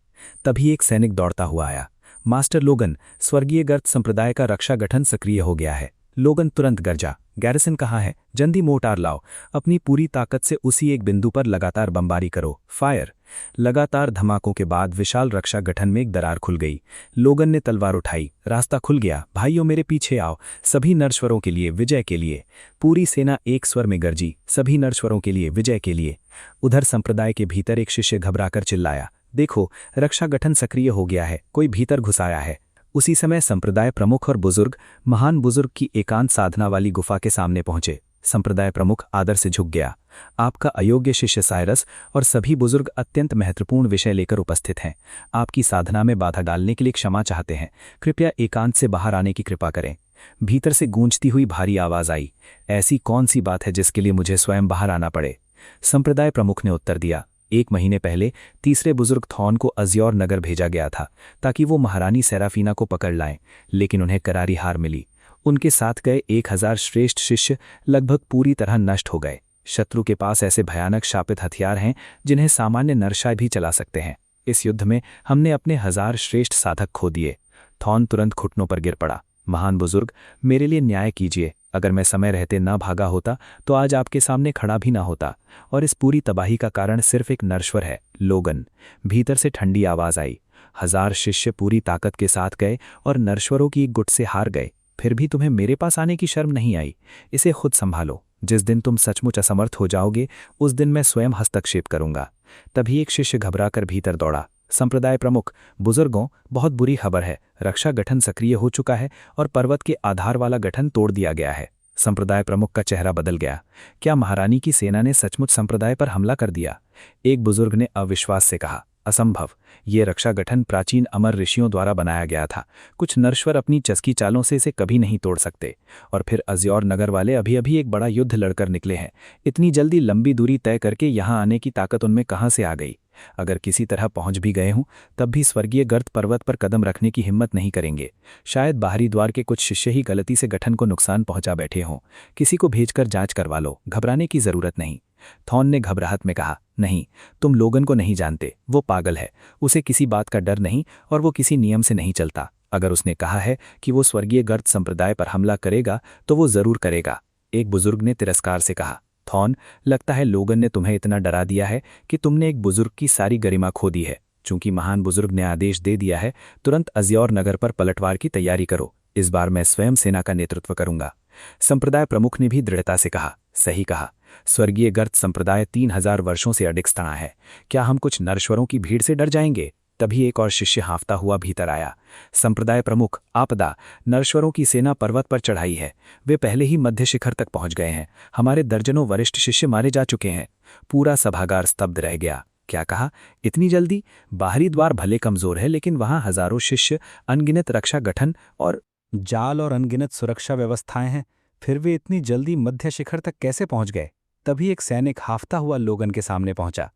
तभी एक सैनिक दौड़ता हुआ आया। मास्टर लोगन, स्वर्गीय गर्द संप्रदाय का रक्षा गठन सक्रिय हो गया है। लोगन तुरंत गरजा, गैरिसन कहाँ है? जल्दी मोर्टार लाओ। अपनी पूरी ताकत से उसी एक बिंदु पर लगातार बमबारी करो। फायर। लगातार धमाकों के बाद विशाल रक्षा गठन में एक दरार खुल गई। लोगन ने तलवार उठाई। रास्ता खुल गया। भाइयों मेरे पीछे आओ। सभी नरश्वरों के लिए, विजय के लिए। पूरी सेना एक स्वर में गरजी, सभी नरश्वरों के लिए, विजय के लिए। उधर संप्रदाय के भीतर एक शिष्य घबराकर चिल्लाया, देखो, रक्षा गठन सक्रिय हो गया है, कोई भीतर घुस आया है। उसी समय संप्रदाय प्रमुख और बुजुर्ग, महान बुजुर्ग की एकांत साधना वाली गुफा के सामने पहुंचे। संप्रदाय प्रमुख आदर से झुक गया। आपका अयोग्य शिष्य साइरस और सभी बुजुर्ग अत्यंत महत्वपूर्ण विषय लेकर उपस्थित हैं। आपकी साधना में बाधा डालने के लिए क्षमा चाहते हैं। कृपया एकांत से बाहर आने की कृपा करें। भीतर से गूंजती हुई भारी आवाज आई, ऐसी कौन सी बात है जिसके लिए मुझे स्वयं बाहर आना पड़े? संप्रदाय प्रमुख ने उत्तर दिया, 1 महीने पहले तीसरे बुजुर्ग थॉन को अज्योर नगर भेजा गया था ताकि वो महारानी सेराफीना को पकड़ लाएं, लेकिन उन्हें करारी हार मिली। उनके साथ गए 1000 श्रेष्ठ शिष्य लगभग पूरी तरह नष्ट हो गए। शत्रु के पास ऐसे भयानक शापित हथियार हैं जिन्हें सामान्य नरशाय भी चला सकते हैं। इस युद्ध में हमने अपने 1000 श्रेष्ठ साधक खो दिए। थॉन तुरंत घुटनों पर गिर पड़ा। महान बुजुर्ग, मेरे लिए न्याय कीजिए। अगर मैं समय रहते न भागा होता तो आज आपके सामने खड़ा भी ना होता, और इस पूरी तबाही का कारण सिर्फ एक नरश्वर है, लोगन। भीतर से ठंडी आवाज आई। 1000 शिष्य पूरी ताकत के साथ गए और नरश्वरों की एक गुट से हार गए। फिर भी तुम्हें मेरे पास आने की शर्म नहीं आई। इसे खुद संभालो। जिस दिन तुम सचमुच असमर्थ हो जाओगे उस दिन मैं स्वयं हस्तक्षेप करूंगा। तभी एक शिष्य घबराकर भीतर दौड़ा। संप्रदाय प्रमुख, बुजुर्गों, बहुत बुरी खबर है। रक्षा गठन सक्रिय हो चुका है और पर्वत के आधार वाला गठन तोड़ दिया गया है। संप्रदाय प्रमुख का चेहरा बदल गया। क्या महारानी की सेना ने सचमुच संप्रदाय पर हमला कर दिया? एक बुजुर्ग ने अविश्वास से कहा, असंभव। ये रक्षा गठन प्राचीन अमर ऋषियों द्वारा बनाया गया था। कुछ नरश्वर अपनी चस्की चालों से इसे कभी नहीं तोड़ सकते। और फिर अज्योर नगर वाले अभी अभी एक बड़ा युद्ध लड़कर निकले हैं। इतनी जल्दी लंबी दूरी तय करके यहाँ आने की ताकत उनमें कहाँ से आ गई? अगर किसी तरह पहुंच भी गए हों तब भी स्वर्गीय गर्द पर्वत पर कदम रखने की हिम्मत नहीं करेंगे। शायद बाहरी द्वार के कुछ शिष्य ही गलती से गठन को नुकसान पहुंचा बैठे हों। किसी को भेजकर जांच करवा लो, घबराने की जरूरत नहीं। थॉन ने घबराहट में कहा, नहीं, तुम लोगन को नहीं जानते। वो पागल है। उसे किसी बात का डर नहीं और वो किसी नियम से नहीं चलता। अगर उसने कहा है कि वो स्वर्गीय गर्द संप्रदाय पर हमला करेगा तो वो जरूर करेगा। एक बुजुर्ग ने तिरस्कार से कहा, थॉन, लगता है लोगन ने तुम्हें इतना डरा दिया है कि तुमने एक बुजुर्ग की सारी गरिमा खो दी है। चूंकि महान बुजुर्ग ने आदेश दे दिया है, तुरंत अज्योर नगर पर पलटवार की तैयारी करो। इस बार मैं स्वयं सेना का नेतृत्व करूंगा। संप्रदाय प्रमुख ने भी दृढ़ता से कहा, सही कहा। स्वर्गीय गर्द संप्रदाय 3000 वर्षों से अडिग तना है। क्या हम कुछ नरश्वरों की भीड़ से डर जाएंगे? तभी एक और शिष्य हांफता हुआ भीतर आया। संप्रदाय प्रमुख, आपदा, नरश्वरों की सेना पर्वत पर चढ़ाई है। वे पहले ही मध्य शिखर तक पहुंच गए हैं। हमारे दर्जनों वरिष्ठ शिष्य मारे जा चुके हैं। पूरा सभागार स्तब्ध रह गया। क्या कहा? इतनी जल्दी? बाहरी द्वार भले कमजोर है, लेकिन वहां हजारों शिष्य, अनगिनत रक्षा गठन और जाल और अनगिनत सुरक्षा व्यवस्थाएं हैं। फिर वे इतनी जल्दी मध्य शिखर तक कैसे पहुंच गए? तभी एक सैनिक हाफता हुआ लोगन के सामने पहुंचा।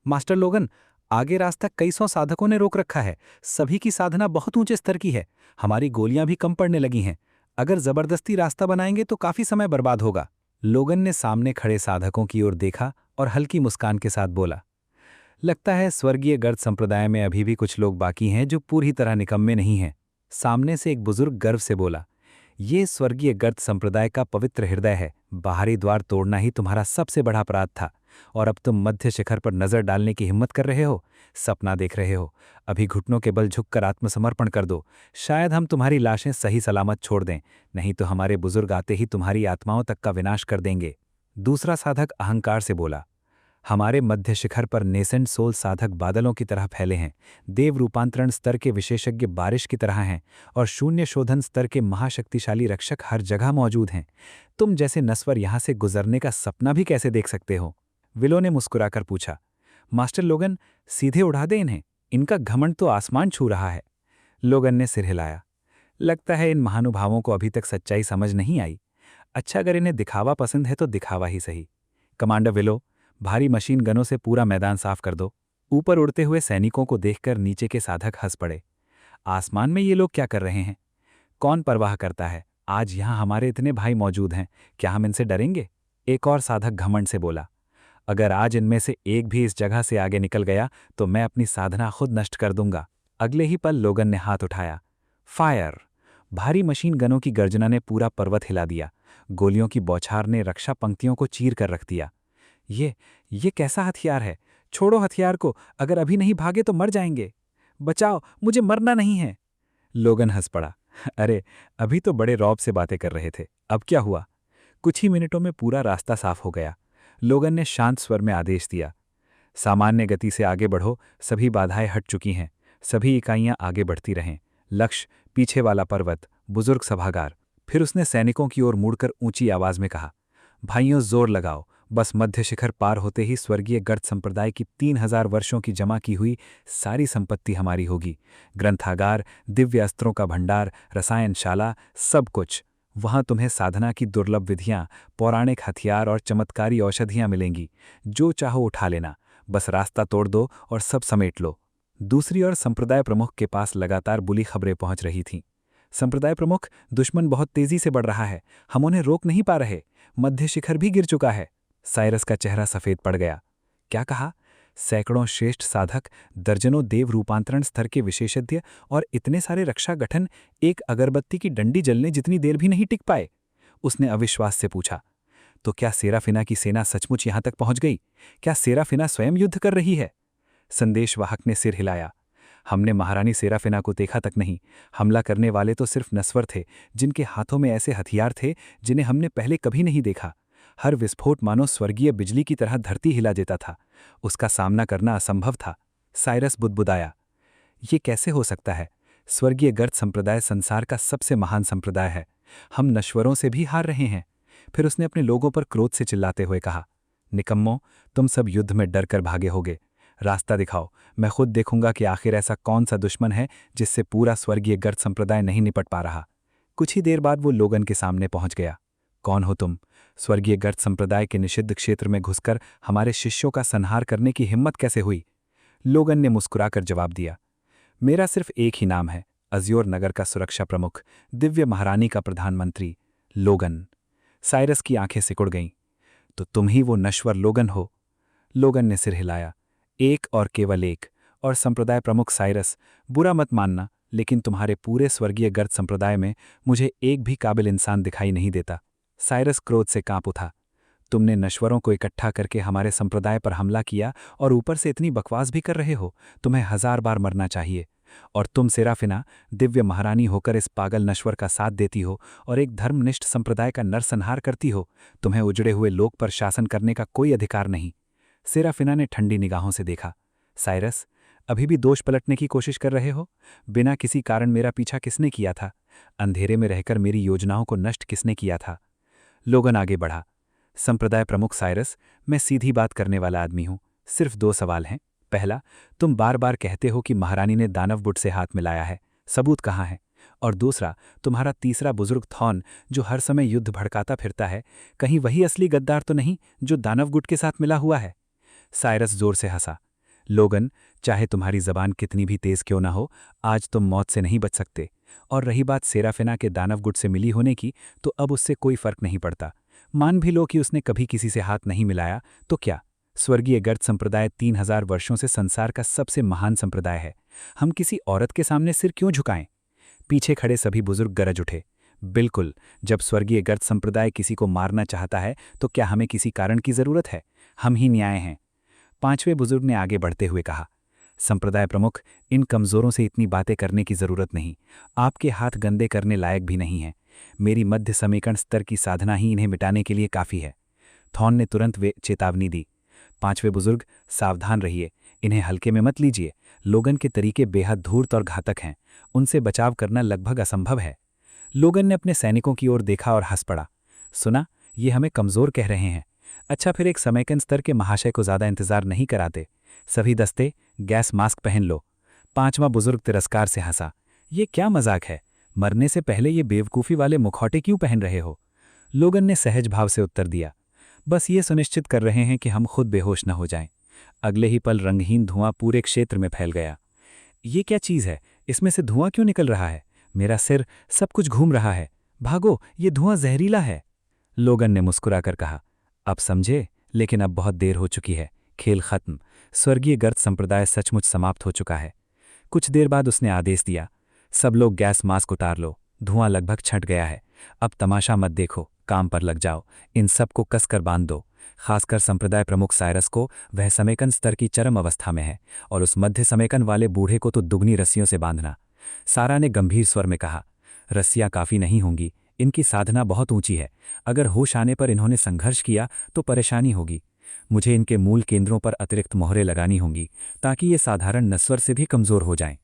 मास्टर लोगन, आगे रास्ता कई सौ साधकों ने रोक रखा है। सभी की साधना बहुत ऊंचे स्तर की है। हमारी गोलियां भी कम पड़ने लगी हैं। अगर जबरदस्ती रास्ता बनाएंगे तो काफी समय बर्बाद होगा। लोगन ने सामने खड़े साधकों की ओर देखा और हल्की मुस्कान के साथ बोला, लगता है स्वर्गीय गर्द संप्रदाय में अभी भी कुछ लोग बाकी हैं जो पूरी तरह निकम्मे नहीं हैं। सामने से एक बुजुर्ग गर्व से बोला, ये स्वर्गीय गर्द संप्रदाय का पवित्र हृदय है। बाहरी द्वार तोड़ना ही तुम्हारा सबसे बड़ा अपराध था, और अब तुम मध्य शिखर पर नजर डालने की हिम्मत कर रहे हो, सपना देख रहे हो। अभी घुटनों के बल झुककर आत्मसमर्पण कर दो। शायद हम तुम्हारी लाशें सही सलामत छोड़ दें, नहीं तो हमारे बुजुर्ग आते ही तुम्हारी आत्माओं तक का विनाश कर देंगे। दूसरा साधक अहंकार से बोला, हमारे मध्य शिखर पर नेसेंट सोल साधक बादलों की तरह फैले हैं। देव रूपांतरण स्तर के विशेषज्ञ बारिश की तरह हैं, और शून्य शोधन स्तर के महाशक्तिशाली रक्षक हर जगह मौजूद हैं। तुम जैसे नस्वर यहां से गुजरने का सपना भी कैसे देख सकते हो? विलो ने मुस्कुराकर पूछा, मास्टर लोगन, सीधे उड़ा दे इन्हें। इनका घमंड तो आसमान छू रहा है। लोगन ने सिर हिलाया। लगता है इन महानुभावों को अभी तक सच्चाई समझ नहीं आई। अच्छा, अगर इन्हें दिखावा पसंद है तो दिखावा ही सही। कमांडर विलो, भारी मशीन गनों से पूरा मैदान साफ कर दो। ऊपर उड़ते हुए सैनिकों को देखकर नीचे के साधक हंस पड़े। आसमान में ये लोग क्या कर रहे हैं? कौन परवाह करता है? आज यहाँ हमारे इतने भाई मौजूद हैं, क्या हम इनसे डरेंगे? एक और साधक घमंड से बोला। अगर आज इनमें से एक भी इस जगह से आगे निकल गया तो मैं अपनी साधना खुद नष्ट कर दूंगा। अगले ही पल लोगन ने हाथ उठाया। फायर! भारी मशीन गनों की गर्जना ने पूरा पर्वत हिला दिया। गोलियों की बौछार ने रक्षा पंक्तियों को चीर कर रख दिया। ये कैसा हथियार है? छोड़ो हथियार को, अगर अभी नहीं भागे तो मर जाएंगे। बचाओ, मुझे मरना नहीं है। लोगन हंस पड़ा। अरे, अभी तो बड़े रौब से बातें कर रहे थे, अब क्या हुआ? कुछ ही मिनटों में पूरा रास्ता साफ हो गया। लोगन ने शांत स्वर में आदेश दिया। सामान्य गति से आगे बढ़ो, सभी बाधाएं हट चुकी हैं। सभी इकाइयां आगे बढ़ती रहें। लक्ष्य पीछे वाला पर्वत, बुजुर्ग सभागार। फिर उसने सैनिकों की ओर मुड़कर ऊंची आवाज में कहा, भाइयों जोर लगाओ, बस मध्य शिखर पार होते ही स्वर्गीय गर्द संप्रदाय की 3000 वर्षों की जमा की हुई सारी संपत्ति हमारी होगी। ग्रंथागार, दिव्य अस्त्रों का भंडार, रसायनशाला, सब कुछ। वहां तुम्हें साधना की दुर्लभ विधियां, पौराणिक हथियार और चमत्कारी औषधियां मिलेंगी। जो चाहो उठा लेना, बस रास्ता तोड़ दो और सब समेट लो। दूसरी ओर संप्रदाय प्रमुख के पास लगातार बुरी खबरें पहुंच रही थीं। संप्रदाय प्रमुख, दुश्मन बहुत तेजी से बढ़ रहा है, हम उन्हें रोक नहीं पा रहे। मध्य शिखर भी गिर चुका है। साइरस का चेहरा सफेद पड़ गया। क्या कहा? सैकड़ों श्रेष्ठ साधक, दर्जनों देव रूपांतरण स्तर के विशेषज्ञ और इतने सारे रक्षा गठन एक अगरबत्ती की डंडी जलने जितनी देर भी नहीं टिक पाए। उसने अविश्वास से पूछा, तो क्या सेराफिना की सेना सचमुच यहां तक पहुंच गई? क्या सेराफिना स्वयं युद्ध कर रही है? संदेशवाहक ने सिर हिलाया। हमने महारानी सेराफिना को देखा तक नहीं। हमला करने वाले तो सिर्फ नस्वर थे, जिनके हाथों में ऐसे हथियार थे जिन्हें हमने पहले कभी नहीं देखा। हर विस्फोट मानो स्वर्गीय बिजली की तरह धरती हिला देता था। उसका सामना करना असंभव था। साइरस बुदबुदाया, ये कैसे हो सकता है? स्वर्गीय गर्द संप्रदाय संसार का सबसे महान संप्रदाय है। हम नश्वरों से भी हार रहे हैं। फिर उसने अपने लोगों पर क्रोध से चिल्लाते हुए कहा, निकम्मो, तुम सब युद्ध में डर कर भागे होगे। रास्ता दिखाओ, मैं खुद देखूंगा कि आखिर ऐसा कौन सा दुश्मन है जिससे पूरा स्वर्गीय गर्द संप्रदाय नहीं निपट पा रहा। कुछ ही देर बाद वो लोगन के सामने पहुंच गया। कौन हो तुम? स्वर्गीय गर्द संप्रदाय के निषिद्ध क्षेत्र में घुसकर हमारे शिष्यों का संहार करने की हिम्मत कैसे हुई? लोगन ने मुस्कुराकर जवाब दिया, मेरा सिर्फ एक ही नाम है, अज्योर नगर का सुरक्षा प्रमुख, दिव्य महारानी का प्रधानमंत्री, लोगन। साइरस की आंखें सिकुड़ गईं। तो तुम ही वो नश्वर लोगन हो? लोगन ने सिर हिलाया। एक और केवल एक। और संप्रदाय प्रमुख साइरस, बुरा मत मानना, लेकिन तुम्हारे पूरे स्वर्गीय गर्द संप्रदाय में मुझे एक भी काबिल इंसान दिखाई नहीं देता। साइरस क्रोध से कांप उठा। तुमने नश्वरों को इकट्ठा करके हमारे संप्रदाय पर हमला किया और ऊपर से इतनी बकवास भी कर रहे हो। तुम्हें 1000 बार मरना चाहिए। और तुम सेराफिना, दिव्य महारानी होकर इस पागल नश्वर का साथ देती हो और एक धर्मनिष्ठ संप्रदाय का नरसंहार करती हो। तुम्हें उजड़े हुए लोक पर शासन करने का कोई अधिकार नहीं। सेराफिना ने ठंडी निगाहों से देखा। साइरस, अभी भी दोष पलटने की कोशिश कर रहे हो? बिना किसी कारण मेरा पीछा किसने किया था? अंधेरे में रहकर मेरी योजनाओं को नष्ट किसने किया था? लोगन आगे बढ़ा। संप्रदाय प्रमुख साइरस, मैं सीधी बात करने वाला आदमी हूं। सिर्फ 2 सवाल हैं। पहला, तुम बार बार कहते हो कि महारानी ने दानव गुट से हाथ मिलाया है, सबूत कहाँ है? और दूसरा, तुम्हारा तीसरा बुजुर्ग थॉन जो हर समय युद्ध भड़काता फिरता है, कहीं वही असली गद्दार तो नहीं जो दानव गुट के साथ मिला हुआ है? साइरस जोर से हंसा। लोगन, चाहे तुम्हारी जबान कितनी भी तेज क्यों ना हो, आज तुम मौत से नहीं बच सकते। और रही बात सेराफिना के दानव गुट से मिली होने की, तो अब उससे कोई फर्क नहीं पड़ता। मान भी लो कि उसने कभी किसी से हाथ नहीं मिलाया, तो क्या? स्वर्गीय गर्द संप्रदाय 3000 वर्षों से संसार का सबसे महान संप्रदाय है। हम किसी औरत के सामने सिर क्यों झुकाएं? पीछे खड़े सभी बुजुर्ग गरज उठे। बिल्कुल, जब स्वर्गीय गर्द संप्रदाय किसी को मारना चाहता है तो क्या हमें किसी कारण की जरूरत है? हम ही न्याय हैं। 5वें बुजुर्ग ने आगे बढ़ते हुए कहा, संप्रदाय प्रमुख, इन कमजोरों से इतनी बातें करने की जरूरत नहीं। आपके हाथ गंदे करने लायक भी नहीं हैं। मेरी मध्य समीकरण स्तर की साधना ही इन्हें मिटाने के लिए काफी है। थॉन ने तुरंत वे चेतावनी दी। 5वें बुजुर्ग, सावधान रहिए, इन्हें हल्के में मत लीजिए। लोगन के तरीके बेहद धूर्त और घातक हैं। उनसे बचाव करना लगभग असंभव है। लोगन ने अपने सैनिकों की ओर देखा और हंस पड़ा। सुना, ये हमें कमजोर कह रहे हैं। अच्छा, फिर एक समेकन स्तर के महाशय को ज्यादा इंतजार नहीं कराते। सभी दस्ते, गैस मास्क पहन लो। 5वां बुजुर्ग तिरस्कार से हंसा। ये क्या मजाक है? मरने से पहले ये बेवकूफ़ी वाले मुखौटे क्यों पहन रहे हो? लोगन ने सहज भाव से उत्तर दिया, बस ये सुनिश्चित कर रहे हैं कि हम खुद बेहोश न हो जाएं। अगले ही पल रंगहीन धुआं पूरे क्षेत्र में फैल गया। ये क्या चीज़ है? इसमें से धुआं क्यों निकल रहा है? मेरा सिर, सब कुछ घूम रहा है। भागो, ये धुआं जहरीला है। लोगन ने मुस्कुराकर कहा, अब समझे, लेकिन अब बहुत देर हो चुकी है। खेल खत्म। स्वर्गीय गर्द संप्रदाय सचमुच समाप्त हो चुका है। कुछ देर बाद उसने आदेश दिया, सब लोग गैस मास्क उतार लो, धुआं लगभग छंट गया है। अब तमाशा मत देखो, काम पर लग जाओ। इन सबको कसकर बांध दो। खासकर संप्रदाय प्रमुख साइरस को, वह समेकन स्तर की चरम अवस्था में है, और उस मध्य समेकन वाले बूढ़े को तो दुगनी रस्सियों से बांधना। सारा ने गंभीर स्वर में कहा, रस्सियां काफ़ी नहीं होंगी, इनकी साधना बहुत ऊंची है। अगर होश आने पर इन्होंने संघर्ष किया तो परेशानी होगी। मुझे इनके मूल केंद्रों पर अतिरिक्त मोहरें लगानी होंगी, ताकि ये साधारण नस्वर से भी कमज़ोर हो जाएं।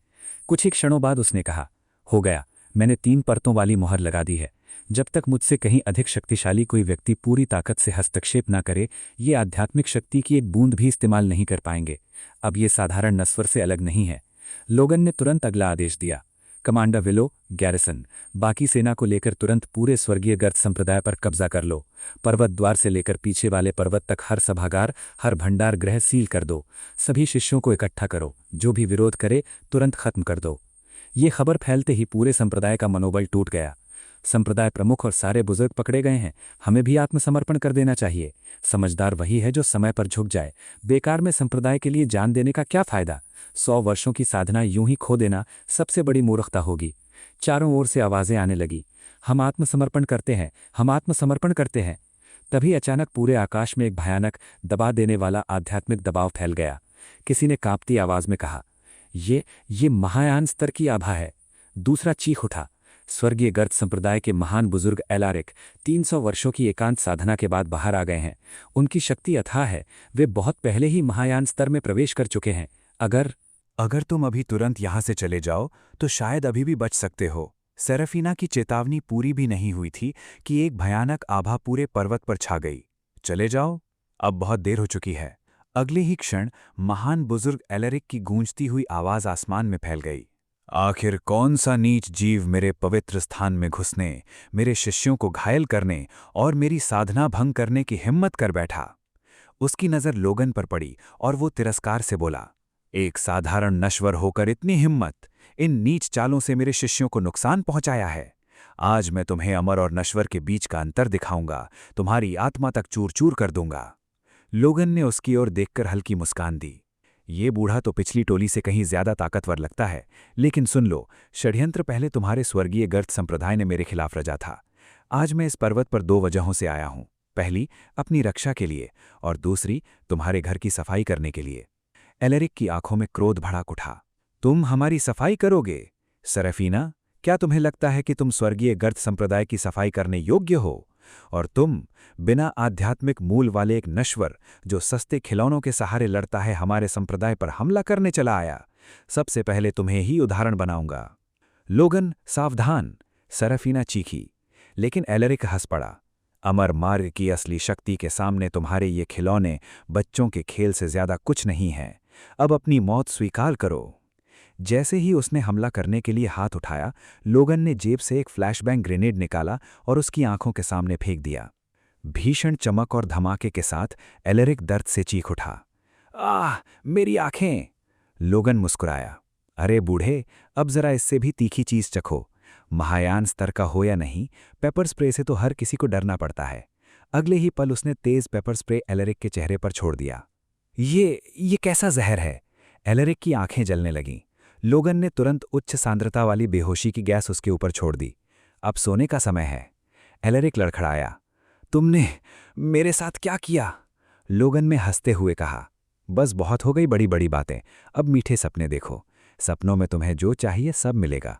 कुछ ही क्षणों बाद उसने कहा, हो गया, मैंने 3 परतों वाली मोहर लगा दी है। जब तक मुझसे कहीं अधिक शक्तिशाली कोई व्यक्ति पूरी ताकत से हस्तक्षेप न करे, ये आध्यात्मिक शक्ति की एक बूंद भी इस्तेमाल नहीं कर पाएंगे। अब ये साधारण नस्वर से अलग नहीं है। लोगन ने तुरंत अगला आदेश दिया, कमांडर विलो, गैरिसन, बाकी सेना को लेकर तुरंत पूरे स्वर्गीय गर्द संप्रदाय पर कब्जा कर लो। पर्वत द्वार से लेकर पीछे वाले पर्वत तक हर सभागार, हर भंडार गृह सील कर दो। सभी शिष्यों को इकट्ठा करो, जो भी विरोध करे तुरंत खत्म कर दो। ये खबर फैलते ही पूरे संप्रदाय का मनोबल टूट गया। संप्रदाय प्रमुख और सारे बुजुर्ग पकड़े गए हैं, हमें भी आत्मसमर्पण कर देना चाहिए। समझदार वही है जो समय पर झुक जाए। बेकार में संप्रदाय के लिए जान देने का क्या फायदा? 100 वर्षों की साधना यूं ही खो देना सबसे बड़ी मूर्खता होगी। चारों ओर से आवाजें आने लगी, हम आत्मसमर्पण करते हैं, हम आत्मसमर्पण करते हैं। तभी अचानक पूरे आकाश में एक भयानक, दबा देने वाला आध्यात्मिक दबाव फैल गया। किसी ने कांपती आवाज में कहा, ये महायान स्तर की आभा है। दूसरा चीख उठा, स्वर्गीय गर्द संप्रदाय के महान बुजुर्ग एलारिक 300 वर्षों की एकांत साधना के बाद बाहर आ गए हैं। उनकी शक्ति अथाह है, वे बहुत पहले ही महायान स्तर में प्रवेश कर चुके हैं। अगर तुम अभी तुरंत यहाँ से चले जाओ तो शायद अभी भी बच सकते हो। सेराफीना की चेतावनी पूरी भी नहीं हुई थी कि एक भयानक आभा पूरे पर्वत पर छा गई। चले जाओ, अब बहुत देर हो चुकी है। अगले ही क्षण महान बुजुर्ग एलरिक की गूंजती हुई आवाज आसमान में फैल गई। आखिर कौन सा नीच जीव मेरे पवित्र स्थान में घुसने, मेरे शिष्यों को घायल करने और मेरी साधना भंग करने की हिम्मत कर बैठा? उसकी नज़र लोगन पर पड़ी और वो तिरस्कार से बोला, एक साधारण नश्वर होकर इतनी हिम्मत, इन नीच चालों से मेरे शिष्यों को नुकसान पहुंचाया है। आज मैं तुम्हें अमर और नश्वर के बीच का अंतर दिखाऊंगा, तुम्हारी आत्मा तक चूर चूर कर दूंगा। लोगन ने उसकी ओर देखकर हल्की मुस्कान दी। ये बूढ़ा तो पिछली टोली से कहीं ज्यादा ताकतवर लगता है, लेकिन सुन लो, षड्यंत्र पहले तुम्हारे स्वर्गीय गर्द संप्रदाय ने मेरे खिलाफ रचा था। आज मैं इस पर्वत पर 2 वजहों से आया हूं। पहली, अपनी रक्षा के लिए, और दूसरी, तुम्हारे घर की सफाई करने के लिए। एलरिक की आंखों में क्रोध भड़क उठा। तुम हमारी सफाई करोगे? सेराफीना, क्या तुम्हें लगता है कि तुम स्वर्गीय गर्द संप्रदाय की सफाई करने योग्य हो? और तुम, बिना आध्यात्मिक मूल वाले एक नश्वर जो सस्ते खिलौनों के सहारे लड़ता है, हमारे संप्रदाय पर हमला करने चला आया। सबसे पहले तुम्हें ही उदाहरण बनाऊंगा। लोगन, सावधान! सेराफीना चीखी, लेकिन एलरिक हंस पड़ा। अमर मार्ग की असली शक्ति के सामने तुम्हारे ये खिलौने बच्चों के खेल से ज्यादा कुछ नहीं हैं। अब अपनी मौत स्वीकार करो। जैसे ही उसने हमला करने के लिए हाथ उठाया, लोगन ने जेब से एक फ्लैशबैंग ग्रेनेड निकाला और उसकी आंखों के सामने फेंक दिया। भीषण चमक और धमाके के साथ एलरिक दर्द से चीख उठा। आह, मेरी आंखें! लोगन मुस्कुराया। अरे बूढ़े, अब जरा इससे भी तीखी चीज चखो। महायान स्तर का हो या नहीं, पेपर स्प्रे से तो हर किसी को डरना पड़ता है। अगले ही पल उसने तेज पेपर स्प्रे एलरिक के चेहरे पर छोड़ दिया। ये कैसा जहर है? एलरिक की आंखें जलने लगीं। लोगन ने तुरंत उच्च सांद्रता वाली बेहोशी की गैस उसके ऊपर छोड़ दी। अब सोने का समय है। एलरिक लड़खड़ाया। तुमने मेरे साथ क्या किया? लोगन ने हंसते हुए कहा, बस बहुत हो गई बड़ी बड़ी बातें, अब मीठे सपने देखो। सपनों में तुम्हें जो चाहिए सब मिलेगा।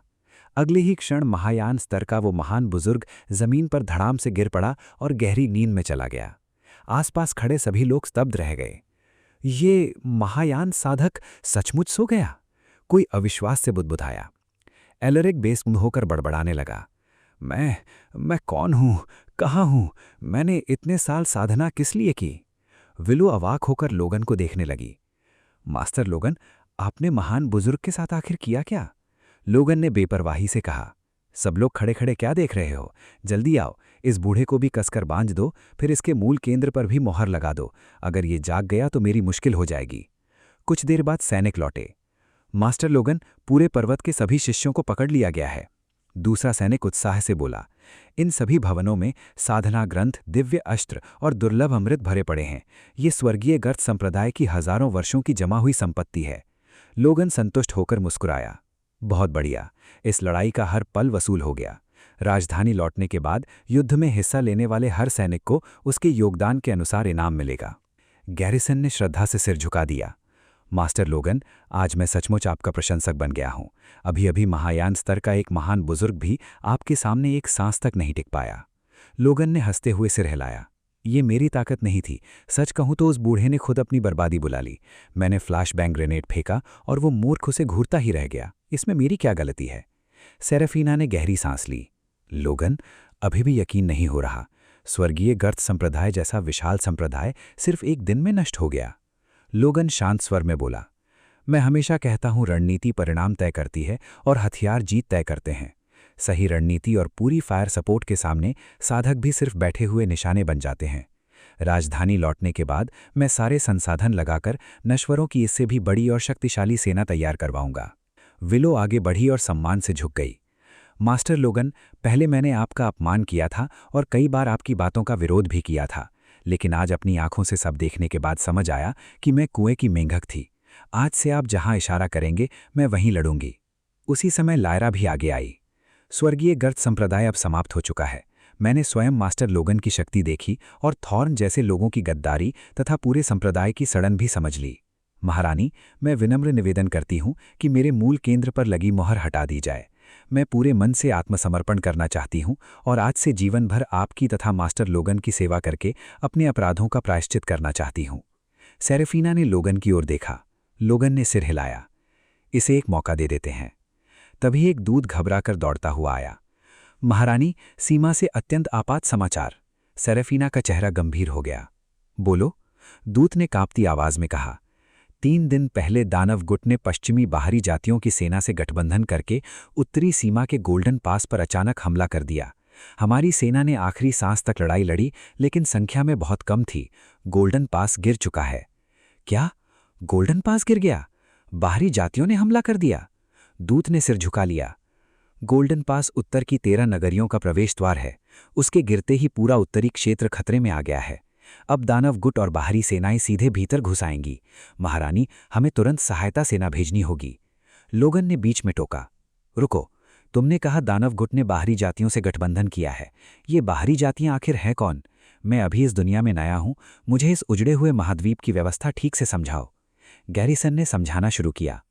अगले ही क्षण महायान स्तर का वो महान बुजुर्ग जमीन पर धड़ाम से गिर पड़ा और गहरी नींद में चला गया। आसपास खड़े सभी लोग स्तब्ध रह गए। ये महायान साधक सचमुच सो गया? कोई अविश्वास से बुदबुदाया। एलरिक बेसुध होकर बड़बड़ाने लगा। मैं कौन हूं? कहां हूं? मैंने इतने साल साधना किस लिए की? विलो अवाक होकर लोगन को देखने लगी। मास्टर लोगन, आपने महान बुजुर्ग के साथ आखिर किया क्या? लोगन ने बेपरवाही से कहा, सब लोग खड़े खड़े क्या देख रहे हो? जल्दी आओ, इस बूढ़े को भी कसकर बांध दो, फिर इसके मूल केंद्र पर भी मोहर लगा दो। अगर ये जाग गया तो मेरी मुश्किल हो जाएगी। कुछ देर बाद सैनिक लौटे। मास्टर लोगन, पूरे पर्वत के सभी शिष्यों को पकड़ लिया गया है। दूसरा सैनिक उत्साह से बोला। इन सभी भवनों में साधना ग्रंथ, दिव्य अस्त्र और दुर्लभ अमृत भरे पड़े हैं। ये स्वर्गीय गर्त संप्रदाय की हजारों वर्षों की जमा हुई संपत्ति है। लोगन संतुष्ट होकर मुस्कुराया। बहुत बढ़िया, इस लड़ाई का हर पल वसूल हो गया। राजधानी लौटने के बाद युद्ध में हिस्सा लेने वाले हर सैनिक को उसके योगदान के अनुसार इनाम मिलेगा। गैरिसन ने श्रद्धा से सिर झुका दिया। मास्टर लोगन, आज मैं सचमुच आपका प्रशंसक बन गया हूं। अभी अभी महायान स्तर का एक महान बुजुर्ग भी आपके सामने एक सांस तक नहीं टिक पाया। लोगन ने हंसते हुए सिर हिलाया। ये मेरी ताकत नहीं थी। सच कहूं तो उस बूढ़े ने खुद अपनी बर्बादी बुला ली। मैंने फ्लैश बैंग ग्रेनेड फेंका और वो मूर्ख उसे घूरता ही रह गया। इसमें मेरी क्या गलती है? सेरेफीना ने गहरी सांस ली। लोगन, अभी भी यकीन नहीं हो रहा। स्वर्गीय गर्त संप्रदाय जैसा विशाल संप्रदाय सिर्फ एक दिन में नष्ट हो गया। लोगन शांत स्वर में बोला, मैं हमेशा कहता हूं रणनीति परिणाम तय करती है और हथियार जीत तय करते हैं। सही रणनीति और पूरी फायर सपोर्ट के सामने साधक भी सिर्फ बैठे हुए निशाने बन जाते हैं। राजधानी लौटने के बाद मैं सारे संसाधन लगाकर नश्वरों की इससे भी बड़ी और शक्तिशाली सेना तैयार करवाऊंगा। विलो आगे बढ़ी और सम्मान से झुक गई। मास्टर लोगन, पहले मैंने आपका अपमान किया था और कई बार आपकी बातों का विरोध भी किया था, लेकिन आज अपनी आंखों से सब देखने के बाद समझ आया कि मैं कुएं की मेंढक थी। आज से आप जहां इशारा करेंगे मैं वहीं लड़ूंगी। उसी समय लायरा भी आगे आई। स्वर्गीय गर्त संप्रदाय अब समाप्त हो चुका है। मैंने स्वयं मास्टर लोगन की शक्ति देखी और थॉर्न जैसे लोगों की गद्दारी तथा पूरे संप्रदाय की सड़न भी समझ ली। महारानी, मैं विनम्र निवेदन करती हूं कि मेरे मूल केंद्र पर लगी मोहर हटा दी जाए। मैं पूरे मन से आत्मसमर्पण करना चाहती हूं और आज से जीवन भर आपकी तथा मास्टर लोगन की सेवा करके अपने अपराधों का प्रायश्चित करना चाहती हूं। सेरेफीना ने लोगन की ओर देखा। लोगन ने सिर हिलाया। इसे एक मौका दे देते हैं। तभी एक दूत घबराकर दौड़ता हुआ आया। महारानी, सीमा से अत्यंत आपात समाचार। सेरेफीना का चेहरा गंभीर हो गया। बोलो, दूत ने कांपती आवाज में कहा। 3 दिन पहले दानव गुट ने पश्चिमी बाहरी जातियों की सेना से गठबंधन करके उत्तरी सीमा के गोल्डन पास पर अचानक हमला कर दिया। हमारी सेना ने आखिरी सांस तक लड़ाई लड़ी, लेकिन संख्या में बहुत कम थी। गोल्डन पास गिर चुका है। क्या? गोल्डन पास गिर गया? बाहरी जातियों ने हमला कर दिया? दूत ने सिर झुका लिया। गोल्डन पास उत्तर की 13 नगरियों का प्रवेश द्वार है। उसके गिरते ही पूरा उत्तरी क्षेत्र खतरे में आ गया है। अब दानव गुट और बाहरी सेनाएं सीधे भीतर घुस आएंगी। महारानी, हमें तुरंत सहायता सेना भेजनी होगी। लोगन ने बीच में टोका। रुको, तुमने कहा दानव गुट ने बाहरी जातियों से गठबंधन किया है। ये बाहरी जातियां आखिर हैं कौन? मैं अभी इस दुनिया में नया हूं, मुझे इस उजड़े हुए महाद्वीप की व्यवस्था ठीक से समझाओ। गैरिसन ने समझाना शुरू किया।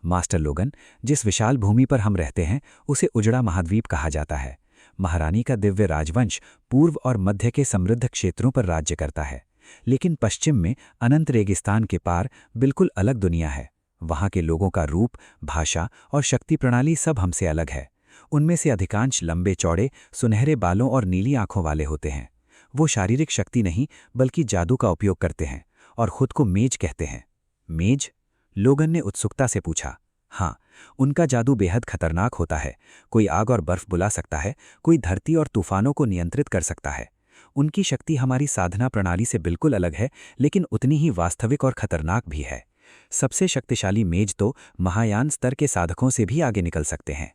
मास्टर लोगन, जिस विशाल भूमि पर हम रहते हैं उसे उजड़ा महाद्वीप कहा जाता है। महारानी का दिव्य राजवंश पूर्व और मध्य के समृद्ध क्षेत्रों पर राज्य करता है, लेकिन पश्चिम में अनंत रेगिस्तान के पार बिल्कुल अलग दुनिया है। वहाँ के लोगों का रूप, भाषा और शक्ति प्रणाली सब हमसे अलग है। उनमें से अधिकांश लंबे चौड़े, सुनहरे बालों और नीली आंखों वाले होते हैं। वो शारीरिक शक्ति नहीं बल्कि जादू का उपयोग करते हैं और खुद को मेज कहते हैं। मेज? लोगन ने उत्सुकता से पूछा। हाँ, उनका जादू बेहद खतरनाक होता है। कोई आग और बर्फ बुला सकता है, कोई धरती और तूफानों को नियंत्रित कर सकता है। उनकी शक्ति हमारी साधना प्रणाली से बिल्कुल अलग है, लेकिन उतनी ही वास्तविक और खतरनाक भी है। सबसे शक्तिशाली मेज तो महायान स्तर के साधकों से भी आगे निकल सकते हैं।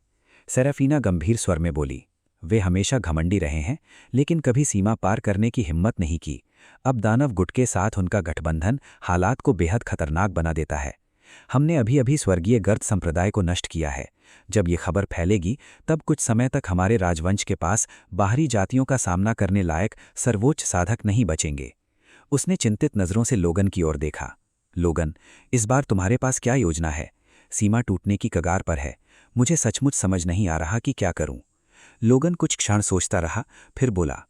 सेरेफीना गंभीर स्वर में बोली। वे हमेशा घमंडी रहे हैं, लेकिन कभी सीमा पार करने की हिम्मत नहीं की। अब दानव गुट के साथ उनका गठबंधन हालात को बेहद खतरनाक बना देता है। हमने अभी अभी स्वर्गीय गर्त संप्रदाय को नष्ट किया है। जब ये खबर फैलेगी तब कुछ समय तक हमारे राजवंश के पास बाहरी जातियों का सामना करने लायक सर्वोच्च साधक नहीं बचेंगे। उसने चिंतित नज़रों से लोगन की ओर देखा। लोगन, इस बार तुम्हारे पास क्या योजना है? सीमा टूटने की कगार पर है। मुझे सचमुच समझ नहीं आ रहा कि क्या करूं। लोगन कुछ क्षण सोचता रहा, फिर बोला,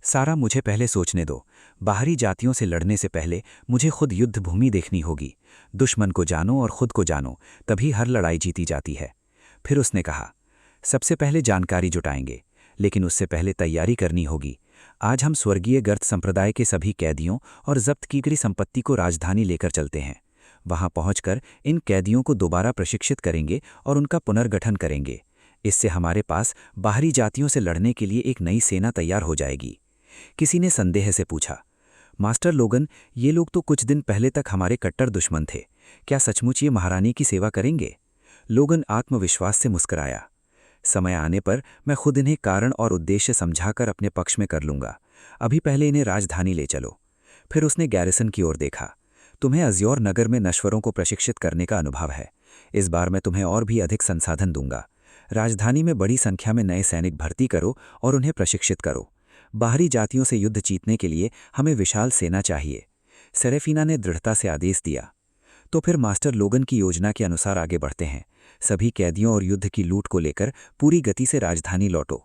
सारा, मुझे पहले सोचने दो। बाहरी जातियों से लड़ने से पहले मुझे खुद युद्ध भूमि देखनी होगी। दुश्मन को जानो और खुद को जानो, तभी हर लड़ाई जीती जाती है। फिर उसने कहा, सबसे पहले जानकारी जुटाएंगे, लेकिन उससे पहले तैयारी करनी होगी। आज हम स्वर्गीय गर्त संप्रदाय के सभी कैदियों और जब्त की गई संपत्ति को राजधानी लेकर चलते हैं। वहां पहुंचकर इन कैदियों को दोबारा प्रशिक्षित करेंगे और उनका पुनर्गठन करेंगे। इससे हमारे पास बाहरी जातियों से लड़ने के लिए एक नई सेना तैयार हो जाएगी। किसी ने संदेह से पूछा, मास्टर लोगन, ये लोग तो कुछ दिन पहले तक हमारे कट्टर दुश्मन थे, क्या सचमुच ये महारानी की सेवा करेंगे? लोगन आत्मविश्वास से मुस्कुराया। समय आने पर मैं खुद इन्हें कारण और उद्देश्य समझाकर अपने पक्ष में कर लूंगा। अभी पहले इन्हें राजधानी ले चलो। फिर उसने गैरिसन की ओर देखा। तुम्हें अज्योर नगर में नश्वरों को प्रशिक्षित करने का अनुभव है। इस बार मैं तुम्हें और भी अधिक संसाधन दूंगा। राजधानी में बड़ी संख्या में नए सैनिक भर्ती करो और उन्हें प्रशिक्षित करो। बाहरी जातियों से युद्ध जीतने के लिए हमें विशाल सेना चाहिए। सेरेफिना ने दृढ़ता से आदेश दिया। तो फिर मास्टर लोगन की योजना के अनुसार आगे बढ़ते हैं। सभी कैदियों और युद्ध की लूट को लेकर पूरी गति से राजधानी लौटो।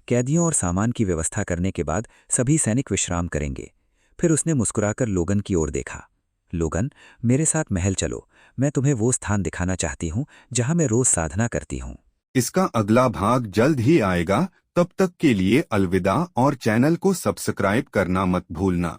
कैदियों और सामान की व्यवस्था करने के बाद सभी सैनिक विश्राम करेंगे। फिर उसने मुस्कुराकर लोगन की ओर देखा। लोगन, मेरे साथ महल चलो। मैं तुम्हें वो स्थान दिखाना चाहती हूँ जहाँ मैं रोज साधना करती हूँ। इसका अगला भाग जल्द ही आएगा। तब तक के लिए अलविदा और चैनल को सब्सक्राइब करना मत भूलना।